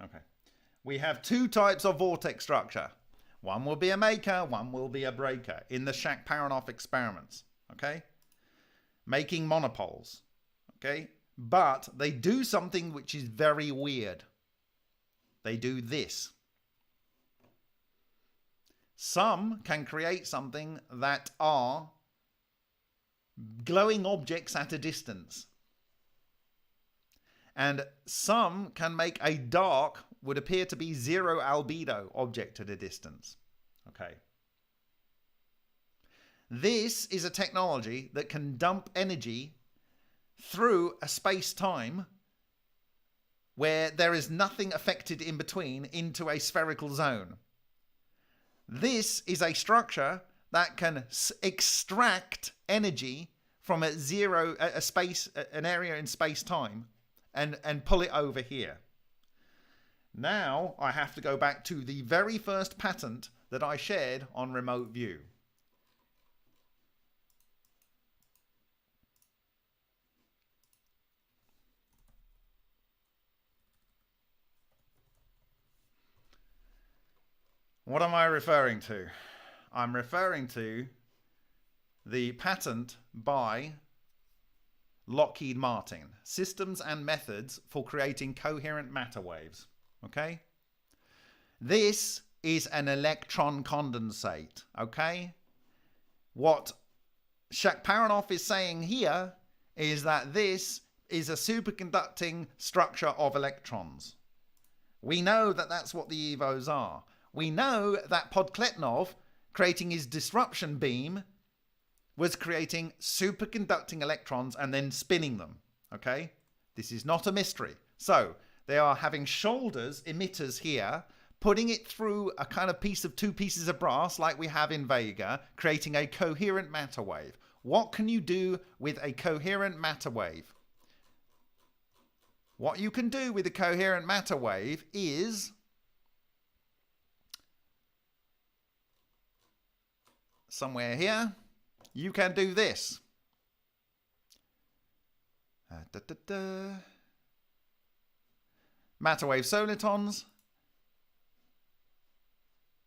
Speaker 2: Okay. We have two types of vortex structure. One will be a maker, one will be a breaker in the Shakhparyanov experiments, okay? Making monopoles, okay? But they do something which is very weird. They do this. Some can create something that are glowing objects at a distance. And some can make a dark, would appear to be zero albedo object at a distance. Okay. This is a technology that can dump energy through a space-time where there is nothing affected in between into a spherical zone. This is a structure that can extract energy from an area in space-time and pull it over here. Now I have to go back to the very first patent that I shared on remote view. What am I referring to? I'm referring to the patent by Lockheed Martin, Systems and Methods for Creating Coherent Matter Waves. Okay? This is an electron condensate. Okay? What Shakhparyanov is saying here is that this is a superconducting structure of electrons. We know that that's what the EVOs are. We know that Podkletnov, creating his disruption beam, was creating superconducting electrons and then spinning them. Okay? This is not a mystery. So, they are having shoulders, emitters here, putting it through a kind of piece of two pieces of brass like we have in Vega, creating a coherent matter wave. What can you do with a coherent matter wave? What you can do with a coherent matter wave is somewhere here. you can do this. Matter wave solitons.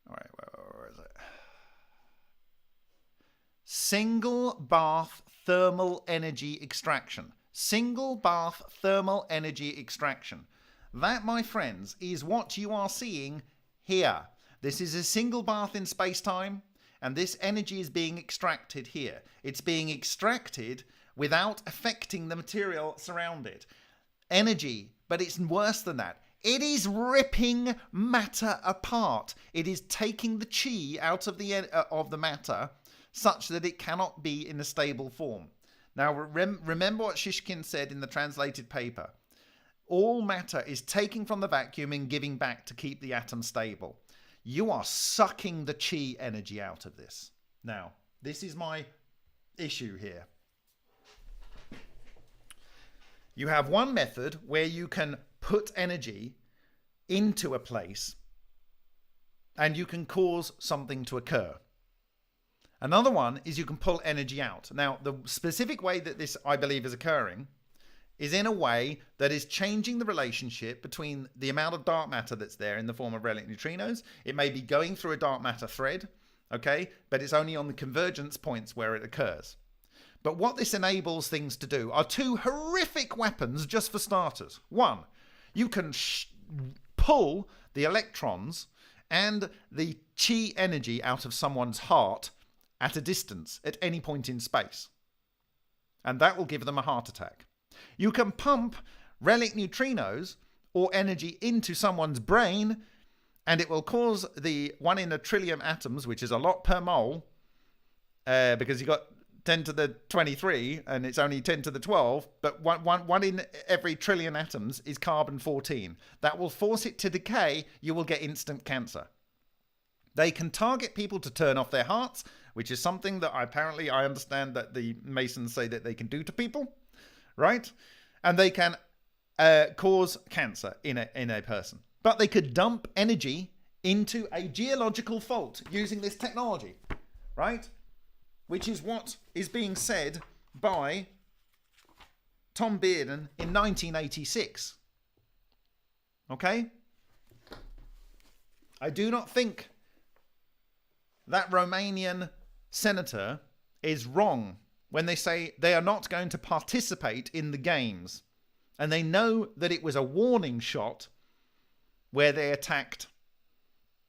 Speaker 2: All right, where is it? Single bath thermal energy extraction. Single bath thermal energy extraction. That, my friends, is what you are seeing here. This is a single bath in space-time, and this energy is being extracted here. It's being extracted without affecting the material surrounding it. Energy, but it's worse than that. It is ripping matter apart. It is taking the chi out of the matter such that it cannot be in a stable form. Now, remember what Shishkin said in the translated paper. All matter is taking from the vacuum and giving back to keep the atom stable. You are sucking the chi energy out of this. Now, this is my issue here. You have one method where you can put energy into a place and you can cause something to occur. Another one is you can pull energy out. Now, the specific way that this, I believe, is occurring is in a way that is changing the relationship between the amount of dark matter that's there in the form of relic neutrinos. It may be going through a dark matter thread, okay, but it's only on the convergence points where it occurs. But what this enables things to do are two horrific weapons just for starters. One, you can pull the electrons and the chi energy out of someone's heart at a distance at any point in space. And that will give them a heart attack. You can pump relic neutrinos or energy into someone's brain and it will cause the 1 in a trillion atoms, which is a lot per mole, because you got 10 to the 23 and it's only 10 to the 12, but one in every trillion atoms is carbon-14. That will force it to decay. You will get instant cancer. They can target people to turn off their hearts, which is something that I understand that the Masons say that they can do to people, right? And they can cause cancer in a person. But they could dump energy into a geological fault using this technology, right? Which is what is being said by Tom Bearden in 1986. Okay? I do not think that Romanian senator is wrong when they say they are not going to participate in the games. And they know that it was a warning shot where they attacked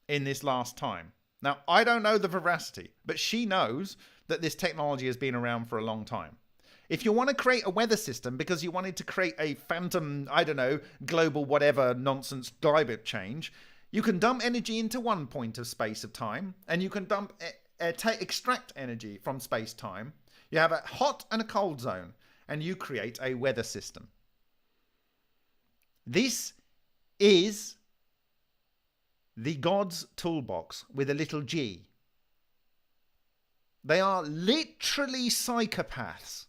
Speaker 2: in this last time. Now, I don't know the veracity, but she knows that this technology has been around for a long time. If you want to create a weather system because you wanted to create a phantom, I don't know, global whatever nonsense climate change, you can dump energy into one point of space of time, and you can extract energy from space-time. You have a hot and a cold zone, and you create a weather system. This is the God's toolbox with a little g. They are literally psychopaths,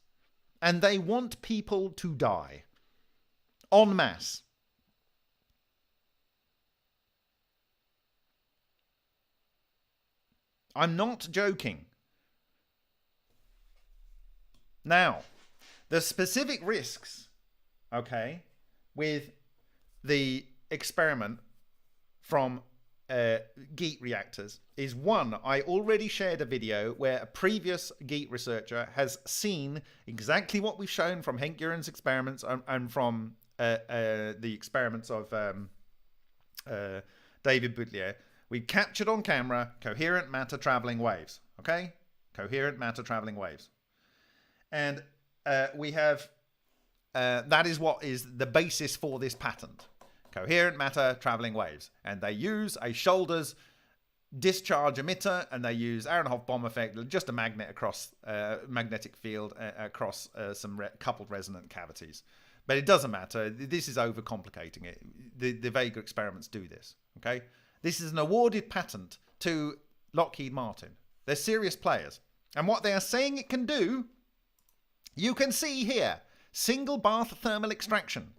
Speaker 2: and they want people to die en masse. I'm not joking. Now, the specific risks, okay, with the experiment from GEAT reactors is one, I already shared a video where a previous GEAT researcher has seen exactly what we've shown from Henk Uren's experiments and from the experiments of David Boutlier. We captured on camera coherent matter traveling waves, okay? Coherent matter traveling waves. And we have, that is what is the basis for this patent. Coherent matter traveling waves. And they use a Shoulders discharge emitter, and they use Aharonov bomb effect, just a magnet across magnetic field across some coupled resonant cavities. But it doesn't matter. This is overcomplicating it. The Vega experiments do this, okay? This is an awarded patent to Lockheed Martin. They're serious players. And what they are saying it can do, you can see here, single bath thermal extraction.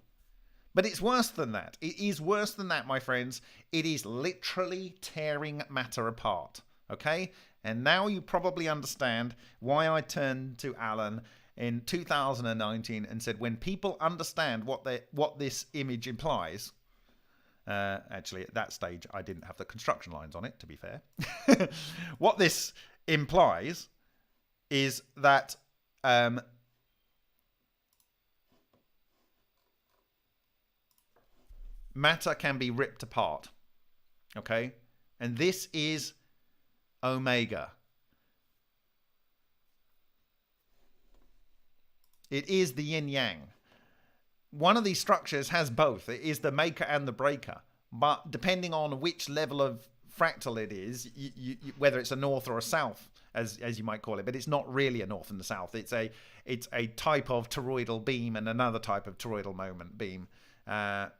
Speaker 2: But it's worse than that. It is worse than that, my friends. It is literally tearing matter apart, okay? And now you probably understand why I turned to Alan in 2019 and said, when people understand what this image implies, actually at that stage I didn't have the construction lines on it, to be fair. What this implies is that matter can be ripped apart. Okay? And this is Omega. It is the yin yang. One of these structures has both. It is the maker and the breaker. But depending on which level of fractal it is, whether it's a north or a south, as you might call it, but it's not really a north and the south. It's a type of toroidal beam and another type of toroidal moment beam.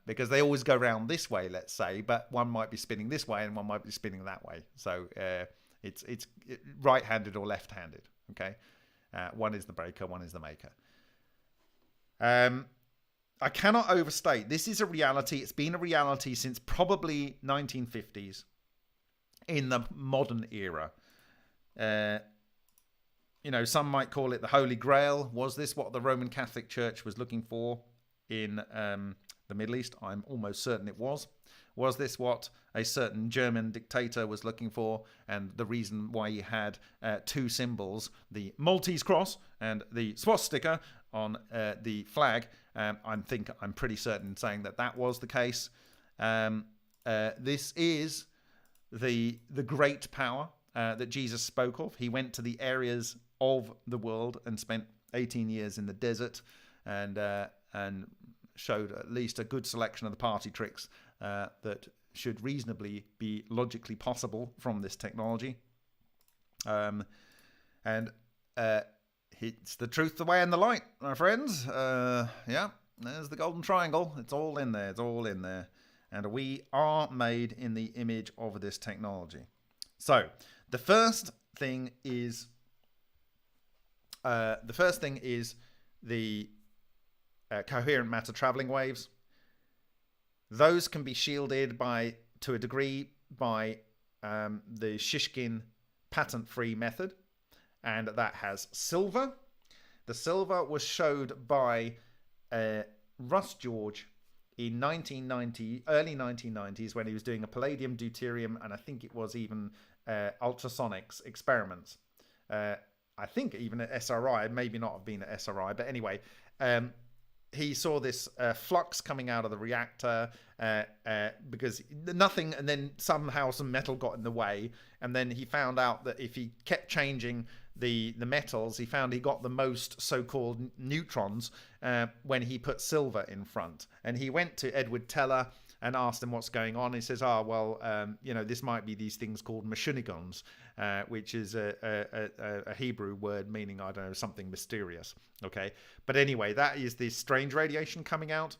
Speaker 2: Because they always go round this way, let's say, but one might be spinning this way and one might be spinning that way. So it's right-handed or left-handed. Okay, one is the breaker, one is the maker. I cannot overstate. This is a reality. It's been a reality since probably 1950s in the modern era. Some might call it the Holy Grail. Was this what the Roman Catholic Church was looking for in the Middle East? I'm almost certain it was. Was this what a certain German dictator was looking for? And the reason why he had two symbols, the Maltese cross and the swastika on the flag, I'm pretty certain in saying that was the case. This is the great power that Jesus spoke of. He went to the areas of the world and spent 18 years in the desert and showed at least a good selection of the party tricks that should reasonably be logically possible from this technology. It's the truth, the way, and the light, my friends. Yeah, there's the golden triangle. It's all in there. It's all in there. And we are made in the image of this technology. So the first thing is the coherent matter traveling waves. Those can be shielded to a degree by the Shishkin patent-free method, and that has silver. The silver was showed by Russ George in early 1990s, when he was doing a palladium, deuterium, and I think it was even ultrasonics experiments. I think even at SRI, maybe not have been at SRI, but anyway, he saw this flux coming out of the reactor because nothing, and then somehow some metal got in the way, and then he found out that if he kept changing the metals, he found he got the most so-called neutrons when he put silver in front. And he went to Edward Teller and asked him what's going on. He says, this might be these things called mashunigons, which is a Hebrew word meaning, I don't know, something mysterious. Okay, but anyway, that is this strange radiation coming out.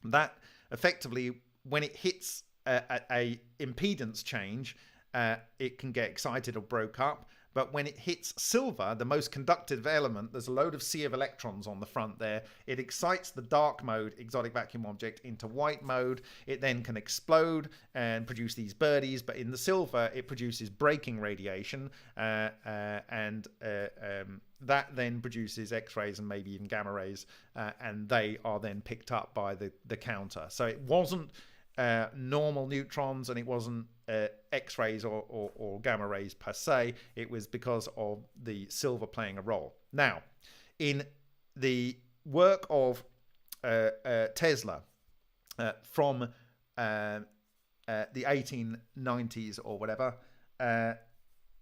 Speaker 2: That effectively, when it hits a impedance change, it can get excited or broke up. But when it hits silver, the most conductive element, there's a load of sea of electrons on the front there. It excites the dark mode exotic vacuum object into white mode. It then can explode and produce these birdies. But in the silver, it produces breaking radiation. And that then produces X-rays and maybe even gamma rays. And they are then picked up by the counter. So it wasn't normal neutrons, and it wasn't X-rays or gamma rays per se. It was because of the silver playing a role. Now, in the work of Tesla from the 1890s or whatever,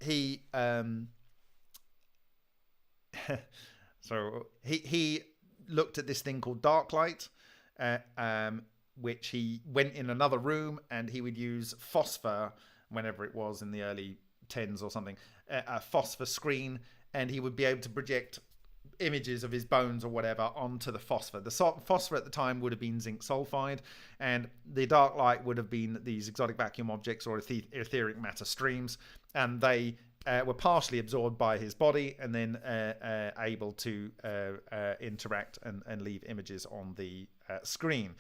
Speaker 2: he looked at this thing called dark light, which he went in another room and he would use phosphor, whenever it was in the early 10s or something, a phosphor screen, and he would be able to project images of his bones or whatever onto the phosphor. The phosphor at the time would have been zinc sulfide, and the dark light would have been these exotic vacuum objects or etheric matter streams, and they were partially absorbed by his body and then able to interact and leave images on the screen.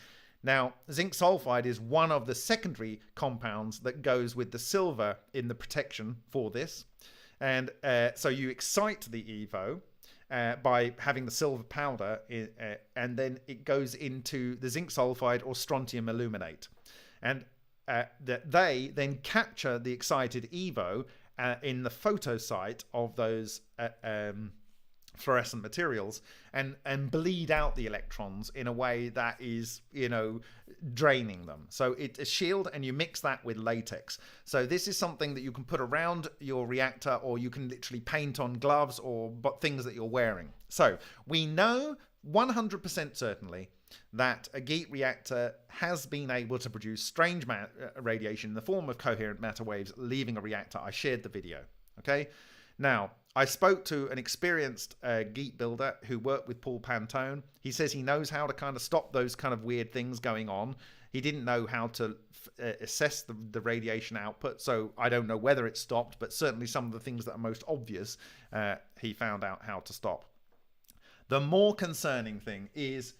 Speaker 2: Now, zinc sulfide is one of the secondary compounds that goes with the silver in the protection for this. And so you excite the Evo by having the silver powder, and then it goes into the zinc sulfide or strontium aluminate. And that they then capture the excited Evo in the photosite of those fluorescent materials and bleed out the electrons in a way that is, draining them. So it's a shield, and you mix that with latex. So this is something that you can put around your reactor, or you can literally paint on gloves or things that you're wearing. So we know 100% certainly that a Geet reactor has been able to produce strange radiation in the form of coherent matter waves leaving a reactor. I shared the video. Okay. Now, I spoke to an experienced Geet builder who worked with Paul Pantone. He says he knows how to kind of stop those kind of weird things going on. He didn't know how to assess the radiation output, so I don't know whether it stopped, but certainly some of the things that are most obvious, he found out how to stop. The more concerning thing is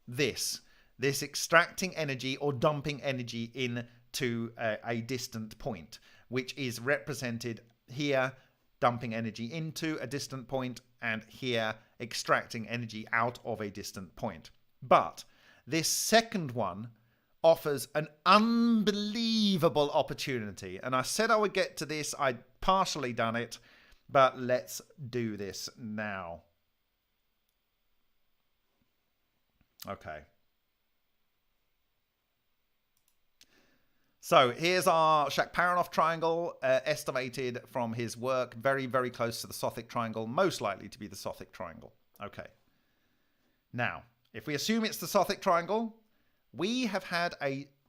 Speaker 2: this extracting energy or dumping energy into a distant point, which is represented here, dumping energy into a distant point, and here extracting energy out of a distant point. But this second one offers an unbelievable opportunity. And I said I would get to this. I'd partially done it, but let's do this now. Okay. So here's our Shakparanov triangle, estimated from his work, very, very close to the Sothic triangle, most likely to be the Sothic triangle. Okay. Now, if we assume it's the Sothic triangle, we have had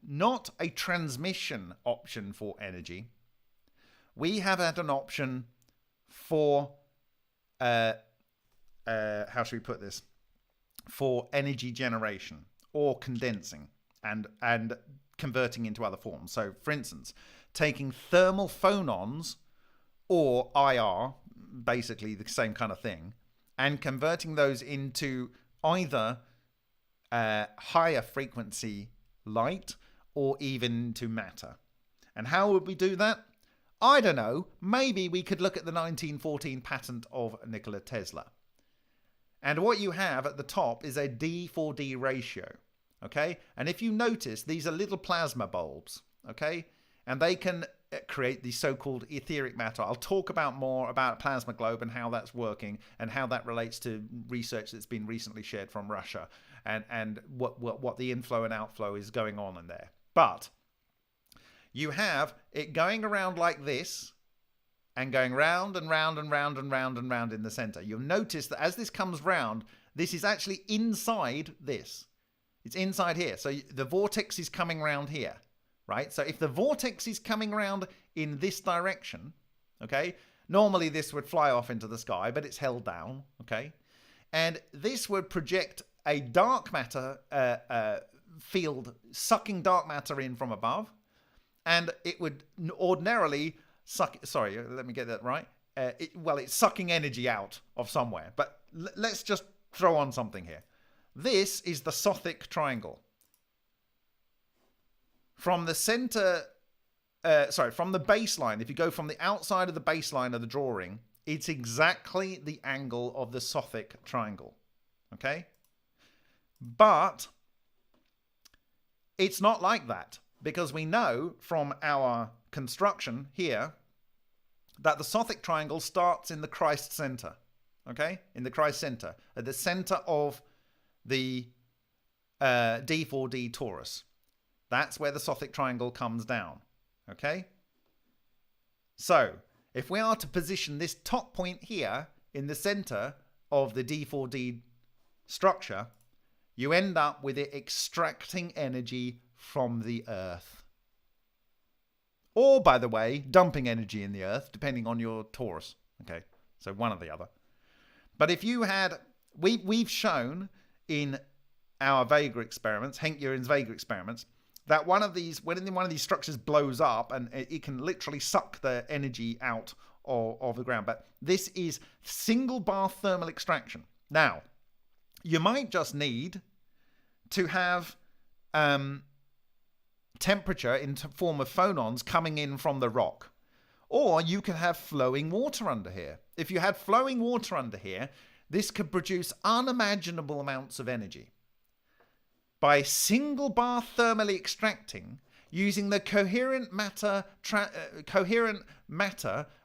Speaker 2: not a transmission option for energy. We have had an option for, how should we put this? For energy generation or condensing and converting into other forms. So, for instance, taking thermal phonons or IR, basically the same kind of thing, and converting those into either higher frequency light or even to matter. And how would we do that? I don't know. Maybe we could look at the 1914 patent of Nikola Tesla. And what you have at the top is a D4D ratio. Okay, and if you notice, these are little plasma bulbs, okay, and they can create the so-called etheric matter. I'll talk more about plasma globe and how that's working and how that relates to research that's been recently shared from Russia and what the inflow and outflow is going on in there. But you have it going around like this and going round and round and round and round and round in the center. You'll notice that as this comes round, this is actually inside this. It's inside here. So the vortex is coming around here, right? So if the vortex is coming around in this direction, okay, normally this would fly off into the sky, but it's held down, okay? And this would project a dark matter field, sucking dark matter in from above, and it would ordinarily suck, sorry, let me get that right. It's sucking energy out of somewhere, but let's just throw on something here. This is the Sothic triangle. From the center, from the baseline, if you go from the outside of the baseline of the drawing, it's exactly the angle of the Sothic triangle. Okay? But it's not like that, because we know from our construction here that the Sothic triangle starts in the Christ center. Okay? In the Christ center. At the center of the D4D torus. That's where the Sothic triangle comes down. Okay? So, if we are to position this top point here in the center of the D4D structure, you end up with it extracting energy from the Earth. Or, by the way, dumping energy in the Earth, depending on your torus. Okay? So, one or the other. But if you had... We've shown in our Vega experiments, Henk Uren's Vega experiments, that when one of these structures blows up, and it can literally suck the energy out of the ground. But this is single bar thermal extraction. Now, you might just need to have temperature in form of phonons coming in from the rock, Or you can have flowing water under here. If you had flowing water under here, this could produce unimaginable amounts of energy. By single bar thermally extracting, using the coherent matter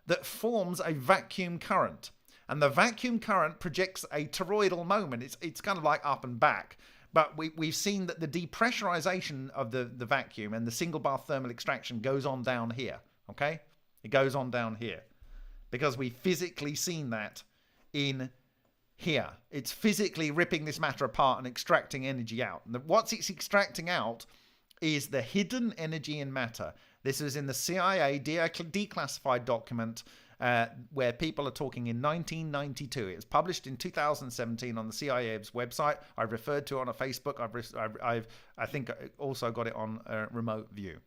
Speaker 2: that forms a vacuum current. And the vacuum current projects a toroidal moment. It's kind of like up and back. But we've seen that the depressurization of the vacuum and the single bar thermal extraction goes on down here. Okay? It goes on down here. Because we've physically seen that in here. It's physically ripping this matter apart and extracting energy out. And what it's extracting out is the hidden energy in matter. This is in the CIA declassified document where people are talking in 1992. It was published in 2017 on the CIA's website. I've referred to it on a Facebook. I think I also got it on remote view.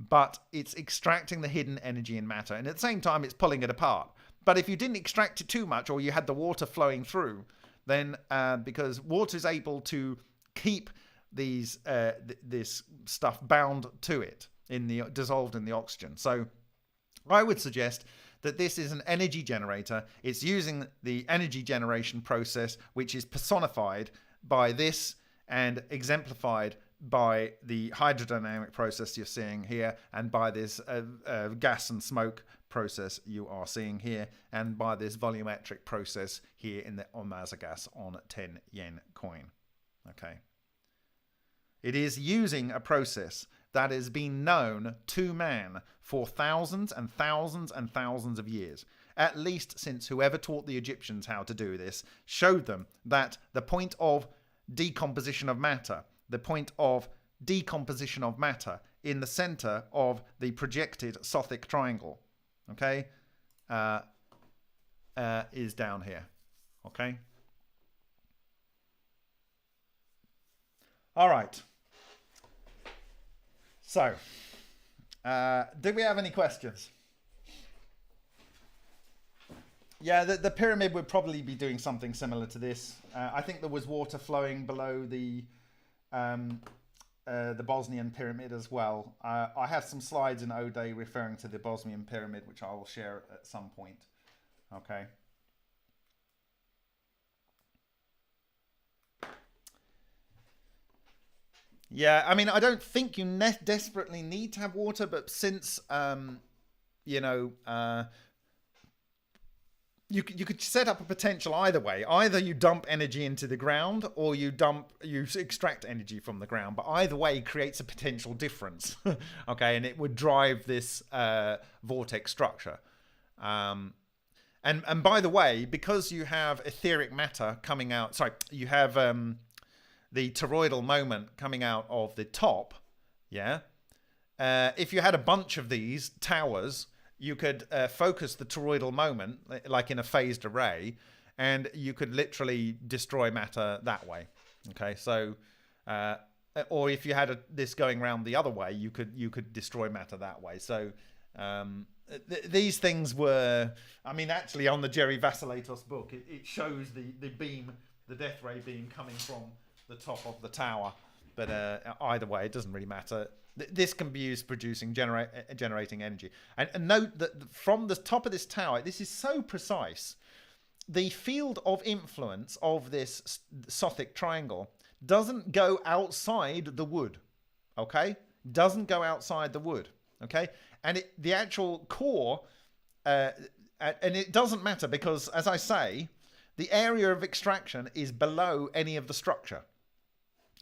Speaker 2: But it's extracting the hidden energy in matter. And at the same time, it's pulling it apart. But if you didn't extract it too much, or you had the water flowing through, then because water is able to keep these this stuff bound to it, dissolved in the oxygen. So I would suggest that this is an energy generator. It's using the energy generation process, which is personified by this and exemplified by the hydrodynamic process you're seeing here, and by this gas and smoke process you are seeing here, and by this volumetric process here in the Omaza gas on 10 yen coin. Okay. It is using a process that has been known to man for thousands and thousands and thousands of years. At least since whoever taught the Egyptians how to do this showed them that the point of decomposition of matter, in the center of the projected Sothic triangle, okay, is down here, okay? All right. So, do we have any questions? Yeah, the pyramid would probably be doing something similar to this. I think there was water flowing below the Bosnian pyramid as well. I have some slides in Ode referring to the Bosnian pyramid, which I will share at some point. Okay. Yeah, I mean, I don't think you desperately need to have water, but since, you know, you could set up a potential either way. Either you dump energy into the ground, or you extract energy from the ground. But either way creates a potential difference. Okay, and it would drive this vortex structure. And by the way, because you have etheric matter coming out, sorry, you have the toroidal moment coming out of the top, yeah. If you had a bunch of these towers, you could focus the toroidal moment like in a phased array, and you could literally destroy matter that way. Okay, so or if you had this going around the other way, you could destroy matter that way. So these things were, I mean, actually on the Jerry Vassilatos book, it shows the beam, the death ray beam coming from the top of the tower. But either way, it doesn't really matter. This can be used producing generating energy. And note that from the top of this tower, this is so precise. The field of influence of this Sothic triangle doesn't go outside the wood. Okay? Doesn't go outside the wood. Okay? And the actual core, and it doesn't matter because, as I say, the area of extraction is below any of the structure.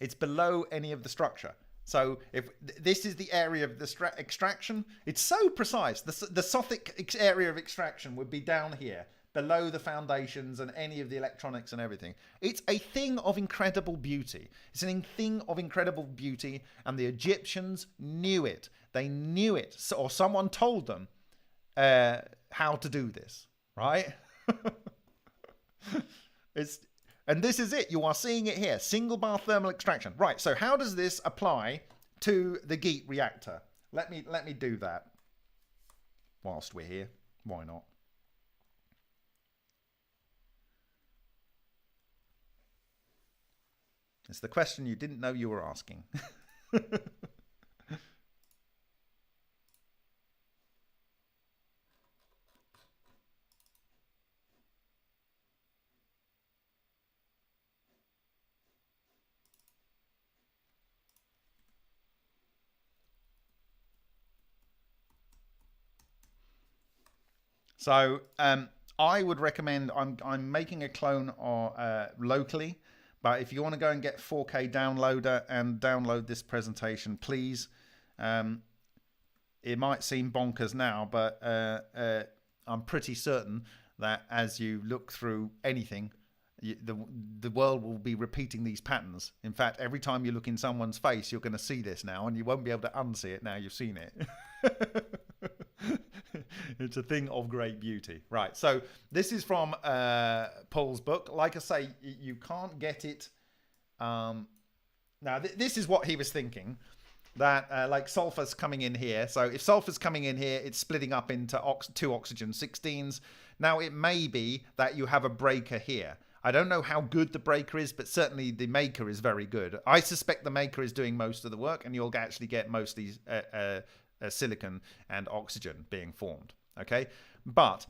Speaker 2: It's below any of the structure. So if this is the area of the extraction, it's so precise. The Sothic area of extraction would be down here, below the foundations and any of the electronics and everything. It's a thing of incredible beauty. It's a thing of incredible beauty, and the Egyptians knew it. They knew it, or someone told them how to do this, right? And this is it. You are seeing it here. Single bar thermal extraction. Right. So how does this apply to the GEAT reactor? Let me do that whilst we're here. Why not? It's the question you didn't know you were asking. So I would recommend, I'm making a clone locally, but if you want to go and get 4K downloader and download this presentation, please. It might seem bonkers now, but I'm pretty certain that as you look through anything, the world will be repeating these patterns. In fact, every time you look in someone's face, you're going to see this now, and you won't be able to unsee it now you've seen it. It's a thing of great beauty. Right, so this is from Paul's book. Like I say, you can't get it. Now, this is what he was thinking. That like sulfur's coming in here. So if sulfur's coming in here, it's splitting up into two oxygen 16s. Now, it may be that you have a breaker here. I don't know how good the breaker is, but certainly the maker is very good. I suspect the maker is doing most of the work, and you'll actually get mostly silicon and oxygen being formed. Okay, but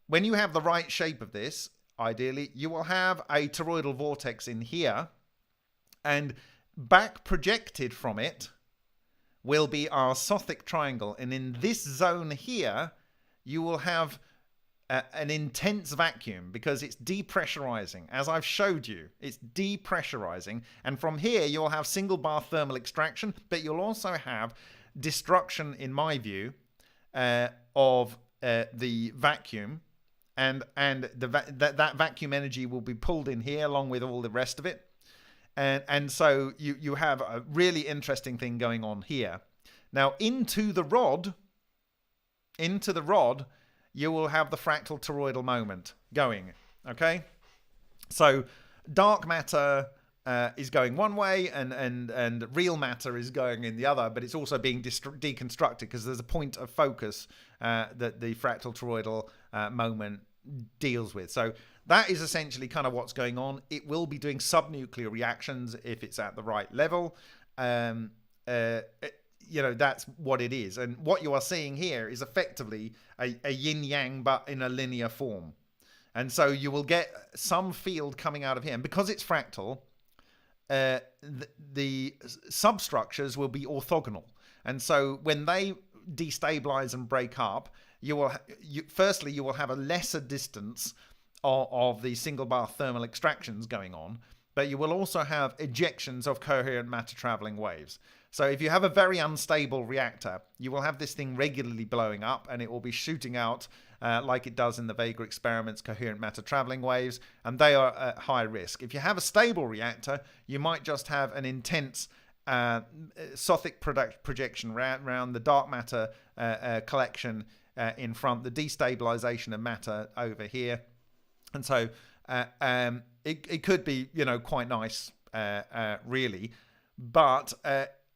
Speaker 2: when you have the right shape of this, ideally, you will have a toroidal vortex in here, and back projected from it will be our Sothic triangle. And in this zone here, you will have an intense vacuum because it's depressurizing. As I've showed you, it's depressurizing. And from here, you'll have single bar thermal extraction, but you'll also have destruction, in my view, of the vacuum. And that vacuum energy will be pulled in here along with all the rest of it. And so you have a really interesting thing going on here. Now, into the rod, you will have the fractal toroidal moment going, okay? So dark matter is going one way and real matter is going in the other, but it's also being deconstructed because there's a point of focus that the fractal toroidal moment deals with. So that is essentially kind of what's going on. It will be doing subnuclear reactions if it's at the right level. You know, that's what it is. And what you are seeing here is effectively a yin-yang, but in a linear form. And so you will get some field coming out of here. And because it's fractal, the substructures will be orthogonal. And so when they destabilize and break up, firstly, you will have a lesser distance of the single bar thermal extractions going on, but you will also have ejections of coherent matter traveling waves. So if you have a very unstable reactor, you will have this thing regularly blowing up, and it will be shooting out, like it does in the Vega experiments, coherent matter traveling waves, and they are at high risk. If you have a stable reactor, you might just have an intense Sothic projection around the dark matter collection in front, the destabilization of matter over here. And so it could be, you know, quite nice, really. But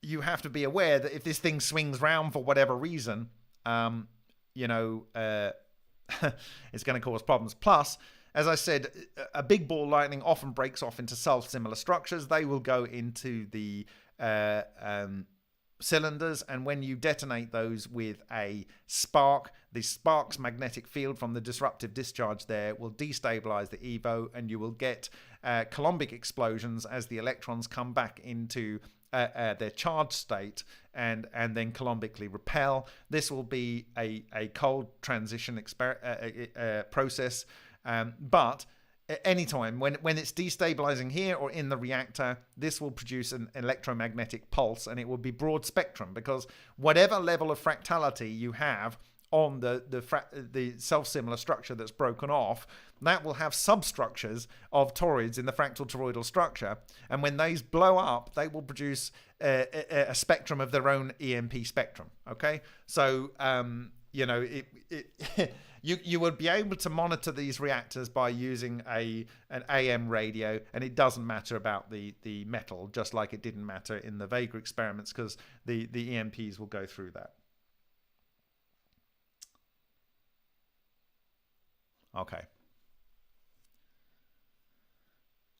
Speaker 2: you have to be aware that if this thing swings round for whatever reason, you know, it's going to cause problems. Plus, as I said, a big ball lightning often breaks off into self-similar structures. They will go into the cylinders, and when you detonate those with a spark, the spark's magnetic field from the disruptive discharge there will destabilize the EVO, and you will get Coulombic explosions as the electrons come back into their charged state and then Coulombically repel. This will be a cold transition process, but anytime when it's destabilizing here or in the reactor, this will produce an electromagnetic pulse, and it will be broad spectrum, because whatever level of fractality you have on the self-similar structure that's broken off, that will have substructures of toroids in the fractal toroidal structure, and when these blow up, they will produce a spectrum of their own EMP spectrum. Okay, so you know, you would be able to monitor these reactors by using an AM radio, and it doesn't matter about the metal, just like it didn't matter in the Vega experiments, because the EMPs will go through that. Okay.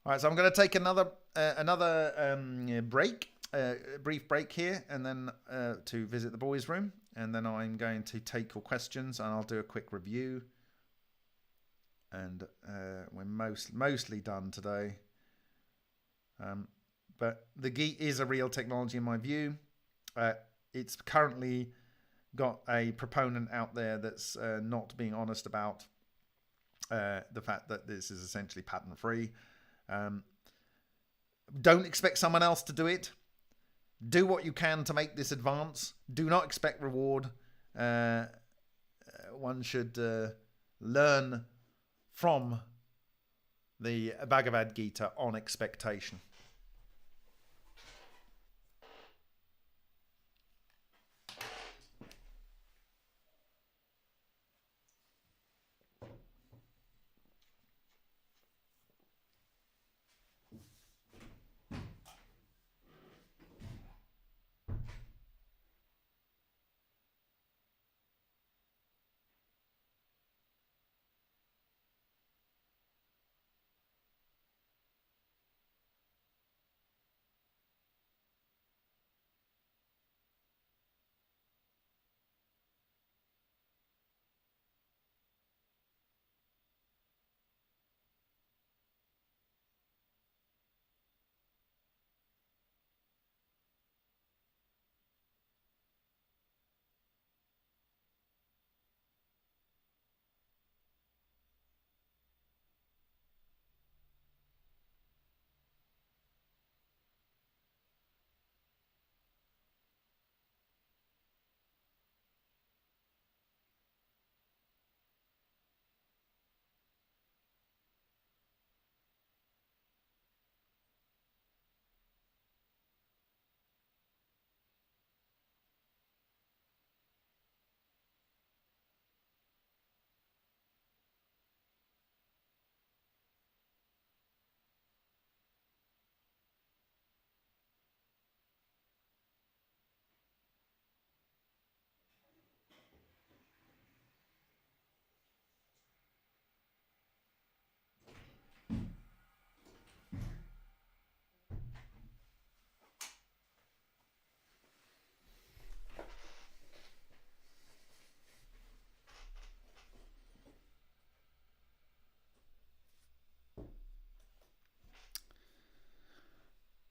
Speaker 2: All right, so I'm going to take another break, brief break here, and then to visit the boys' room, and then I'm going to take your questions, and I'll do a quick review. And we're mostly done today. But the GEET is a real technology in my view. It's currently got a proponent out there that's not being honest about the fact that this is essentially patent free. Don't expect someone else to do it. Do what you can to make this advance. Do not expect reward. One should learn from the Bhagavad Gita on expectation.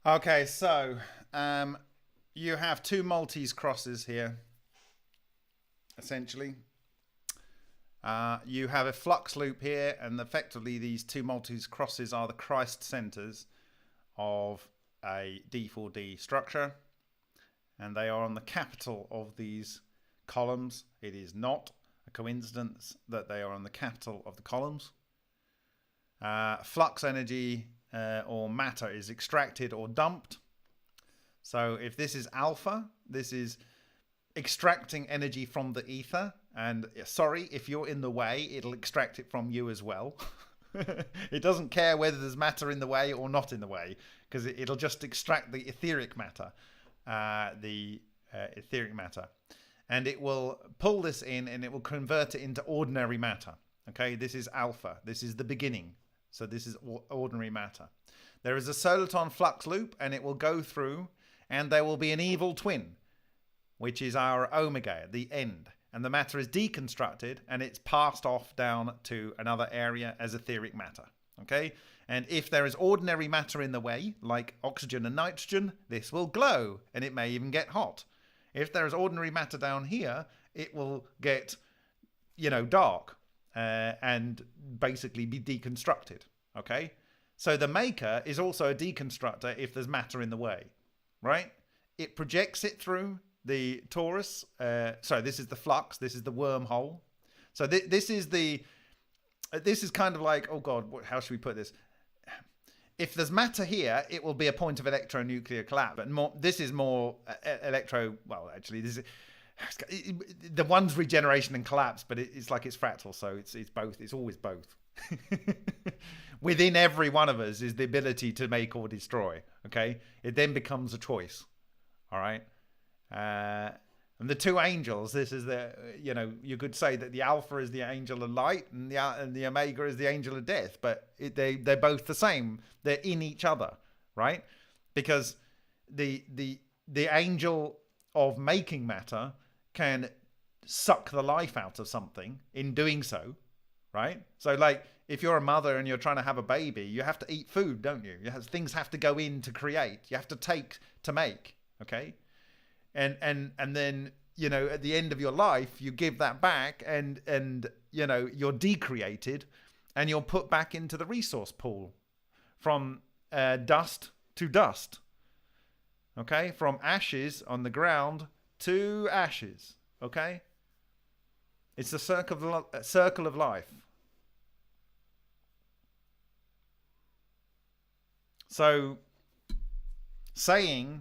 Speaker 2: Okay, so you have two Maltese crosses here, essentially. You have a flux loop here, and effectively these two Maltese crosses are the Christ centers of a D4D structure, and they are on the capital of these columns. It is not a coincidence that they are on the capital of the columns. Flux energy or matter is extracted or dumped. So if this is alpha, this is extracting energy from the ether. And sorry, if you're in the way, it'll extract it from you as well. It doesn't care whether there's matter in the way or not in the way, because it'll just extract the etheric matter. Etheric matter. And it will pull this in and it will convert it into ordinary matter. Okay, this is alpha. This is the beginning. So this is ordinary matter. There is a soliton flux loop, and it will go through, and there will be an evil twin, which is our omega, the end. And the matter is deconstructed, and it's passed off down to another area as etheric matter. Okay? And if there is ordinary matter in the way, like oxygen and nitrogen, this will glow, and it may even get hot. If there is ordinary matter down here, it will get, dark. And basically be deconstructed. Okay, so the maker is also a deconstructor if there's matter in the way, right? It projects it through the torus. This is the flux. This is the wormhole. So this is kind of like, oh God, how should we put this? If there's matter here, it will be a point of electronuclear collapse. But this is more electro. Well, actually, this is. The one's regeneration and collapse, but it's like it's fractal, so it's both. It's always both. Within every one of us is the ability to make or destroy. Okay, it then becomes a choice. All right, and the two angels. This is you could say that the alpha is the angel of light, and the omega is the angel of death. But they're both the same. They're in each other, right? Because the angel of making matter can suck the life out of something in doing so, right? So like if you're a mother and you're trying to have a baby, you have to eat food, don't you? Things have to go in to create. You have to take to make, okay? And then you know, at the end of your life, you give that back, and you know, you're decreated, and you're put back into the resource pool from dust to dust. Okay, from ashes on the ground to ashes. Okay, it's the circle of life. So, saying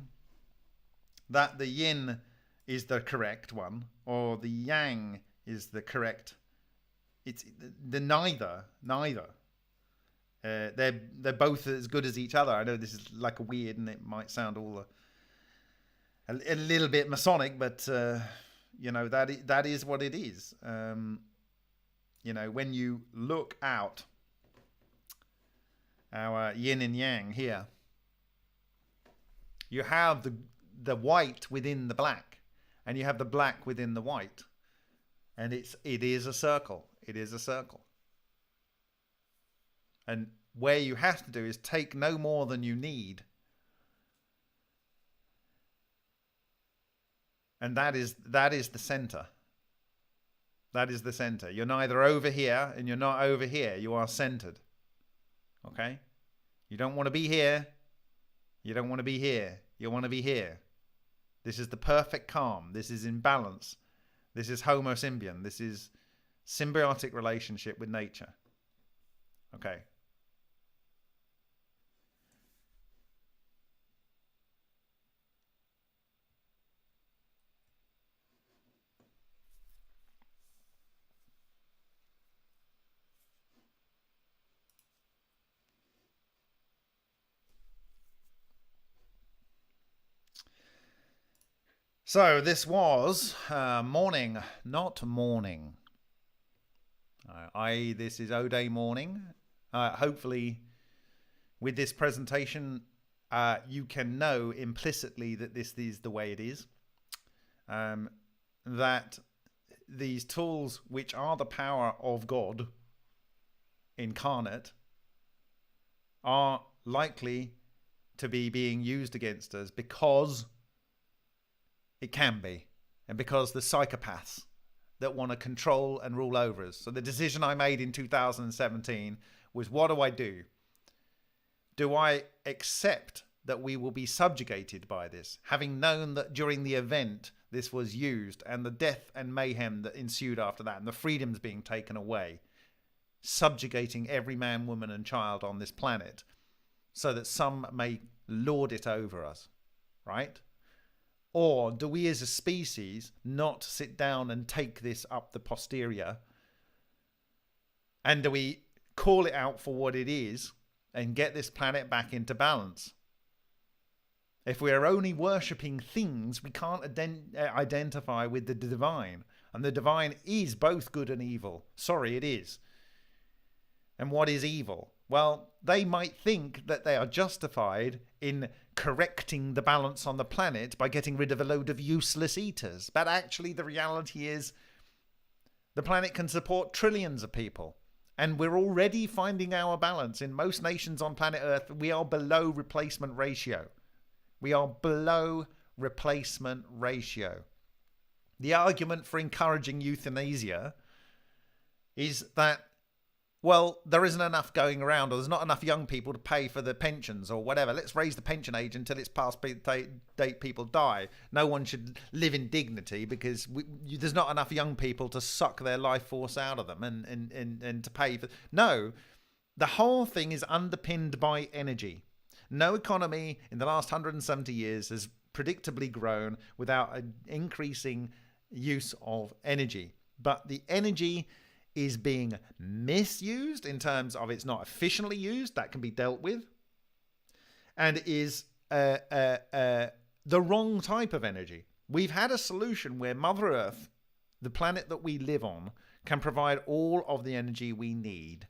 Speaker 2: that the yin is the correct one or the yang is the correct, it's the neither. They're both as good as each other. I know this is like a weird, and it might sound all a little bit Masonic, but you know, that is what it is. You know, when you look out our yin and yang here, you have the white within the black, and you have the black within the white, and it is a circle. It is a circle. And where you have to do is take no more than you need. And that is the center. That is the center. You're neither over here and you're not over here. You are centered. Okay? You don't want to be here. You don't want to be here. You want to be here. This is the perfect calm. This is in balance. This is homo symbion. This is symbiotic relationship with nature. Okay. So this was morning, not morning. This is O-Day morning. Hopefully, with this presentation, you can know implicitly that this is the way it is. That these tools, which are the power of God incarnate, are likely to be being used against us because it can be, and because the psychopaths that want to control and rule over us. So the decision I made in 2017 was, what do I do? Do I accept that we will be subjugated by this, having known that during the event this was used, and the death and mayhem that ensued after that, and the freedoms being taken away, subjugating every man, woman and child on this planet, so that some may lord it over us, right? Or do we as a species not sit down and take this up the posterior? And do we call it out for what it is and get this planet back into balance? If we are only worshipping things, we can't identify with the divine. And the divine is both good and evil. Sorry, it is. And what is evil? Well, they might think that they are justified in correcting the balance on the planet by getting rid of a load of useless eaters. But actually, the reality is the planet can support trillions of people. And we're already finding our balance. In most nations on planet Earth, we are below replacement ratio. We are below replacement ratio. The argument for encouraging euthanasia is that, well, there isn't enough going around, or there's not enough young people to pay for the pensions or whatever. Let's raise the pension age until it's past date people die. No one should live in dignity because there's not enough young people to suck their life force out of them and to pay for. No, the whole thing is underpinned by energy. No economy in the last 170 years has predictably grown without an increasing use of energy. But the energy is being misused in terms of it's not efficiently used. That can be dealt with. And is the wrong type of energy. We've had a solution where Mother Earth, the planet that we live on, can provide all of the energy we need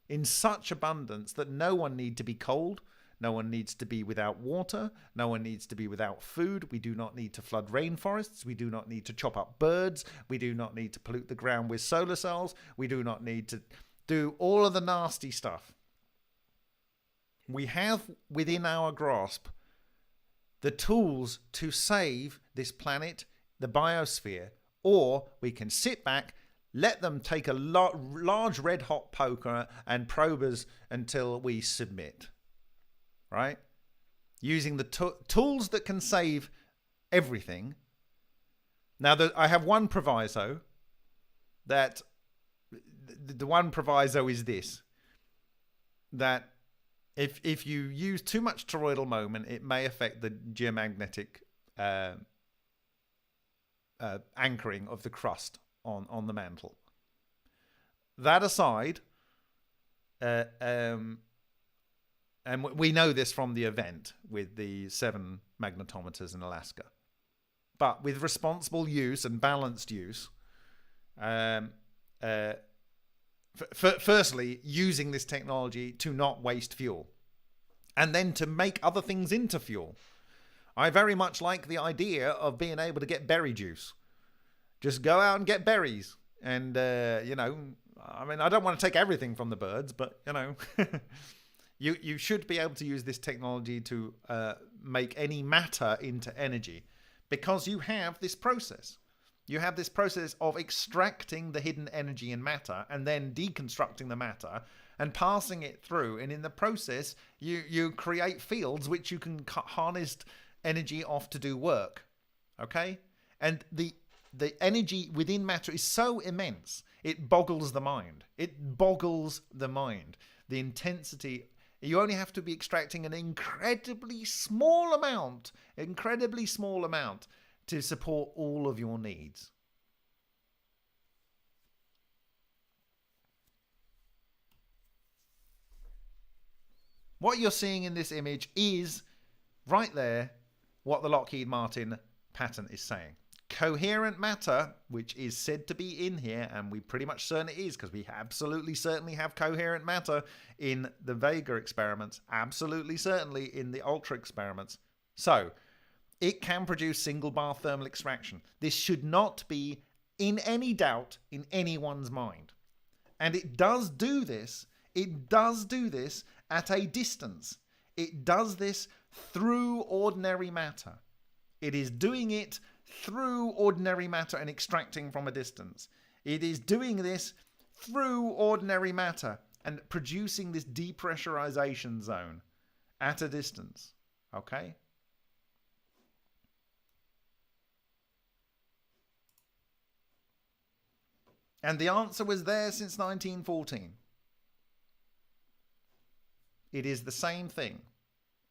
Speaker 2: in such abundance that no one needs to be cold. No one needs to be without water. No one needs to be without food. We do not need to flood rainforests. We do not need to chop up birds. We do not need to pollute the ground with solar cells. We do not need to do all of the nasty stuff. We have within our grasp the tools to save this planet the biosphere, or we can sit back, let them take a large red hot poker and probe us until we submit, right? Using the tools that can save everything. Now, I have one proviso, that the one proviso is this, that if you use too much toroidal moment, it may affect the geomagnetic anchoring of the crust on the mantle. That aside, and we know this from the event with the 7 magnetometers in Alaska, but with responsible use and balanced use, firstly, using this technology to not waste fuel, and then to make other things into fuel. I very much like the idea of being able to get berry juice. Just go out and get berries. And, you know, I mean, I don't want to take everything from the birds, but, you know, you should be able to use this technology to make any matter into energy, because you have this process. You have this process of extracting the hidden energy in matter and then deconstructing the matter and passing it through. And in the process, you create fields which you can harness energy off to do work. Okay? And the energy within matter is so immense, it boggles the mind. It boggles the mind. The intensity, you only have to be extracting an incredibly small amount to support all of your needs. What you're seeing in this image is right there what the Lockheed Martin patent is saying. Coherent matter, which is said to be in here, and we pretty much certain it is, because we absolutely certainly have coherent matter in the Vega experiments, absolutely certainly in the Ultra experiments. So it can produce single bar thermal extraction. This should not be in any doubt in anyone's mind. And it does do this. It does do this at a distance. It does this through ordinary matter. It is doing it through ordinary matter and extracting from a distance. It is doing this through ordinary matter and producing this depressurization zone at a distance. Okay? And the answer was there since 1914. It is the same thing.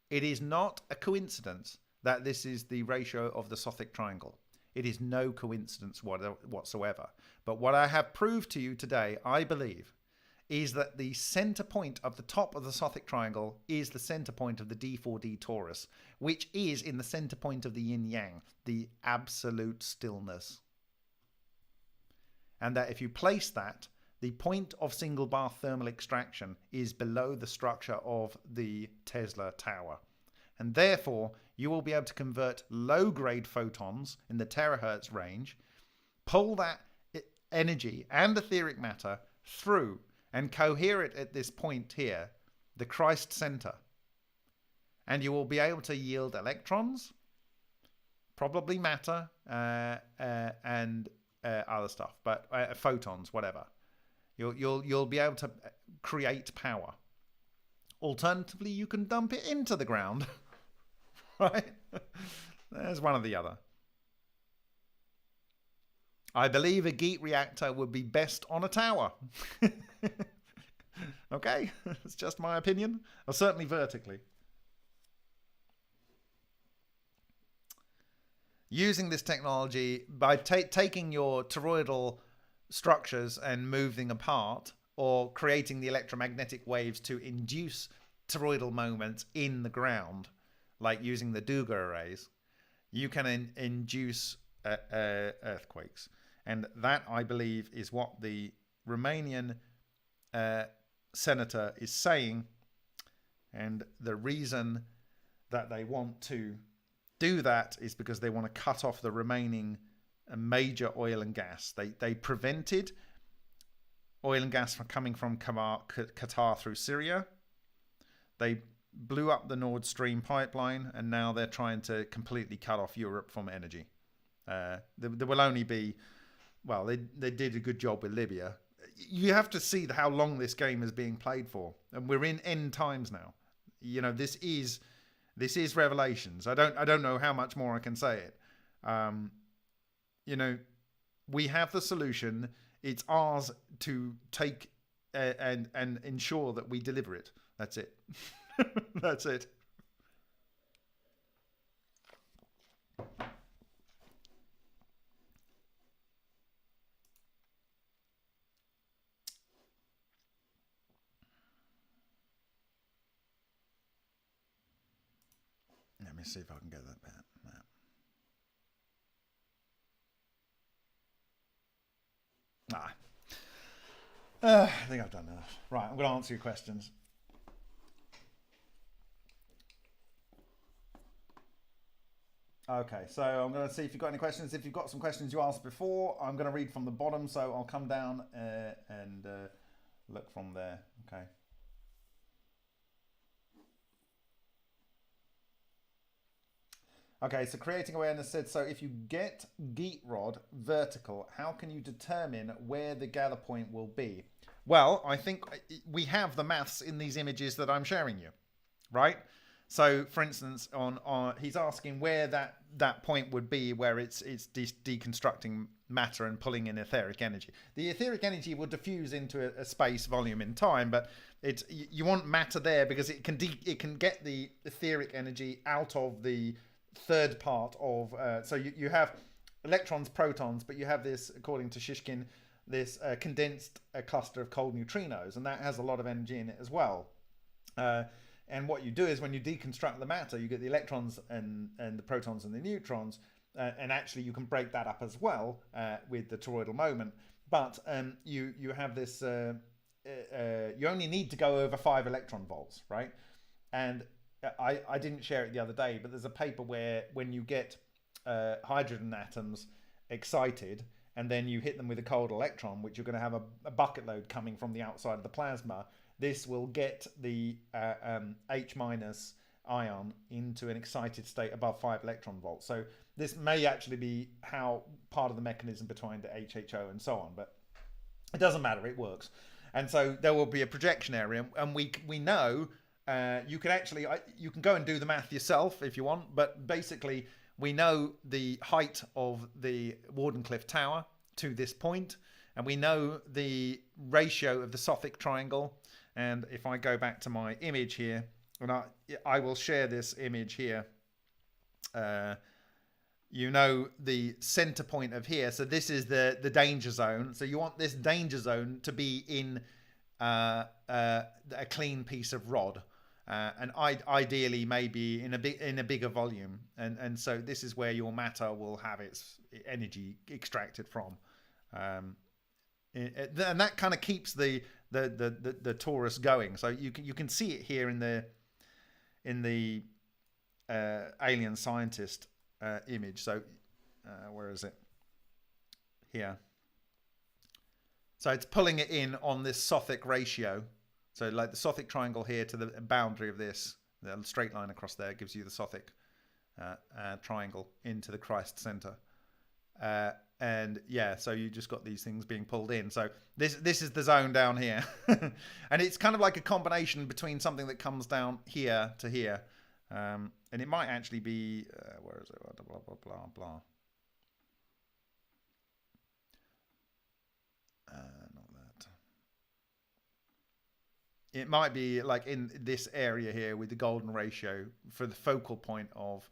Speaker 2: It is not a coincidence that this is the ratio of the Sothic triangle. It is no coincidence whatsoever. But what I have proved to you today, I believe, is that the center point of the top of the Sothic triangle is the center point of the D4D torus, which is in the center point of the yin-yang, the absolute stillness. And that if you place that, the point of single bar thermal extraction is below the structure of the Tesla tower. And therefore, you will be able to convert low-grade photons in the terahertz range, pull that energy and etheric matter through and cohere it at this point here, the Christ center. And you will be able to yield electrons, probably matter, and other stuff, but photons, whatever. You'll be able to create power. Alternatively, you can dump it into the ground. Right? There's one or the other. I believe a Geet reactor would be best on a tower. Okay? It's just my opinion. Or certainly vertically. Using this technology, by taking your toroidal structures and moving apart, or creating the electromagnetic waves to induce toroidal moments in the ground, like using the Duga arrays, you can induce earthquakes. And that, I believe, is what the Romanian senator is saying. And the reason that they want to do that is because they want to cut off the remaining major oil and gas. They prevented oil and gas from coming from Qatar through Syria. They blew up the Nord Stream pipeline, and now they're trying to completely cut off Europe from energy. There will only be, well, they did a good job with Libya. You have to see how long this game is being played for, and we're in end times now. You know, this is Revelations. I don't know how much more I can say it. You know, we have the solution. It's ours to take and ensure that we deliver it. That's it. That's it. Let me see if I can get that map. I think I've done enough. Right, I'm going to answer your questions. Okay, so I'm going to see if you've got any questions. If you've got some questions you asked before, I'm going to read from the bottom, so I'll come down and look from there. Okay. Okay, so creating awareness said, so if you get Geet Rod vertical, how can you determine where the gather point will be? Well, I think we have the maths in these images that I'm sharing you, right? So, for instance, he's asking where that point would be, where it's deconstructing matter and pulling in etheric energy. The etheric energy will diffuse into a space volume in time, but you want matter there because it can get the etheric energy out of the third part of so you have electrons, protons, but you have this, according to Shishkin, this condensed cluster of cold neutrinos, and that has a lot of energy in it as well. And what you do is when you deconstruct the matter, you get the electrons and the protons and the neutrons, and actually you can break that up as well with the toroidal moment. But you have this you only need to go over 5 electron volts, right? And I didn't share it the other day, but there's a paper where when you get hydrogen atoms excited and then you hit them with a cold electron, which you're going to have a bucket load coming from the outside of the plasma, this will get the H- ion into an excited state above 5 electron volts. So this may actually be how part of the mechanism behind the HHO and so on, but it doesn't matter, it works. And so there will be a projection area, and we know you can go and do the math yourself if you want, but basically we know the height of the Wardenclyffe Tower to this point, and we know the ratio of the Sothic triangle. And if I go back to my image here, and I will share this image here, you know the center point of here. So this is the danger zone. So you want this danger zone to be in a clean piece of rod. And ideally maybe in a bigger volume, and so this is where your matter will have its energy extracted from, and that kind of keeps the torus going. So you can see it here in the alien scientist image. So where is it? Here. So it's pulling it in on this Sothic ratio. So like the Sothic triangle here to the boundary of this, the straight line across there gives you the Sothic triangle into the Christ center. And yeah, so you just got these things being pulled in. So this is the zone down here. And it's kind of like a combination between something that comes down here to here. And it might actually be, where is it? Blah, blah, blah, blah. Not that. It might be like in this area here with the golden ratio for the focal point of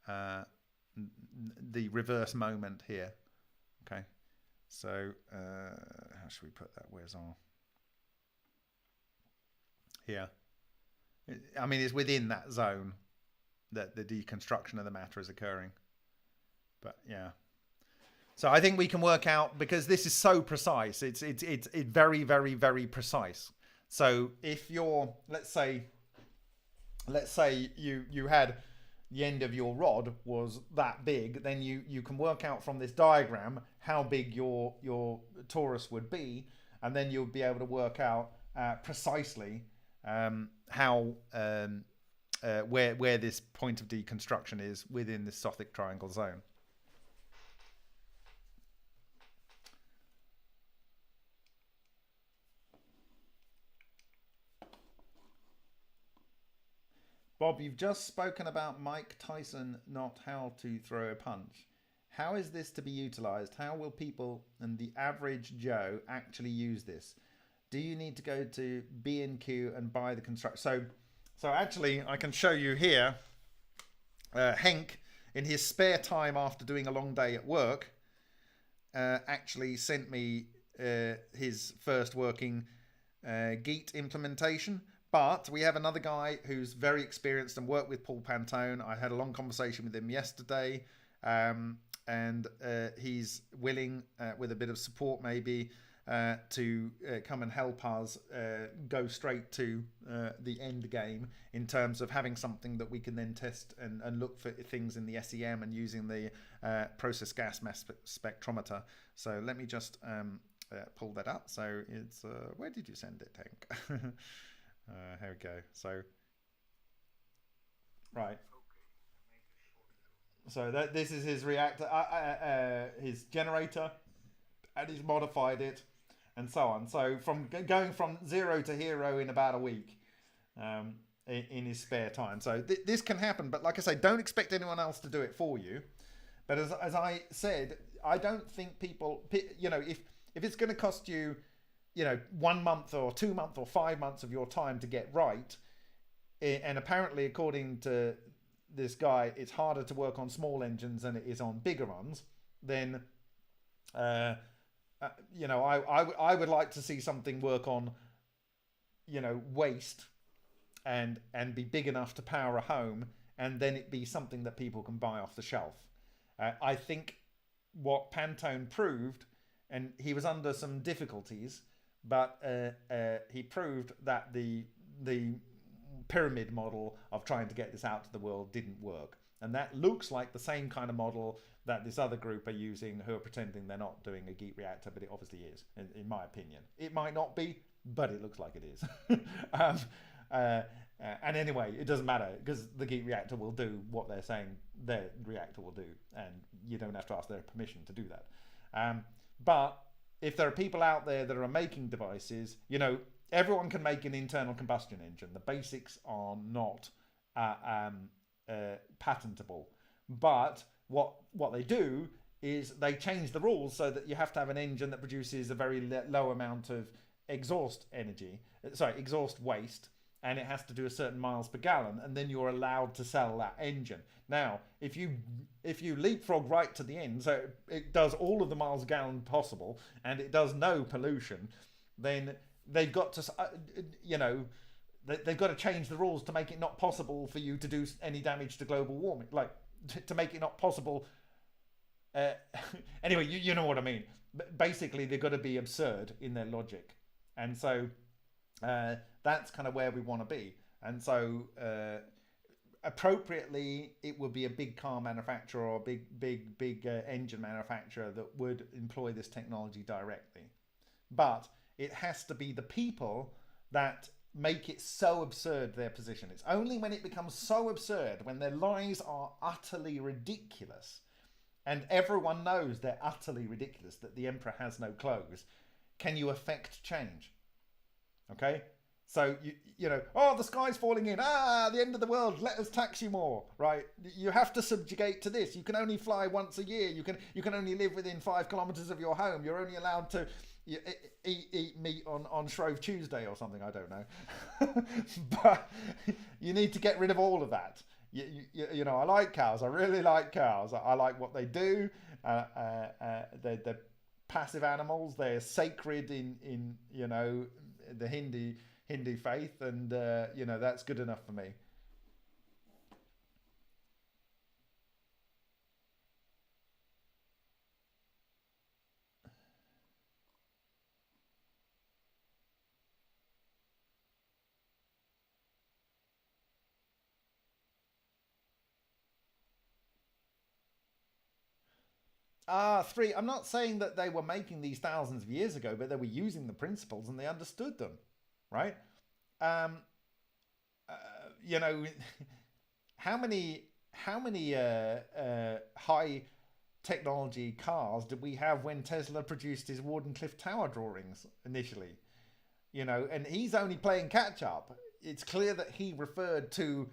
Speaker 2: the reverse moment here. Okay, so how should we put that? Where's our here? I mean, it's within that zone that the deconstruction of the matter is occurring. But yeah, so I think we can work out, because this is so precise. It's very, very, very precise. So if you're, let's say you had the end of your rod was that big, then you can work out from this diagram how big your torus would be, and then you'll be able to work out precisely how where this point of deconstruction is within this Sothic triangle zone. Bob, you've just spoken about Mike Tyson, not how to throw a punch. How is this to be utilized? How will people and the average Joe actually use this? Do you need to go to B&Q and buy the construct? So actually, I can show you here. Henk, in his spare time after doing a long day at work, actually sent me his first working Geet implementation. But we have another guy who's very experienced and worked with Paul Pantone. I had a long conversation with him yesterday, and he's willing, with a bit of support maybe, to come and help us go straight to the end game in terms of having something that we can then test and look for things in the SEM and using the process gas mass spectrometer. So let me just pull that up. So it's where did you send it, Hank? Here we go. So right. So this is his reactor, his generator, and he's modified it, and so on. So from going from zero to hero in about a week, in his spare time. So this can happen, but like I say, don't expect anyone else to do it for you. But as I said, I don't think people, you know, if it's going to cost you, you know, 1 month or 2 months or 5 months of your time to get right, and apparently according to this guy, it's harder to work on small engines than it is on bigger ones, then you know, I would like to see something work on, you know, waste and be big enough to power a home, and then it be something that people can buy off the shelf. I think what Pantone proved, and he was under some difficulties, but he proved that the pyramid model of trying to get this out to the world didn't work. And that looks like the same kind of model that this other group are using, who are pretending they're not doing a Geet reactor, but it obviously is, in my opinion. It might not be, but it looks like it is. And anyway, it doesn't matter, because the Geet reactor will do what they're saying their reactor will do, and you don't have to ask their permission to do that. But if there are people out there that are making devices, you know, everyone can make an internal combustion engine. The basics are not patentable. But what they do is they change the rules so that you have to have an engine that produces a very low amount of exhaust waste, and it has to do a certain miles per gallon, and then you're allowed to sell that engine. Now, if you leapfrog right to the end, so it does all of the miles per gallon possible, and it does no pollution, then they've got to, you know, they've got to change the rules to make it not possible for you to do any damage to global warming, like to make it not possible. Anyway, you know what I mean. Basically, they've got to be absurd in their logic, and so that's kind of where we want to be. And so appropriately, it would be a big car manufacturer or big engine manufacturer that would employ this technology directly. But it has to be the people that make it so absurd, their position. It's only when it becomes so absurd, when their lies are utterly ridiculous, and everyone knows they're utterly ridiculous, that the emperor has no clothes, can you affect change. Okay? So, you know, oh, the sky's falling in. The end of the world. Let us tax you more, right? You have to subjugate to this. You can only fly once a year. You can only live within 5 kilometers of your home. You're only allowed to eat meat on Shrove Tuesday or something. I don't know. But you need to get rid of all of that. You know, I like cows. I really like cows. I like what they do. They're passive animals. They're sacred in you know, the Hindu faith, and you know, that's good enough for me. Three. I'm not saying that they were making these thousands of years ago, but they were using the principles and they understood them, right? You know, how many high technology cars did we have when Tesla produced his Wardenclyffe Tower drawings initially? You know, and he's only playing catch up. It's clear that he referred to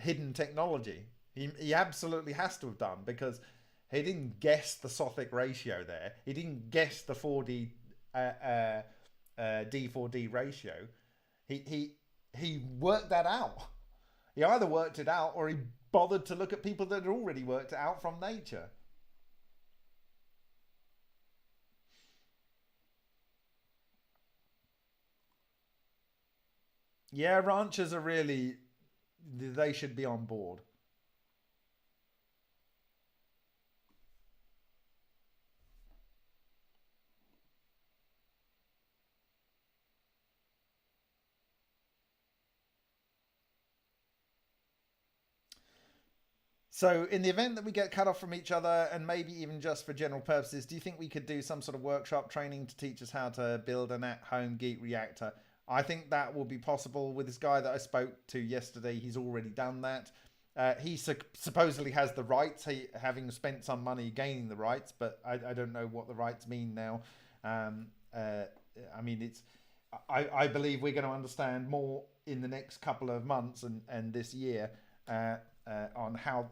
Speaker 2: hidden technology. He absolutely has to have done, because he didn't guess the Sothic ratio there. He didn't guess the 4D D4D ratio. He worked that out. He either worked it out, or he bothered to look at people that had already worked it out from nature. Yeah, ranchers are really, they should be on board. So in the event that we get cut off from each other, and maybe even just for general purposes, do you think we could do some sort of workshop training to teach us how to build an at-home geek reactor? I think that will be possible with this guy that I spoke to yesterday. He's already done that. He supposedly has the rights, having spent some money gaining the rights, but I don't know what the rights mean now. I mean, it's. I believe we're going to understand more in the next couple of months and this year on how,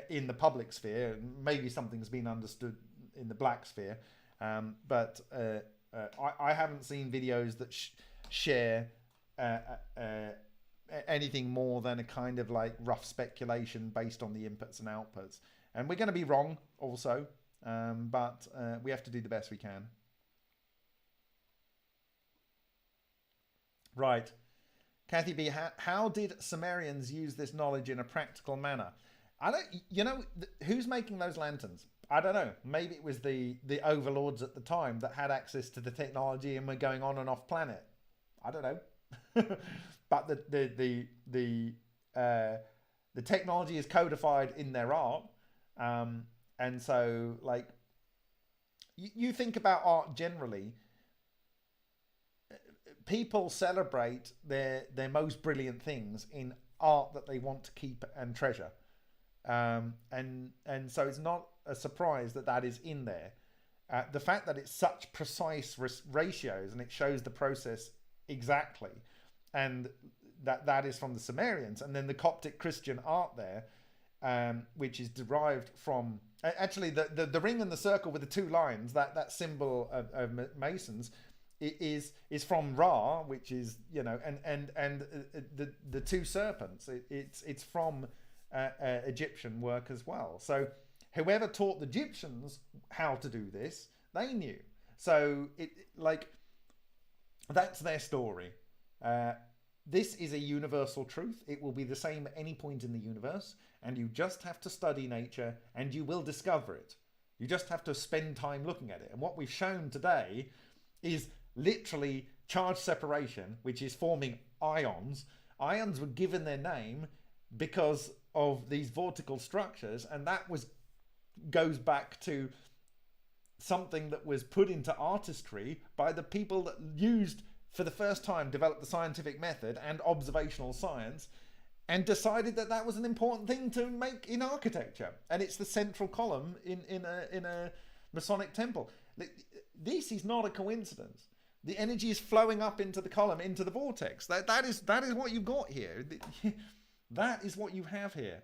Speaker 2: in the public sphere, maybe something's been understood in the black sphere, but I haven't seen videos that share anything more than a kind of like rough speculation based on the inputs and outputs. And we're going to be wrong also, but we have to do the best we can. Right. Kathy B, how did Sumerians use this knowledge in a practical manner? I don't, you know, who's making those lanterns? I don't know. Maybe it was the overlords at the time that had access to the technology and were going on and off planet. I don't know. But the technology is codified in their art, and so like you think about art generally. People celebrate their most brilliant things in art that they want to keep and treasure, and so it's not a surprise that that is in there. The fact that it's such precise ratios, and it shows the process exactly, and that is from the Sumerians, and then the Coptic Christian art there, which is derived from actually the ring and the circle with the two lines, that symbol of Masons. It is from Ra, which is, you know, and the two serpents. It's from Egyptian work as well. So whoever taught the Egyptians how to do this, they knew. So that's their story. This is a universal truth. It will be the same at any point in the universe, and you just have to study nature, and you will discover it. You just have to spend time looking at it. And what we've shown today is literally charge separation, which is forming ions. Ions were given their name because of these vortical structures, and that goes back to something that was put into artistry by the people that for the first time developed the scientific method and observational science, and decided that that was an important thing to make in architecture. And it's the central column in a Masonic temple. This is not a coincidence. The energy is flowing up into the column, into the vortex. That is what you've got here. That is what you have here.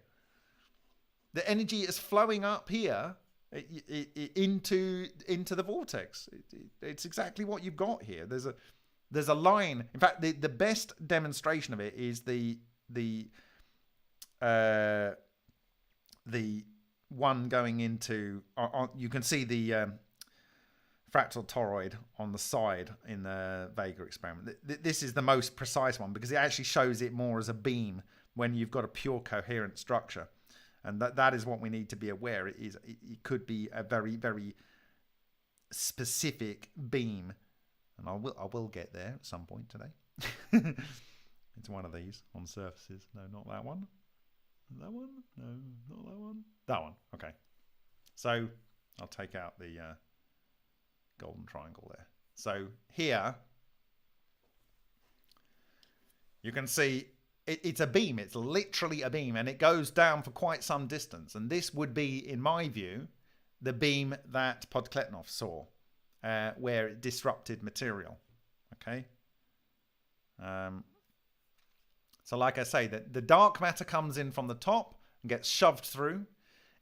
Speaker 2: The energy is flowing up here into the vortex. It's exactly what you've got here. There's a line. In fact, the best demonstration of it is the one going into. You can see the fractal toroid on the side in the Vega experiment. This is the most precise one because it actually shows it more as a beam when you've got a pure coherent structure, and that is what we need to be aware. It could be a very, very specific beam, and I will get there at some point today. It's one of these on surfaces. No, not that one. That one? No, not that one. That one. Okay. So I'll take out the golden triangle there. So here you can see it's a beam. It's literally a beam, and it goes down for quite some distance. And this would be, in my view, the beam that Podkletnov saw, where it disrupted material. Okay. So like I say, the dark matter comes in from the top and gets shoved through,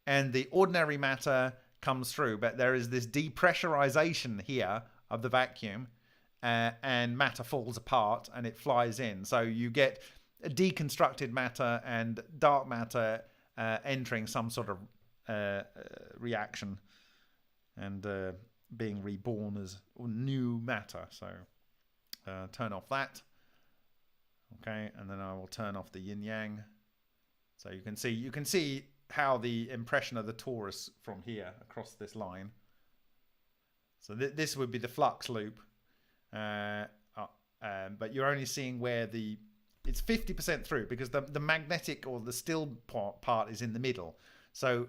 Speaker 2: and the ordinary matter comes through. But there is this depressurization here of the vacuum, and matter falls apart and it flies in. So you get a deconstructed matter and dark matter entering some sort of reaction and being reborn as new matter. So turn off that. Okay, and then I will turn off the yin yang. So you can see how the impression of the torus from here across this line. So this would be the flux loop, but you're only seeing where it's 50% through, because the magnetic or the still part is in the middle. So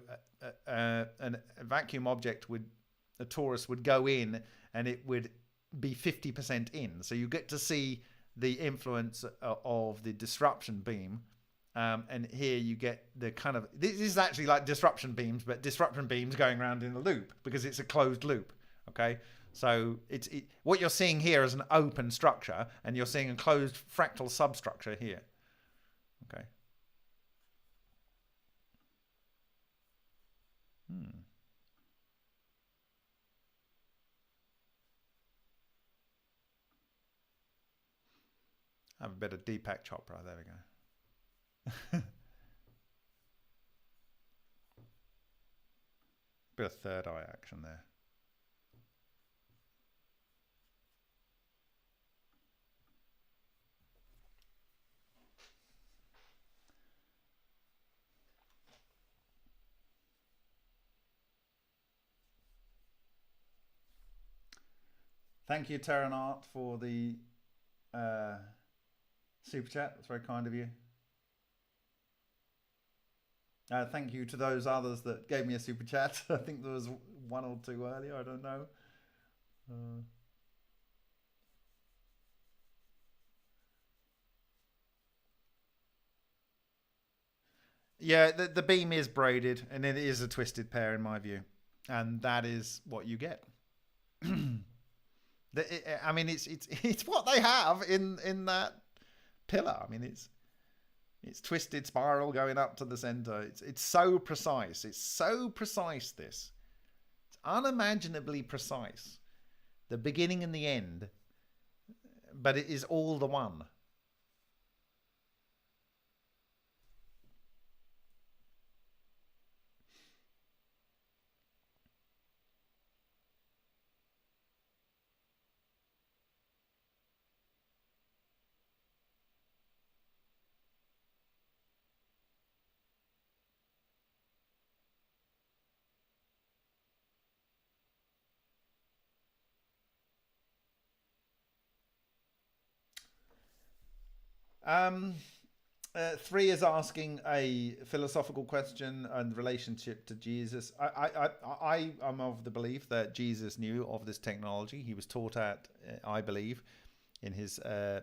Speaker 2: a vacuum object a torus would go in and it would be 50% in. So you get to see the influence of the disruption beam. And here you get the kind of, this is actually like disruption beams, but disruption beams going around in a loop because it's a closed loop. Okay, so what you're seeing here is an open structure, and you're seeing a closed fractal substructure here. Okay. Have a bit of Deepak Chopra. There we go. Bit of third eye action there. Thank you, Terran Art, for the super chat. That's very kind of you. Thank you to those others that gave me a super chat. I think there was one or two earlier. I don't know. Yeah, the beam is braided, and it is a twisted pair in my view, and that is what you get. I mean, it's what they have in that pillar. I mean, it's twisted spiral going up to the center. It's so precise. It's so precise. It's unimaginably precise. The beginning and the end, but it is all the one. Three is asking a philosophical question and relationship to Jesus. I am of the belief that Jesus knew of this technology. He was taught at, I believe, in his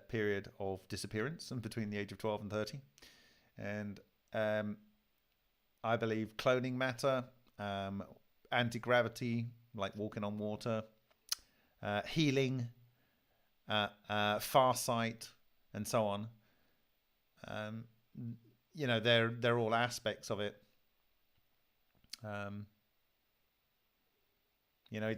Speaker 2: period of disappearance and between the age of 12 and 30. And I believe cloning matter, anti-gravity, like walking on water, healing, far sight, and so on. You know, they're all aspects of it. You know,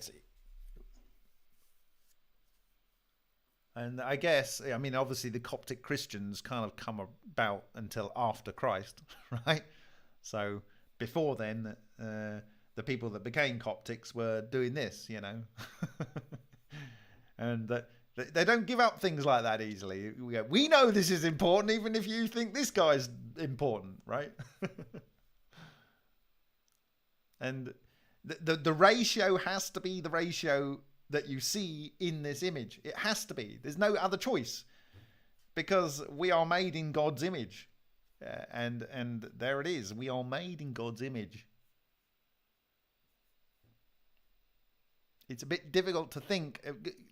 Speaker 2: and I guess, I mean, obviously the Coptic Christians kind of come about until after Christ, right? So before then, the people that became Coptics were doing this, you know. And they don't give up things like that easily. We know this is important, even if you think this guy's important, right? And the ratio has to be the ratio that you see in this image. It has to be. There's no other choice, because we are made in God's image, and there it is. We are made in God's image. It's a bit difficult to think.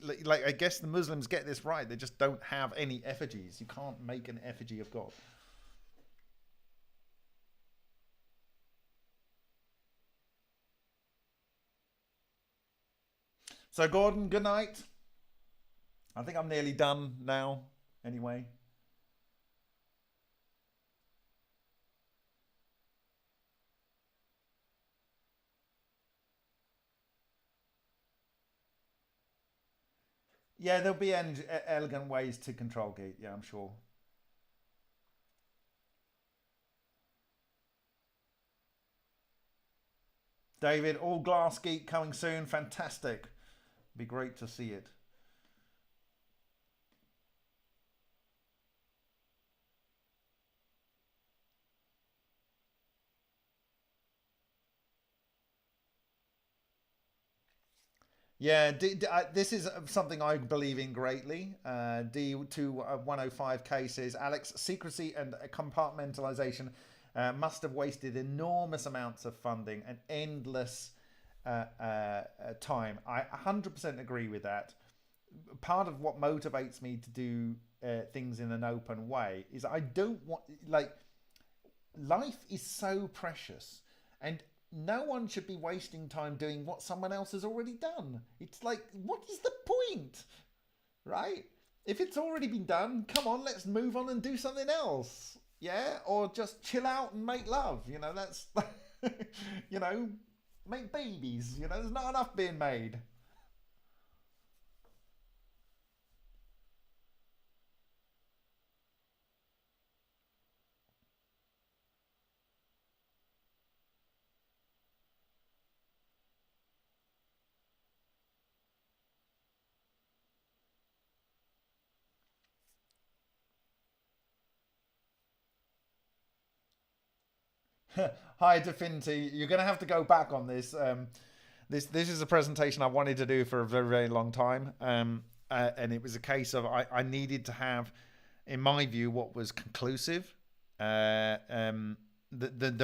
Speaker 2: Like, I guess the Muslims get this right. They just don't have any effigies. You can't make an effigy of God. So, Gordon, good night. I think I'm nearly done now, anyway. Yeah, there'll be elegant ways to control geek. Yeah, I'm sure. David, all glass geek coming soon. Fantastic. Be great to see it. Yeah, this is something I believe in greatly. D2105 cases, Alex, secrecy and compartmentalization must have wasted enormous amounts of funding and endless time. I 100% agree with that. Part of what motivates me to do things in an open way is I don't want, like, life is so precious, and no one should be wasting time doing what someone else has already done. It's like, what is the point, right? If it's already been done, come on, let's move on and do something else. Yeah, or just chill out and make love. You know, that's you know, make babies. You know, there's not enough being made. Hi, Definity. You're going to have to go back on this. This is a presentation I wanted to do for a very, very long time, and it was a case of I needed to have, in my view, what was conclusive. The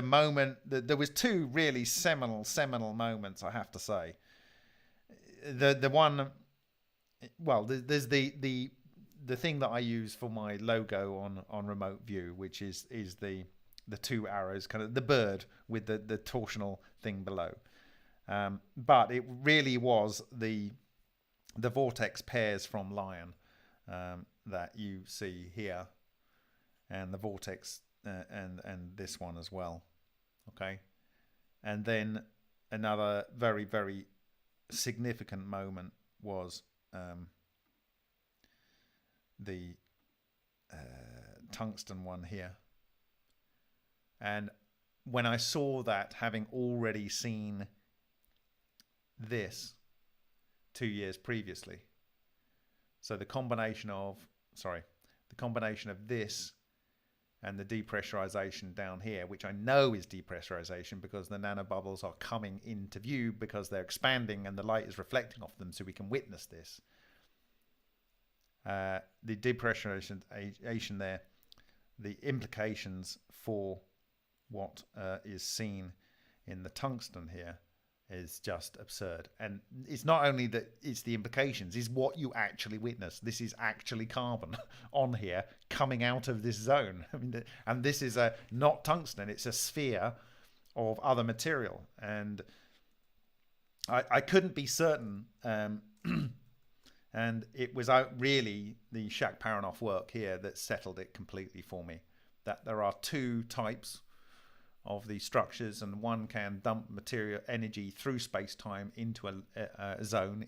Speaker 2: moment there was two really seminal moments, I have to say. The one, well, there's the thing that I use for my logo on remote view, which is the two arrows, kind of the bird with the torsional thing below. But it really was the vortex pairs from Lion that you see here, and the vortex and this one as well. Okay, and then another very, very significant moment was the tungsten one here. And when I saw that, having already seen this 2 years previously, so the combination of this and the depressurization down here, which I know is depressurization because the nanobubbles are coming into view because they're expanding and the light is reflecting off them, so we can witness this. The depressurization there, the implications for what is seen in the tungsten here is just absurd. And it's not only that it's the implications, it's what you actually witness. This is actually carbon on here coming out of this zone. I mean, and this is not tungsten, it's a sphere of other material. And I couldn't be certain, and it was really the Shakhparinoff work here that settled it completely for me, that there are two types of these structures, and one can dump material energy through space-time into a zone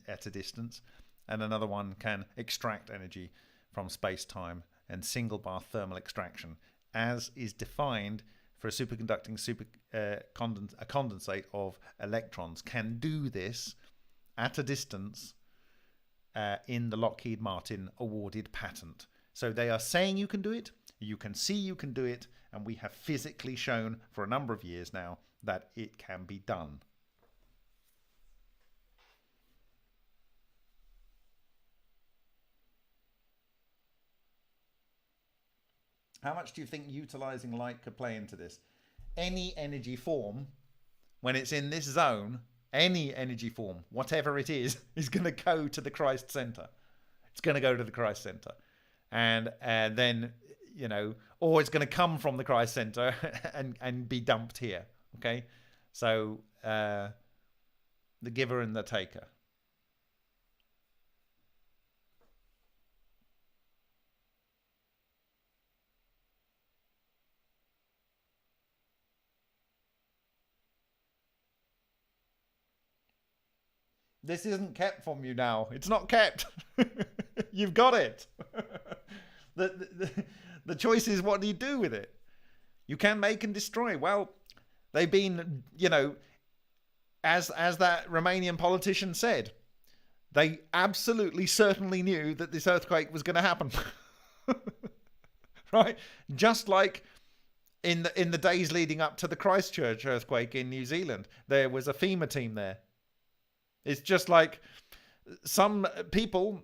Speaker 2: at a distance, and another one can extract energy from space-time and single bar thermal extraction, as is defined for a superconducting condensate of electrons, can do this at a distance in the Lockheed Martin awarded patent. So they are saying you can do it, you can see you can do it, and we have physically shown for a number of years now that it can be done. How much do you think utilizing light could play into this? Any energy form, when it's in this zone, any energy form, whatever it is going to go to the Christ center. It's going to go to the Christ center. And then, you know, or it's going to come from the Christ center and be dumped here. Okay, so the giver and the taker. This isn't kept from you now. It's not kept. You've got it. The choice is, what do you do with it? You can make and destroy. Well, they've been, you know, as that Romanian politician said, they absolutely certainly knew that this earthquake was going to happen. Right? Just like in the days leading up to the Christchurch earthquake in New Zealand, there was a FEMA team there. It's just like some people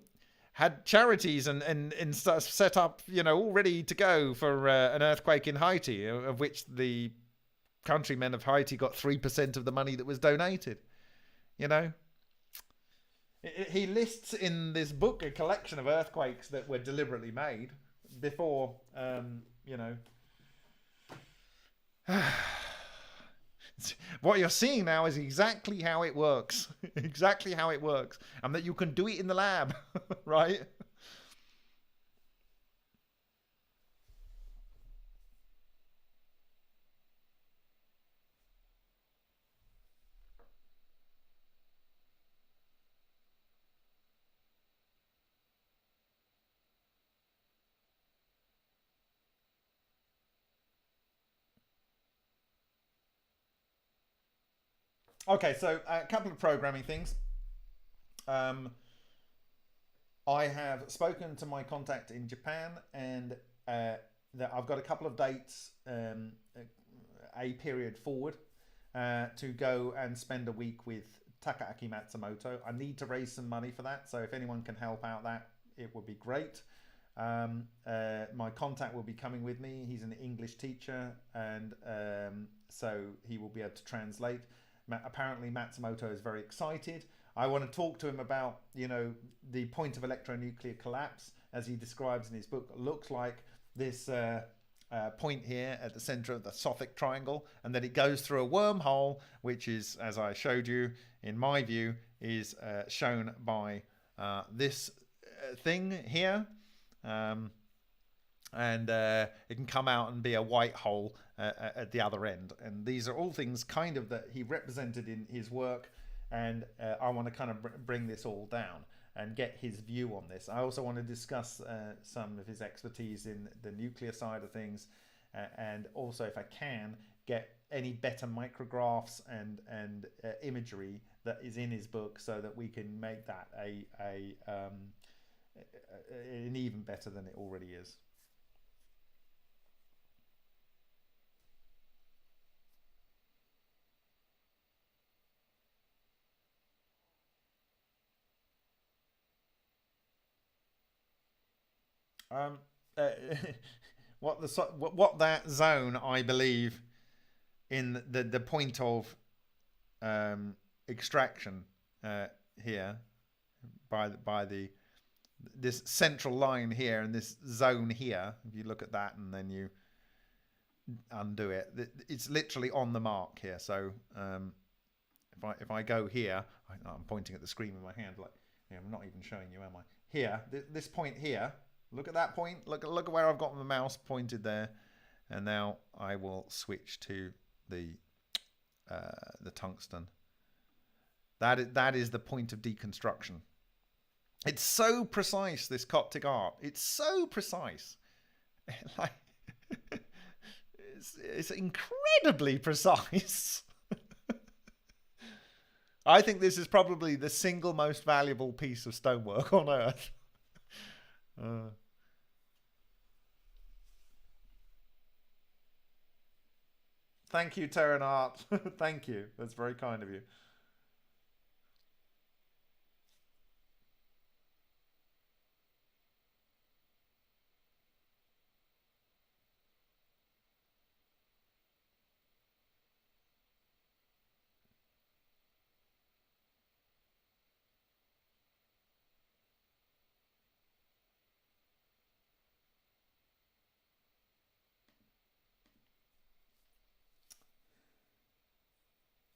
Speaker 2: had charities and set up, you know, all ready to go for an earthquake in Haiti, of which the countrymen of Haiti got 3% of the money that was donated. You know, he lists in this book a collection of earthquakes that were deliberately made before, you know. What you're seeing now is exactly how it works. Exactly how it works. And that you can do it in the lab, right? Okay, so a couple of programming things. I have spoken to my contact in Japan, and that I've got a couple of dates, a period forward, to go and spend a week with Takaaki Matsumoto. I need to raise some money for that, so if anyone can help out that, it would be great. My contact will be coming with me. He's an English teacher, and so he will be able to translate. Apparently Matsumoto is very excited. I want to talk to him about, you know, the point of electronuclear collapse, as he describes in his book, looks like this point here at the center of the Sothic triangle, and then it goes through a wormhole, which is, as I showed you, in my view, is shown by this thing here. And it can come out and be a white hole at the other end. And these are all things kind of that he represented in his work, and I want to kind of bring this all down and get his view on this. I also want to discuss some of his expertise in the nuclear side of things, and also, if I can, get any better micrographs and imagery that is in his book, so that we can make that an even better than it already is. Um, uh, what that zone, I believe, in the point of extraction here by this central line here and this zone here. If you look at that and then you undo it, it's literally on the mark here. So if I go here, I'm pointing at the screen with my hand, like, you know, I'm not even showing you, am I? Here, this point here. Look at that point. Look at where I've got my mouse pointed there. And now I will switch to the tungsten. That is the point of deconstruction. It's so precise, this Coptic art. It's so precise. Like, it's incredibly precise. I think this is probably the single most valuable piece of stonework on Earth. Thank you, Terran Art. Thank you. That's very kind of you.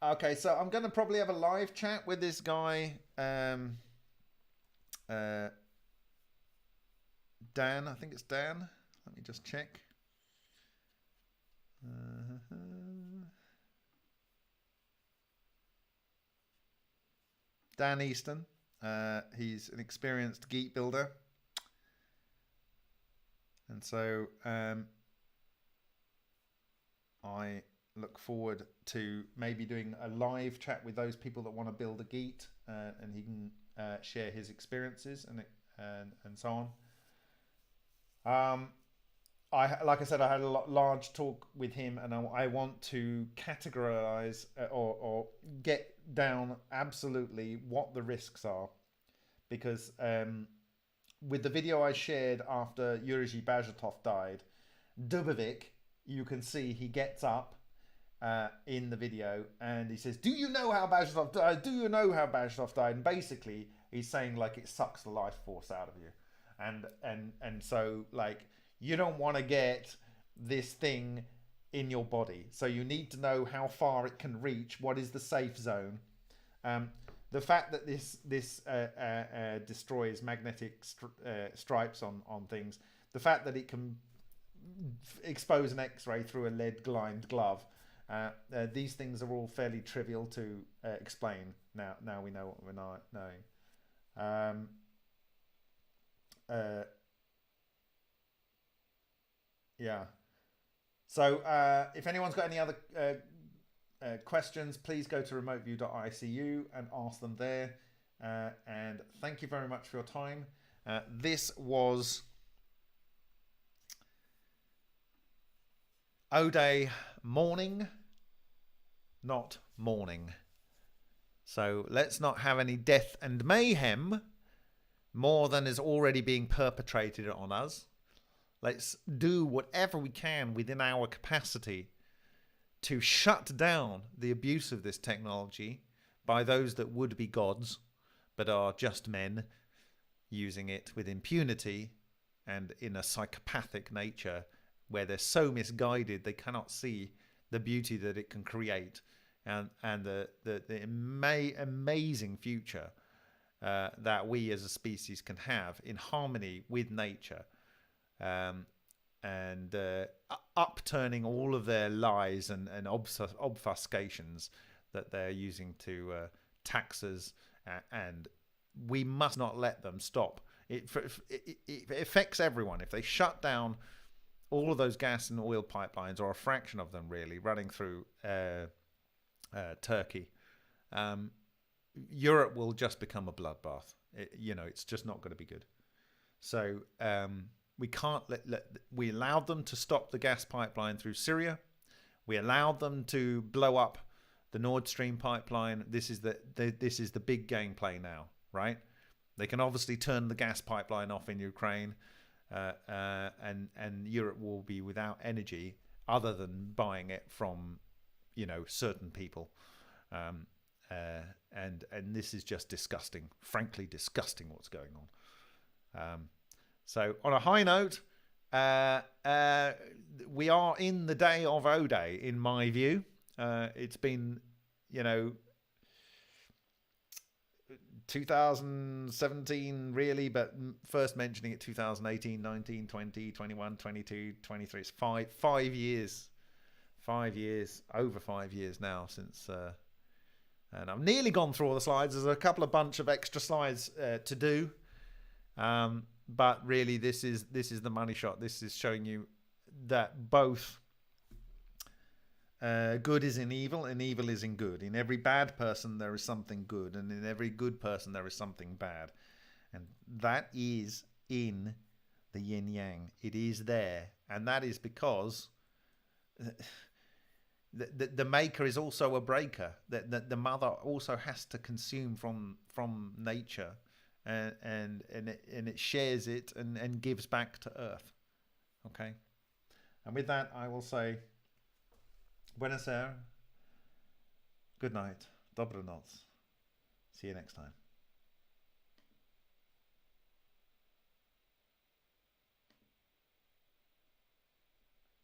Speaker 2: Okay, so I'm going to probably have a live chat with this guy, Dan. I think it's Dan. Let me just check. Dan Easton. He's an experienced geek builder. And so I look forward to maybe doing a live chat with those people that want to build a geet, and he can share his experiences and so on. Like I said, I had a large talk with him, and I want to categorize or get down absolutely what the risks are, because with the video I shared after Yuri Bajatov died, Dubovik, you can see he gets up in the video and he says, "Do you know how Bajatov died? Do you know how Bajatov died?" And basically, he's saying like it sucks the life force out of you, and so like you don't want to get this thing in your body, so you need to know how far it can reach. What is the safe zone? The fact that this destroys magnetic stripes on things, the fact that it can expose an X-ray through a lead-lined glove, these things are all fairly trivial to explain. Now we know what we're not knowing. Yeah. So if anyone's got any other questions, please go to remoteview.icu and ask them there. And thank you very much for your time. This was O'Day morning, not morning. So let's not have any death and mayhem more than is already being perpetrated on us. Let's do whatever we can within our capacity to shut down the abuse of this technology by those that would be gods but are just men using it with impunity and in a psychopathic nature where they're so misguided they cannot see the beauty that it can create and the amazing future that we as a species can have in harmony with nature, and upturning all of their lies and obfuscations that they're using to tax us, and we must not let them stop. It affects everyone. If they shut down all of those gas and oil pipelines, or a fraction of them really, running through Turkey, Europe will just become a bloodbath. It's just not going to be good. So we can't we allowed them to stop the gas pipeline through Syria. We allowed them to blow up the Nord Stream pipeline. This is the big gameplay now, right? They can obviously turn the gas pipeline off in Ukraine, and Europe will be without energy other than buying it from certain people, and this is just disgusting, frankly disgusting what's going on. So on a high note, we are in the day of O-Day, in my view. It's been 2017 really, but first mentioning it 2018, 19, 20, 21, 22, 23. It's 5 years. 5 years, over 5 years now since, and I've nearly gone through all the slides. There's a bunch of extra slides to do, but really this is the money shot. This is showing you that both good is in evil and evil is in good. In every bad person there is something good, and in every good person there is something bad, and that is in the yin yang. It is there, and that is because the maker is also a breaker. That the mother also has to consume from nature, and it shares it and gives back to earth. Okay, and with that I will say buenas aires, good night, dobranoc. See you next time.